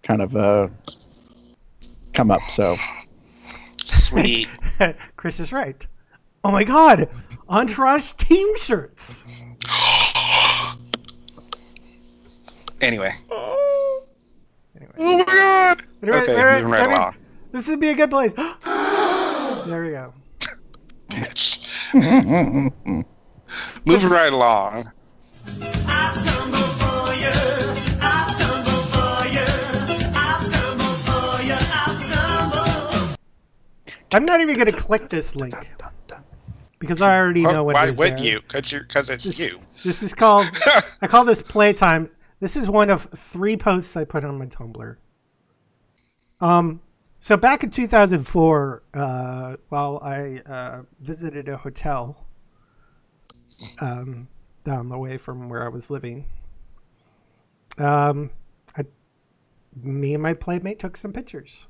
kind of come up. So Sweet. Chris is right. Oh my God! Entourage team shirts. Anyway. Oh Oh my God. Anyway, Okay, there- moving right that means along. This would be a good place. There we go. Moving right along. I'm not even going to click this link because I already know what Why it is. would there. you? Because it's you. This is called. I call this playtime. This is one of 3 posts I put on my Tumblr. So back in 2004, while I visited a hotel down the way from where I was living, me and my playmate took some pictures.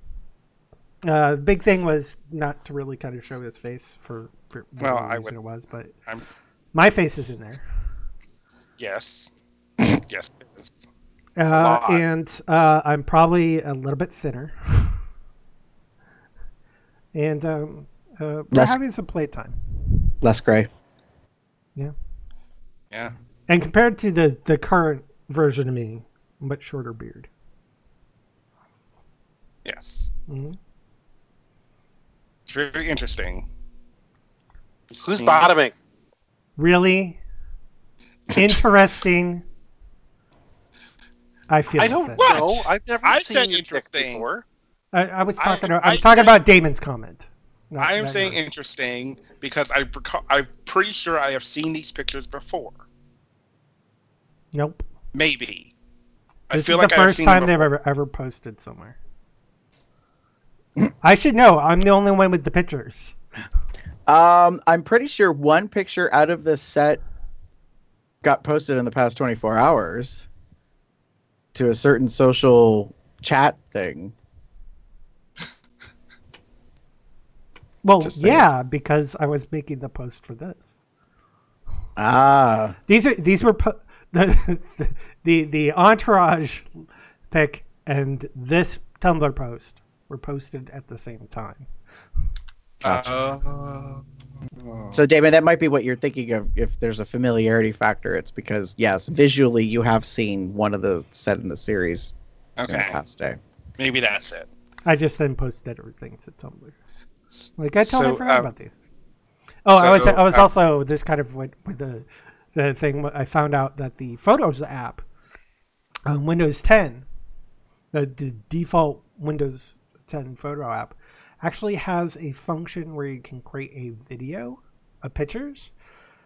The big thing was not to really kind of show his face for whatever I reason would. it was, but I'm my face is in there. yes. Yes, it is. And I'm probably a little bit thinner. And we're having some playtime. less gray. Yeah. Yeah. And compared to the current version of me, much shorter beard. Yes. Mm-hmm. It's very interesting. Who's bottoming? Really interesting. I feel I don't offended. know. I've never I seen said your dick interesting. before. I was talking. I I'm talking said- about Damon's comment. I am not saying yours. interesting because I'm pretty sure I have seen these pictures before. Nope. Maybe. This I feel is like the I've first seen time them they've before. ever posted somewhere. I should know. I'm the only one with the pictures. I'm pretty sure one picture out of this set got posted in the past 24 hours to a certain social chat thing. Well, Just saying. yeah, because I was making the post for this. Ah, These were the Entourage pic and this Tumblr post were posted at the same time. so Damon, that might be what you're thinking of. If there's a familiarity factor, it's because yes, visually you have seen one of the set in the series in the Okay. past day. Maybe that's it. I just then posted everything to Tumblr. Like I totally So, forgot about these. Oh, I was so, also this kind of went with the thing I found out that the Photos app on Windows 10, the default Windows 10 photo app, actually has a function where you can create a video of pictures.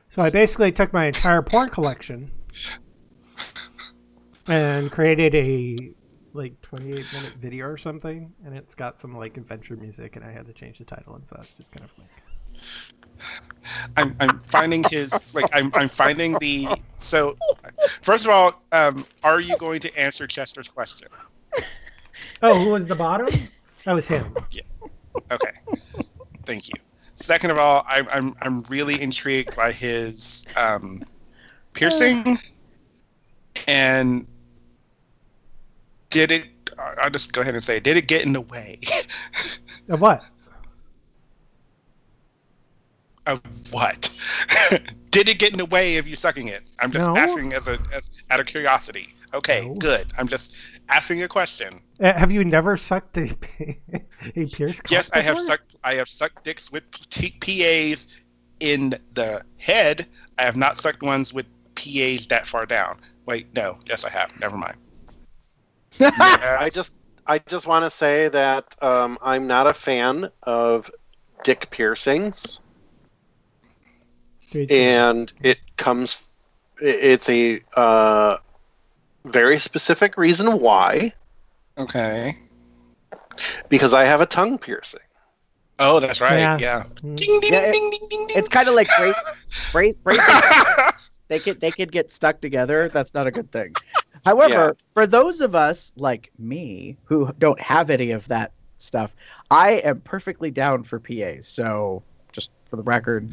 So I basically took my entire porn collection and created a like 28-minute video or something, and it's got some like adventure music, and I had to change the title and stuff. Just kind of like. I'm finding his like I'm finding the so. First of all, are you going to answer Chester's question? Oh, who was the bottom? That was him. Yeah. Okay. Thank you. Second of all, I'm really intrigued by his piercing, and did it? I'll just go ahead and say, did it get in the way? Of what? Of what? Did it get in the way of you sucking it? I'm just asking as out of curiosity. Okay, good. I'm just asking a question. Have you never sucked a pierced cock Yes, before? I have sucked dicks with PAs in the head. I have not sucked ones with PAs that far down. Wait, no. Yes, I have. Never mind. I just want to say that I'm not a fan of dick piercings, and it's a very specific reason why. Okay. Because I have a tongue piercing. Oh, that's right. Yeah. Ding, ding, Yeah, ding, ding, ding, ding. It's kind of like braces. They could get stuck together. That's not a good thing. However, for those of us like me who don't have any of that stuff, I am perfectly down for PAs. So, just for the record,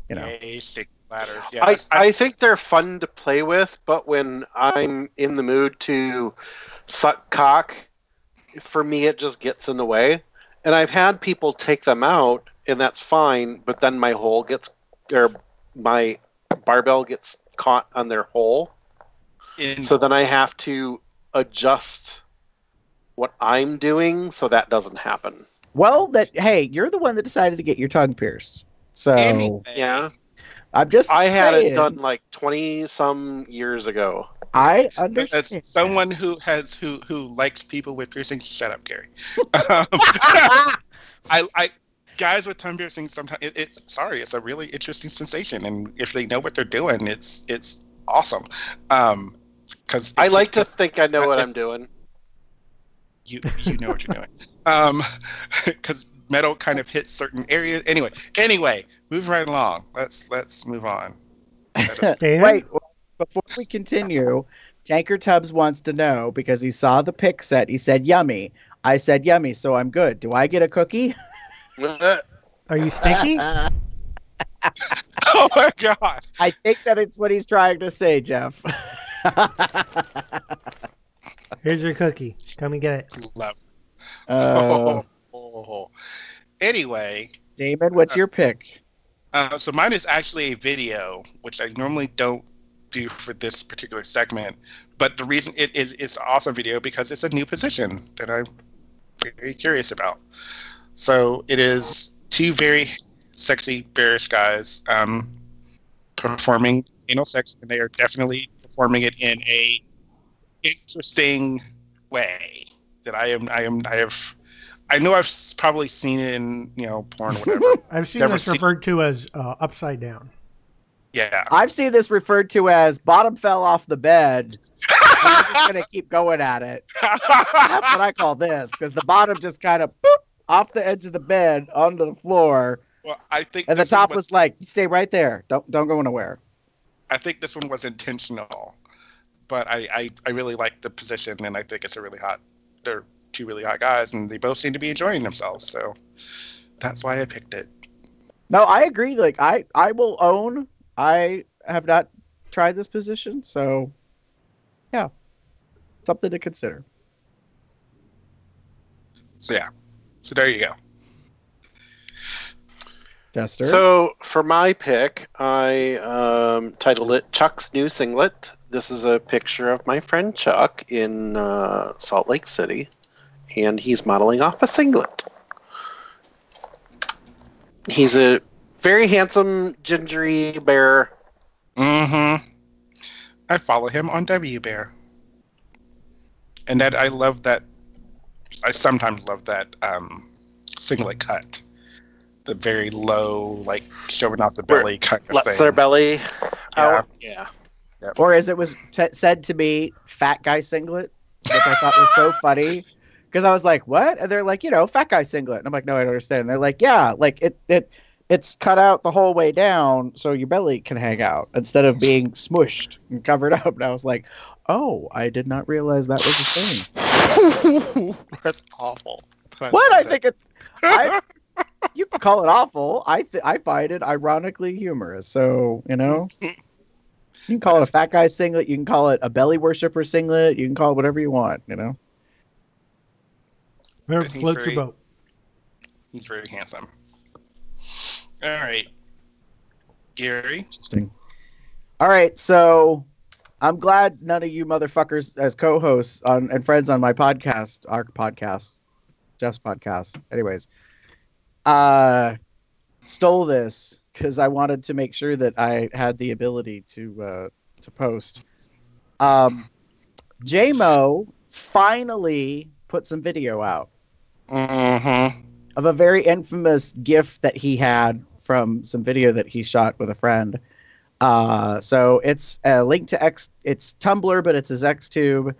you know. Basic ladders. Yeah, I think they're fun to play with, but when I'm in the mood to suck cock, for me it just gets in the way. And I've had people take them out, and that's fine, but then my my barbell gets caught on their hole. So then I have to adjust what I'm doing so that doesn't happen. Well, hey, you're the one that decided to get your tongue pierced. So yeah, I'm just I had saying, it done like 20 some years ago. I understand. As someone who likes people with piercings, shut up, Gary. I guys with tongue piercings sometimes it's a really interesting sensation, and if they know what they're doing, it's awesome. Because I like to think I know what I'm doing. You know what you're doing. Because metal kind of hits certain areas. Anyway, move right along. Let's move on. Wait, before we continue, Tanker Tubbs wants to know, because he saw the pic set, he said yummy. I said yummy, so I'm good. Do I get a cookie? Are you stinky? Oh my god! I think that it's what he's trying to say, Jeff. Here's your cookie. Come and get it. Love. Oh. Anyway, Damon, what's your pick? So mine is actually a video, which I normally don't do for this particular segment. But the reason it's an awesome video because it's a new position that I'm very curious about. So it is two very sexy bearish guys performing anal sex, and they are definitely performing it in a interesting way that I know I've probably seen it in porn or whatever. I've seen this referred to as upside down. Yeah, I've seen this referred to as bottom fell off the bed. I'm just gonna keep going at it. That's what I call this, because the bottom just kind of off the edge of the bed onto the floor. Well, I think, and the top was like, "Stay right there. Don't go anywhere." I think this one was intentional, but I really like the position, and I think it's a really hot. They're two really hot guys, and they both seem to be enjoying themselves. So that's why I picked it. No, I agree. Like I will own. I have not tried this position, so yeah, something to consider. So yeah, so there you go. Jester. So for my pick, I titled it Chuck's New Singlet. This is a picture of my friend Chuck in Salt Lake City, and he's modeling off a singlet. He's a very handsome, gingery bear, Mm-hmm. I follow him on WBear. And that I love that. I sometimes love that singlet cut. The very low, like showing off the belly kind of Lets thing. their belly Yeah. out. Yeah. Yep. Or as it was said to me, fat guy singlet, which I thought was so funny. Because I was like, what? And they're like, fat guy singlet. And I'm like, no, I don't understand. And they're like, yeah, like it's cut out the whole way down so your belly can hang out instead of being smushed and covered up. And I was like, oh, I did not realize that was a thing. That's awful. What? I think it's... you can call it awful. I find it ironically humorous. So, you can call it a fat guy singlet. You can call it a belly worshiper singlet. You can call it whatever you want, Whatever floats your boat. He's very handsome. All right. Gary? Interesting. All right, so I'm glad none of you motherfuckers as co-hosts and friends on my podcast, our podcast, Jeff's podcast, anyways, stole this because I wanted to make sure that I had the ability to post. J-Mo finally put some video out of a very infamous GIF that he had from some video that he shot with a friend. So it's a link to it's Tumblr, but it's his Xtube.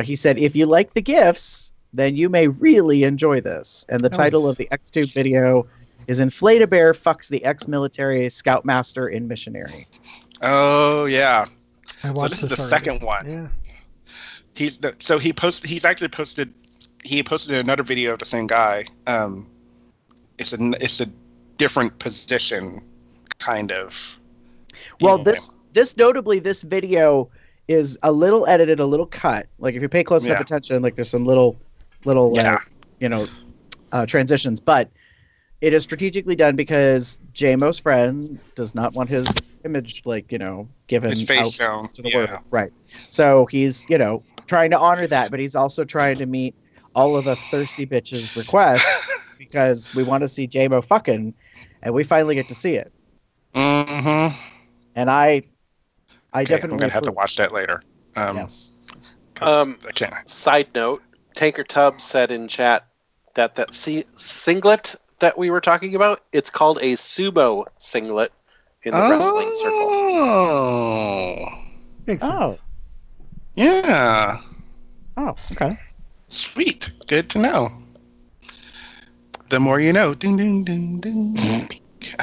He said, if you like the GIFs, then you may really enjoy this. And the title of the Xtube video is Inflate-A-Bear Fucks the Ex-Military Scoutmaster in Missionary. Oh, yeah. I So this is the second one. Yeah. He posted another video of the same guy. It's a different position, kind of. Well, this notably, this video is a little edited, a little cut. Like if you pay close enough attention, like there's some little transitions, but it is strategically done because J-Mo's friend does not want his image, given his face out shown to the world. Right. So he's, trying to honor that, but he's also trying to meet all of us thirsty bitches' requests because we want to see J-Mo fucking, and we finally get to see it. Mm-hmm. And I definitely... I'm going to have to watch that later. Yes. I can't. Side note, Tanker Tubbs said in chat that singlet that we were talking about, it's called a Sumo singlet in the wrestling circle. Oh. Makes sense. Yeah. Oh, okay. Sweet. Good to know. The more you know. Ding, ding, ding, ding.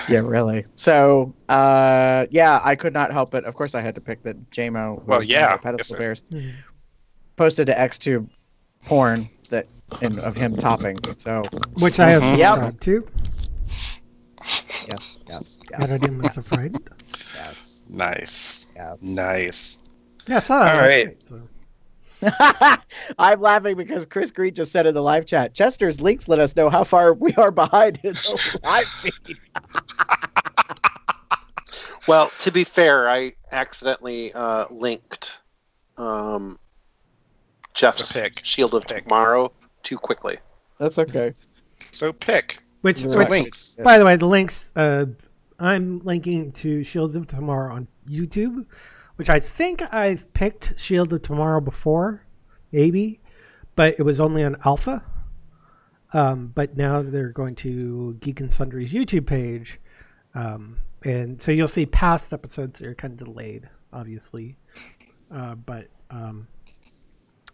Yeah, really. So, I could not help it. Of course, I had to pick the J-Mo. Pedestal Bears. Mm-hmm. Posted to Xtube porn of him topping. So, which I have subscribed to. Yes. Added him as a friend. Yes. Nice. Yes. Nice. Yeah, I saw that. All right. Night, so. I'm laughing because Chris Green just said in the live chat, Chester's links let us know how far we are behind in the live feed. Well, to be fair, I accidentally linked Jeff's Shield of Tomorrow too quickly. That's okay. So pick. Which links. By the way, the links, I'm linking to Shields of Tomorrow on YouTube, which I think I've picked Shield of Tomorrow before, maybe, but it was only on Alpha. But now they're going to Geek and Sundry's YouTube page. And so you'll see past episodes that are kind of delayed, obviously. But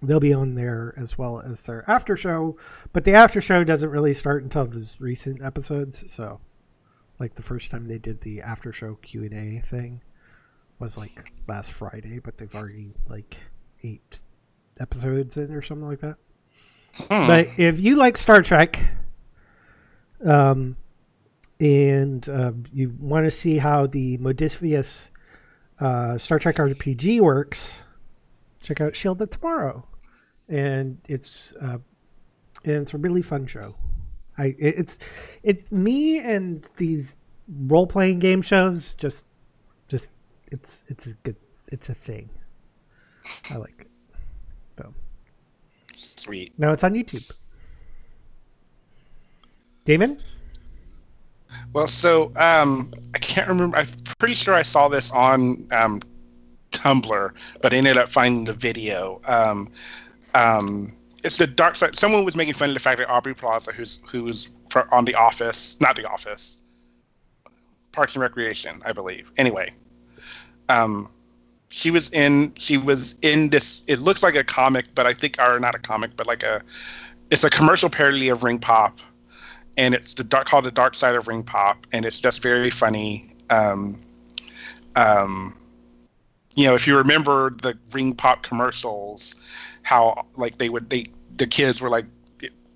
they'll be on there as well as their after show. But the after show doesn't really start until those recent episodes. So, like the first time they did the after show Q&A thing was like last Friday, but they've already like 8 episodes in or something like that. But if you like Star Trek, and you want to see how the Modiphius Star Trek RPG works, check out Shield of Tomorrow, and it's a really fun show. It's me and these role playing game shows. Just it's a thing. I like it. So sweet. Now it's on YouTube. Damon? Well, so I can't remember. pretty sure I saw this on Tumblr, but I ended up finding the video. It's the dark side. Someone was making fun of the fact that Aubrey Plaza, who's on The Office, not The Office, Parks and Recreation, I believe. Anyway, she was in this. It looks like a comic, but I think, or not a comic, but it's a commercial parody of Ring Pop, and it's called The Dark Side of Ring Pop, and it's just very funny. If you remember the Ring Pop commercials, how like the kids were like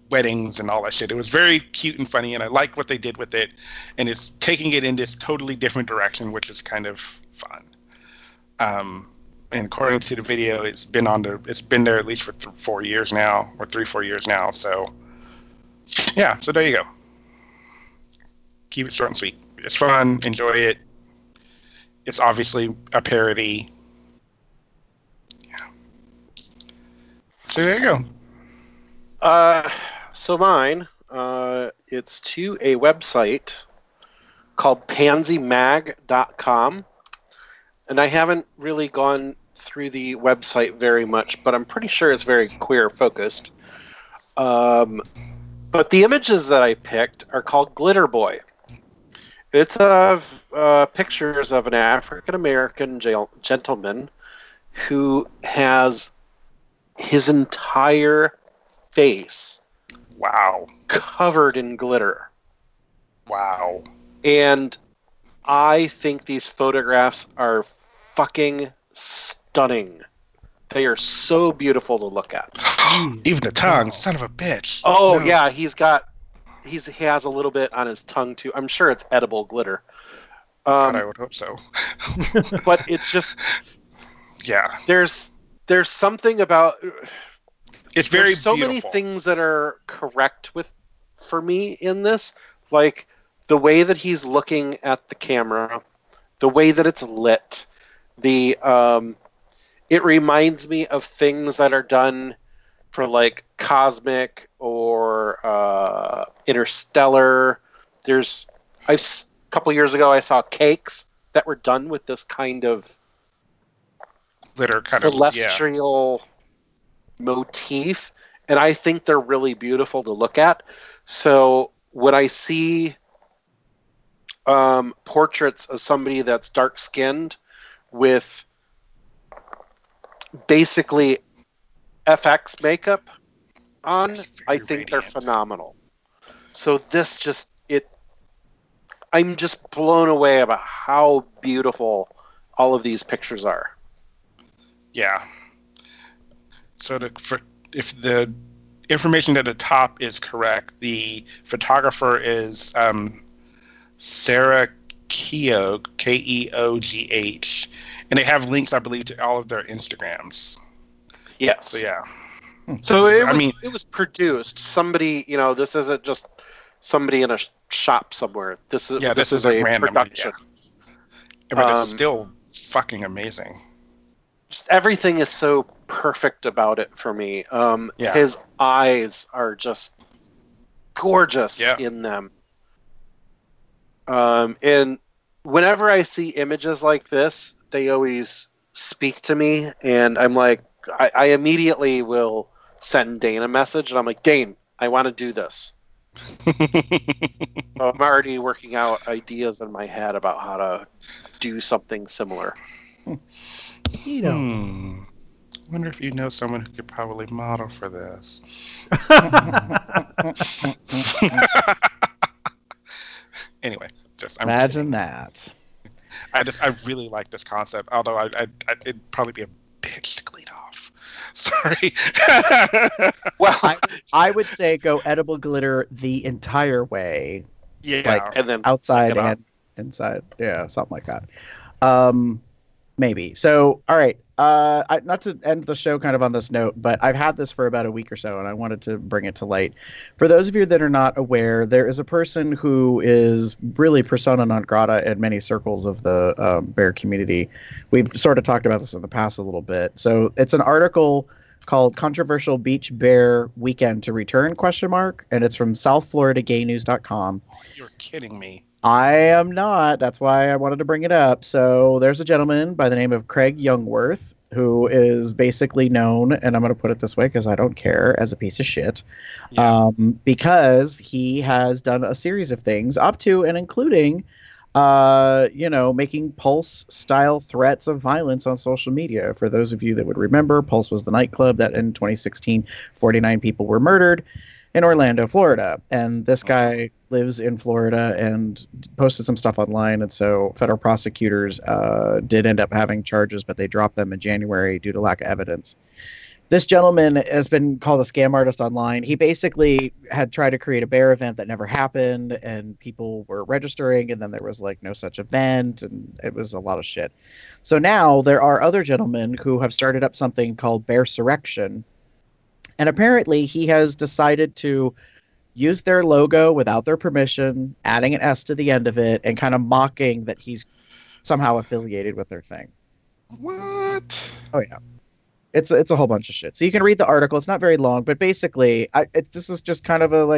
weddings and all that shit. It was very cute and funny, and I like what they did with it, and it's taking it in this totally different direction, which is kind of fun. And according to the video, it's been there at least for 4 years now, or 3-4 years now. So yeah, so there you go. Keep it short and sweet. It's fun. Enjoy it. It's obviously a parody. Yeah. So there you go. So mine, it's to a website called pansymag.com. And I haven't really gone through the website very much, but I'm pretty sure it's very queer focused. But the images that I picked are called Glitter Boy. It's pictures of an African-American gentleman who has his entire face covered in glitter. Wow. And I think these photographs are fucking stunning. They are so beautiful to look at. Even the tongue, son of a bitch. Oh, no. Yeah, he has a little bit on his tongue, too. I'm sure it's edible glitter. I would hope so. But it's just... Yeah. There's something about... It's very so beautiful. Many things that are correct for me in this. Like, the way that he's looking at the camera, the way that it's lit, it reminds me of things that are done for like Cosmic or Interstellar. A couple years ago I saw cakes that were done with this kind of glitter, kind celestial motif, and I think they're really beautiful to look at. So when I see portraits of somebody that's dark-skinned with basically FX makeup on, I think they're phenomenal. So I'm just blown away about how beautiful all of these pictures are. Yeah. So if the information at the top is correct, the photographer is Sarah Keogh, Keogh, and they have links, I believe, to all of their Instagrams. Yes. So yeah. So it was produced. Somebody, this isn't just somebody in a shop somewhere. This is a random production. Yeah. But it's still fucking amazing. Just everything is so perfect about it for me. His eyes are just gorgeous in them. And whenever I see images like this, they always speak to me, and I'm like, I immediately will send Dane a message, and I'm like, Dane, I want to do this. So I'm already working out ideas in my head about how to do something similar. I wonder if you know someone who could probably model for this. Anyway, imagine that. I really like this concept, although it'd probably be a bitch to clean off. Sorry. Well, I would say go edible glitter the entire way. Yeah. And then outside and inside. Yeah, something like that. Maybe. So, all right. Not to end the show kind of on this note, but I've had this for about a week or so, and I wanted to bring it to light. For those of you that are not aware, there is a person who is really persona non grata in many circles of the bear community. We've sort of talked about this in the past a little bit. So it's an article called Controversial Beach Bear Weekend to Return, ? And it's from southfloridagaynews.com. You're kidding me. I am not. That's why I wanted to bring it up. So there's a gentleman by the name of Craig Youngworth who is basically known, and I'm going to put it this way because I don't care, as a piece of shit. Yeah. Because he has done a series of things up to and including, making Pulse style threats of violence on social media. For those of you that would remember, Pulse was the nightclub that in 2016, 49 people were murdered in Orlando, Florida. And this guy lives in Florida and posted some stuff online. And so federal prosecutors did end up having charges, but they dropped them in January due to lack of evidence. This gentleman has been called a scam artist online. He basically had tried to create a bear event that never happened, and people were registering, and then there was like no such event, and it was a lot of shit. So now there are other gentlemen who have started up something called Bear Surrection, and apparently he has decided to use their logo without their permission, adding an S to the end of it, and kind of mocking that he's somehow affiliated with their thing. What? Oh yeah. It's a whole bunch of shit. So you can read the article. It's not very long, but basically, this is just kind of an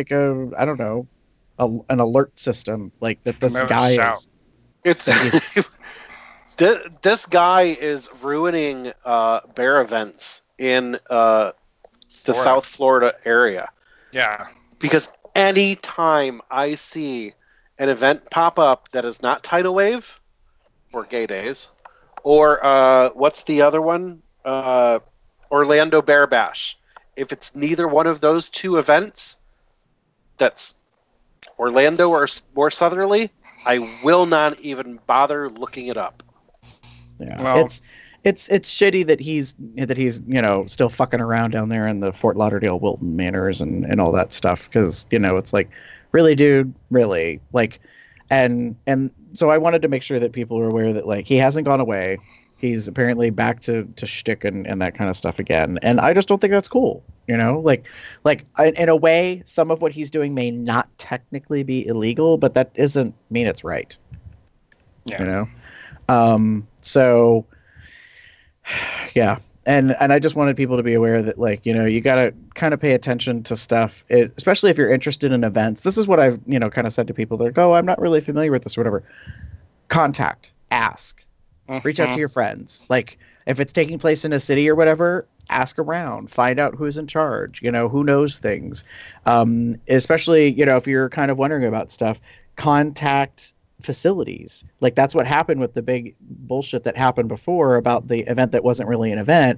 alert system, like that this Another guy shout. is. It's this guy is ruining bear events in the Florida. South Florida area. Yeah. Because any time I see an event pop up that is not Tidal Wave or Gay Days, or what's the other one? Orlando Bear Bash. If it's neither one of those two events, that's Orlando or more southerly, I will not even bother looking it up. Yeah, Well- it's shitty that he's still fucking around down there in the Fort Lauderdale Wilton Manors and all that stuff, because it's like, really, dude, really, like, and so I wanted to make sure that people are aware that like he hasn't gone away. He's apparently back to shtick and that kind of stuff again. And I just don't think that's cool. Like in a way, some of what he's doing may not technically be illegal, but that doesn't mean it's right. Yeah. So yeah. And I just wanted people to be aware that like, you got to kind of pay attention to stuff, especially if you're interested in events. This is what I've, kind of said to people that are, oh, I'm not really familiar with this or whatever. Contact, ask. Reach out to your friends. Like if it's taking place in a city or whatever, ask around, find out who's in charge, who knows things. Especially, if you're kind of wondering about stuff, contact facilities. Like that's what happened with the big bullshit that happened before about the event that wasn't really an event.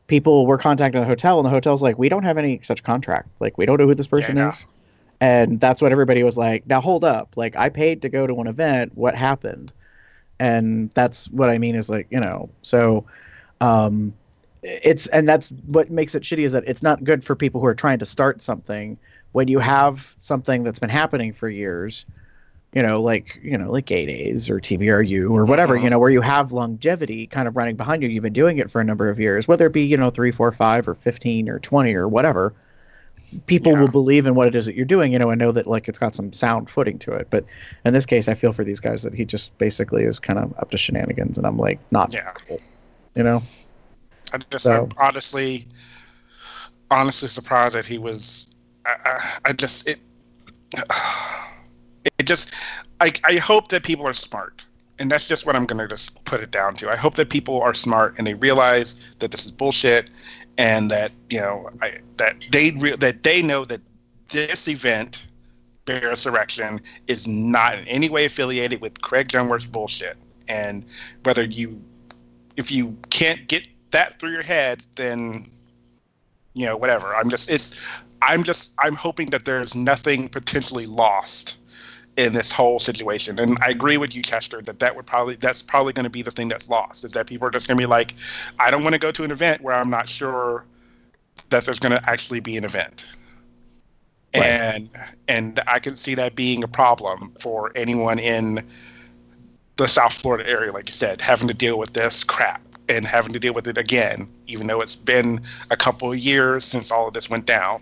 People were contacting the hotel and the hotel's like, we don't have any such contract. Like we don't know who this person is. And that's what everybody was like, now hold up. Like I paid to go to an event. What happened? And that's what I mean is like, so that's what makes it shitty, is that it's not good for people who are trying to start something when you have something that's been happening for years, like Gay Days or TBRU or whatever, where you have longevity kind of running behind you. You've been doing it for a number of years, whether it be, 3, 4, 5 or 15 or 20 or whatever. People will believe in what it is that you're doing, and know that like it's got some sound footing to it. But in this case, I feel for these guys that he just basically is kind of up to shenanigans, and I'm like, not cool, I'm honestly surprised that he was. I hope that people are smart, and that's just what I'm going to just put it down to. I hope that people are smart and they realize that this is bullshit. And that that they know that this event, Bear Surrection, is not in any way affiliated with Craig Youngworth's bullshit. And if you can't get that through your head, then whatever. I'm hoping that there's nothing potentially lost in this whole situation. And I agree with you, Chester, that's probably going to be the thing that's lost, is that people are just going to be like, I don't want to go to an event where I'm not sure that there's going to actually be an event. Right. And I can see that being a problem for anyone in the South Florida area, like you said, having to deal with this crap and having to deal with it again, even though it's been a couple of years since all of this went down.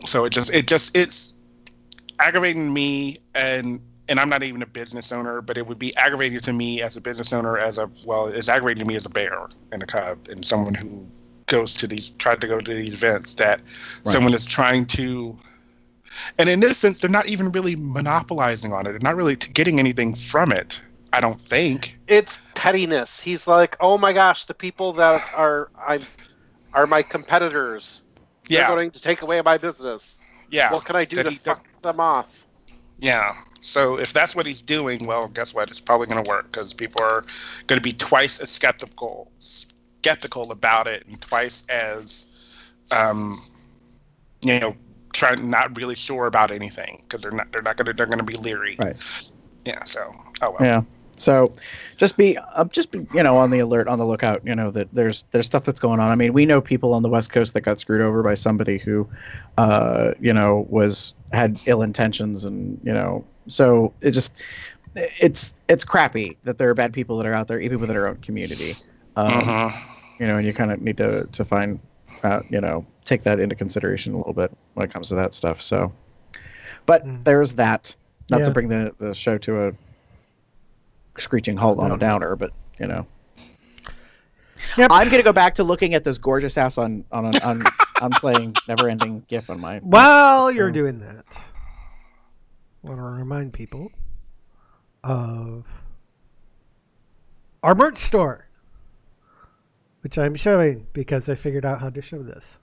So it's aggravating me, and I'm not even a business owner, but it would be aggravating to me as a business owner, it's aggravating to me as a bear and a cub and someone who tried to go to these events, that someone is trying to And in this sense, they're not even really monopolizing on it. They're not really getting anything from it, I don't think. It's pettiness. He's like, oh my gosh, the people that are my competitors. They're going to take away my business. Yeah. What can I do to fuck them off? Yeah. So if that's what he's doing, well, guess what? It's probably going to work because people are going to be twice as skeptical about it and twice as, not really sure about anything because they're going to be leery. Right. Yeah. So, oh well. Yeah. So just be on the alert, on the lookout, that there's stuff that's going on. I mean, we know people on the West Coast that got screwed over by somebody who, had ill intentions, and, so it's crappy that there are bad people that are out there, even within our own community. And you kind of need to find out, take that into consideration a little bit when it comes to that stuff. So, but there's that, not to bring the show to a screeching halt on a downer, but Yep. I'm gonna go back to looking at this gorgeous ass on playing Never-Ending GIF on my. While you're doing that, I want to remind people of our merch store, which I'm showing because I figured out how to show this.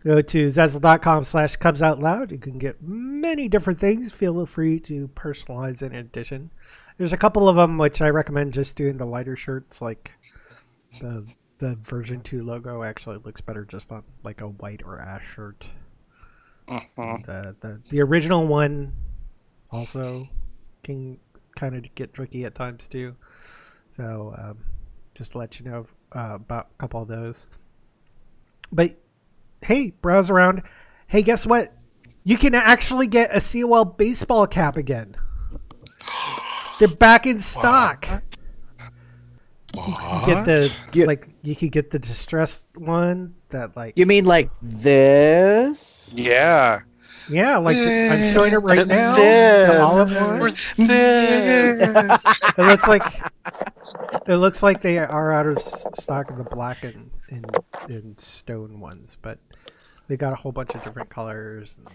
Go to Zazzle.com/CubsOutLoud. You can get many different things. Feel free to personalize an edition. There's a couple of them which I recommend just doing the lighter shirts, like the version 2 logo actually looks better just on like a white or ash shirt. And, the original one also can kind of get tricky at times too. So just to let you know about a couple of those. But hey, browse around. Hey, guess what? You can actually get a COL baseball cap again. They're back in stock. What? You could get the distressed one that like. You mean like this? Yeah. Yeah, like I'm showing it right now. The olive one. It looks like they are out of stock of the black and stone ones, but they got a whole bunch of different colors and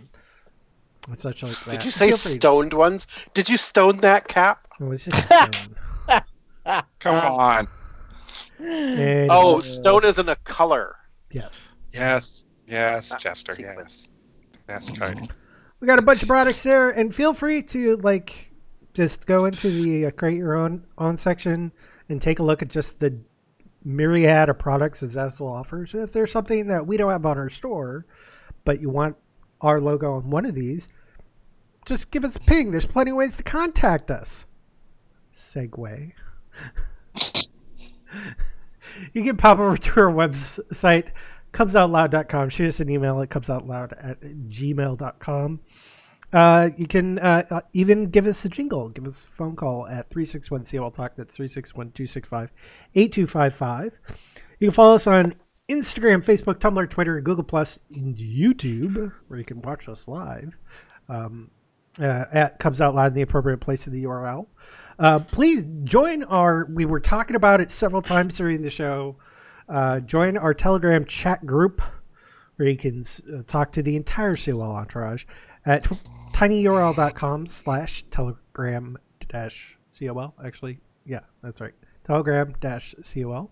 such like that. Did you say stoned ones? Did you stone that cap? It was just stone. Come on. And, stone isn't a color. Yes. Yes, Chester. Yes. That's right. We got a bunch of products there, and feel free to just go into the create your own section and take a look at just the myriad of products that Zazzle offers. If there's something that we don't have on our store, but you want our logo on one of these, just give us a ping. There's plenty of ways to contact us. Segue. You can pop over to our website, cubsoutloud.com. Shoot us an email at cubsoutloud@gmail.com. You can even give us a jingle. Give us a phone call at 361-COL-TALK. That's 361-265-8255. You can follow us on Instagram, Facebook, Tumblr, Twitter, Google+, and YouTube, where you can watch us live at Cubs Out Loud in the appropriate place in the URL. Please join we were talking about it several times during the show. Join our Telegram chat group where you can talk to the entire COL entourage at tinyurl.com/telegram-COL. Actually, yeah, that's right. Telegram-COL.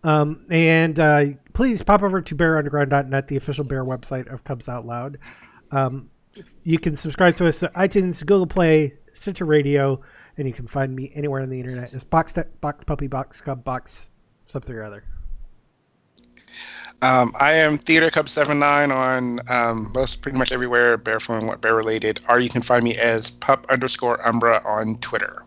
And please pop over to bearunderground.net, the official Bear website of Cubs Out Loud. You can subscribe to us at iTunes, Google Play, Stitcher Radio, and you can find me anywhere on the internet as Box Puppy, Box Cub, Box something or other. I am Theater Cub 79 on pretty much everywhere Bear Phone, Bear related, or you can find me as pup_Umbra on Twitter.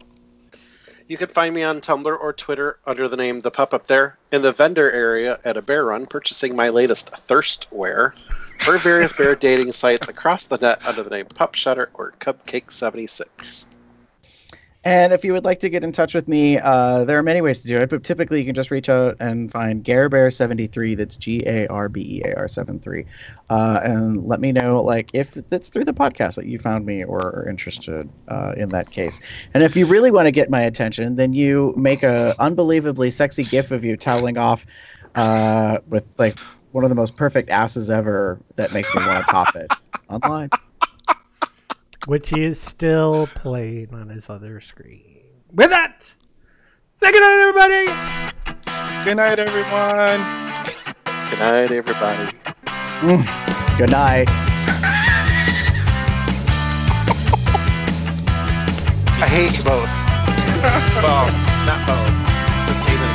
You can find me on Tumblr or Twitter under the name The Pup Up There, in the vendor area at a Bear Run, purchasing my latest Thirstwear for various bear dating sites across the net under the name Pup Shutter or Cupcake76. And if you would like to get in touch with me, there are many ways to do it, but typically you can just reach out and find GarBear73, that's GARBEAR73, and let me know if it's through the podcast that you found me or are interested in that case. And if you really want to get my attention, then you make a unbelievably sexy gif of you toweling off with one of the most perfect asses ever that makes me want to top it. online. Which he is still playing on his other screen. With that, say good night, everybody. Good night, everyone. Good night, everybody. Good night. I hate you both. Well, not both. Just David.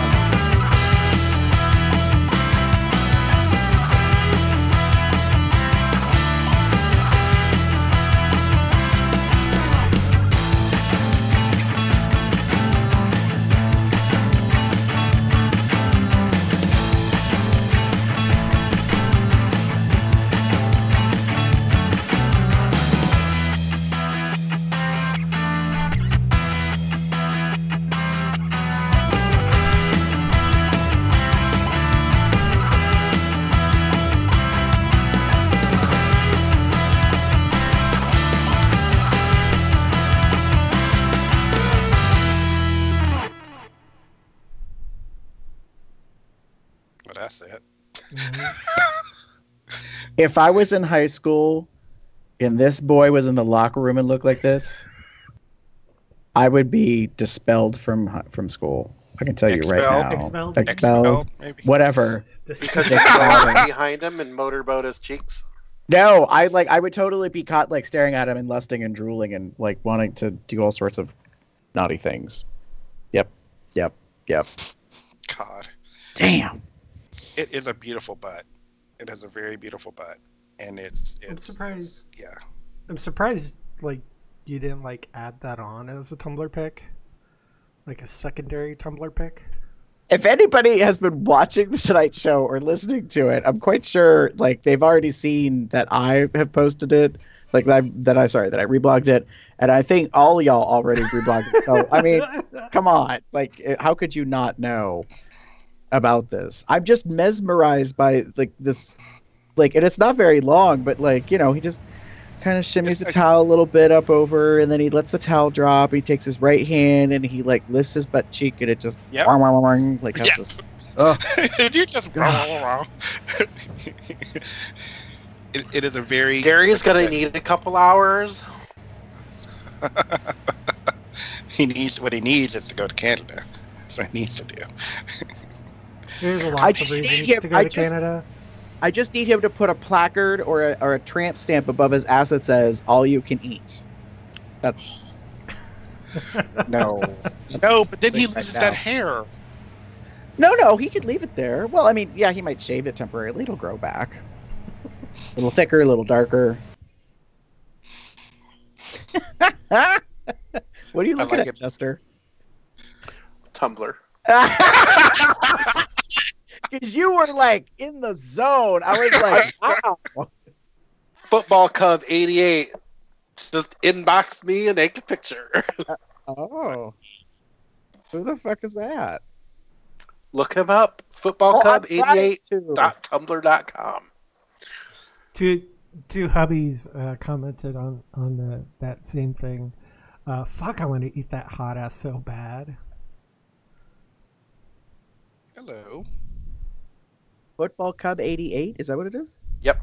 Well, that's it. If I was in high school and this boy was in the locker room and looked like this, I would be dispelled from school. I can tell you right now. Expelled? Maybe. Whatever. Because you go behind him and motorboat his cheeks. No, I would totally be caught like staring at him and lusting and drooling and like wanting to do all sorts of naughty things. Yep. God. Damn. It is a beautiful butt. It has a very beautiful butt. And it's I'm surprised. Yeah. I'm surprised, like, you didn't, like, add that on as a Tumblr pic. Like a secondary Tumblr pic. If anybody has been watching the Tonight Show or listening to it, I'm quite sure like they've already seen that I have posted it, like that I reblogged it, and I think all y'all already reblogged it. So I mean, come on, like how could you not know about this? I'm just mesmerized by like this, like, and it's not very long, but like he just kind of shimmies the towel a little bit up over, and then he lets the towel drop. And he takes his right hand and he like lifts his butt cheek, and it just like has this. Oh, you just it is a very. Gary's gonna need a couple hours. He needs what he needs is to go to Canada. That's what he needs to do. There's a lot of reasons to go to Canada. I just need him to put a placard or a tramp stamp above his ass that says "All you can eat." That's no, but then he loses that hair. No, he could leave it there. Well, I mean, yeah, he might shave it temporarily. It'll grow back. A little thicker, a little darker. What are you looking at, Chester? Tumblr. Because you were like in the zone. I was like, wow. Football Cub 88 just inboxed me and take a picture. Oh. Who the fuck is that? Look him up. Footballcub88.tumblr.com. Two hubbies commented on that same thing. Fuck, I want to eat that hot ass so bad. Hello. Football Cub 88? Is that what it is? Yep.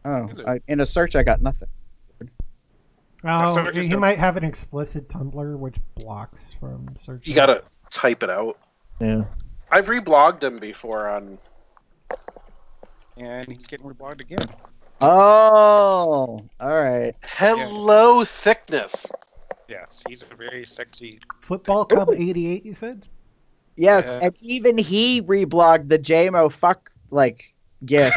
Oh, in a search I got nothing. Oh, he might have an explicit Tumblr which blocks from searches. You gotta type it out. Yeah. I've reblogged him before on. And he's getting reblogged again. Oh, all right. Hello, thickness. Yes, he's a very sexy. Football Cub 88, you said? Yes, and even he reblogged the JMO fuck like gif,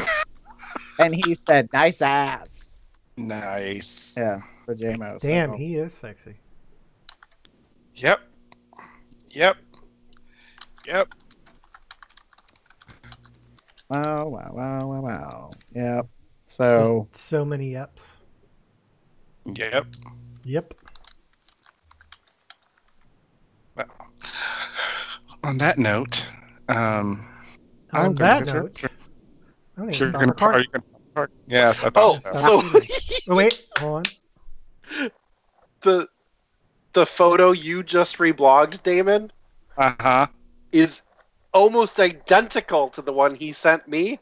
and he said, "Nice ass." Nice. Yeah, for JMO. Damn, so. he is sexy. Yep. Wow. Yep. So. Just so many yeps. Yep. Well, on that note, on that note, I'm going to stop recording. Yes, I thought so. Oh, wait, hold on. The photo you just reblogged, Damon, Uh-huh. is almost identical to the one he sent me.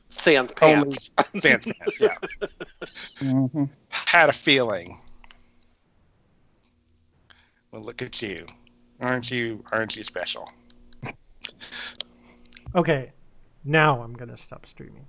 Sans pants. Sans pants, yeah. Mm-hmm. Had a feeling. Well, look at you. Aren't you special? Okay, now I'm gonna stop streaming.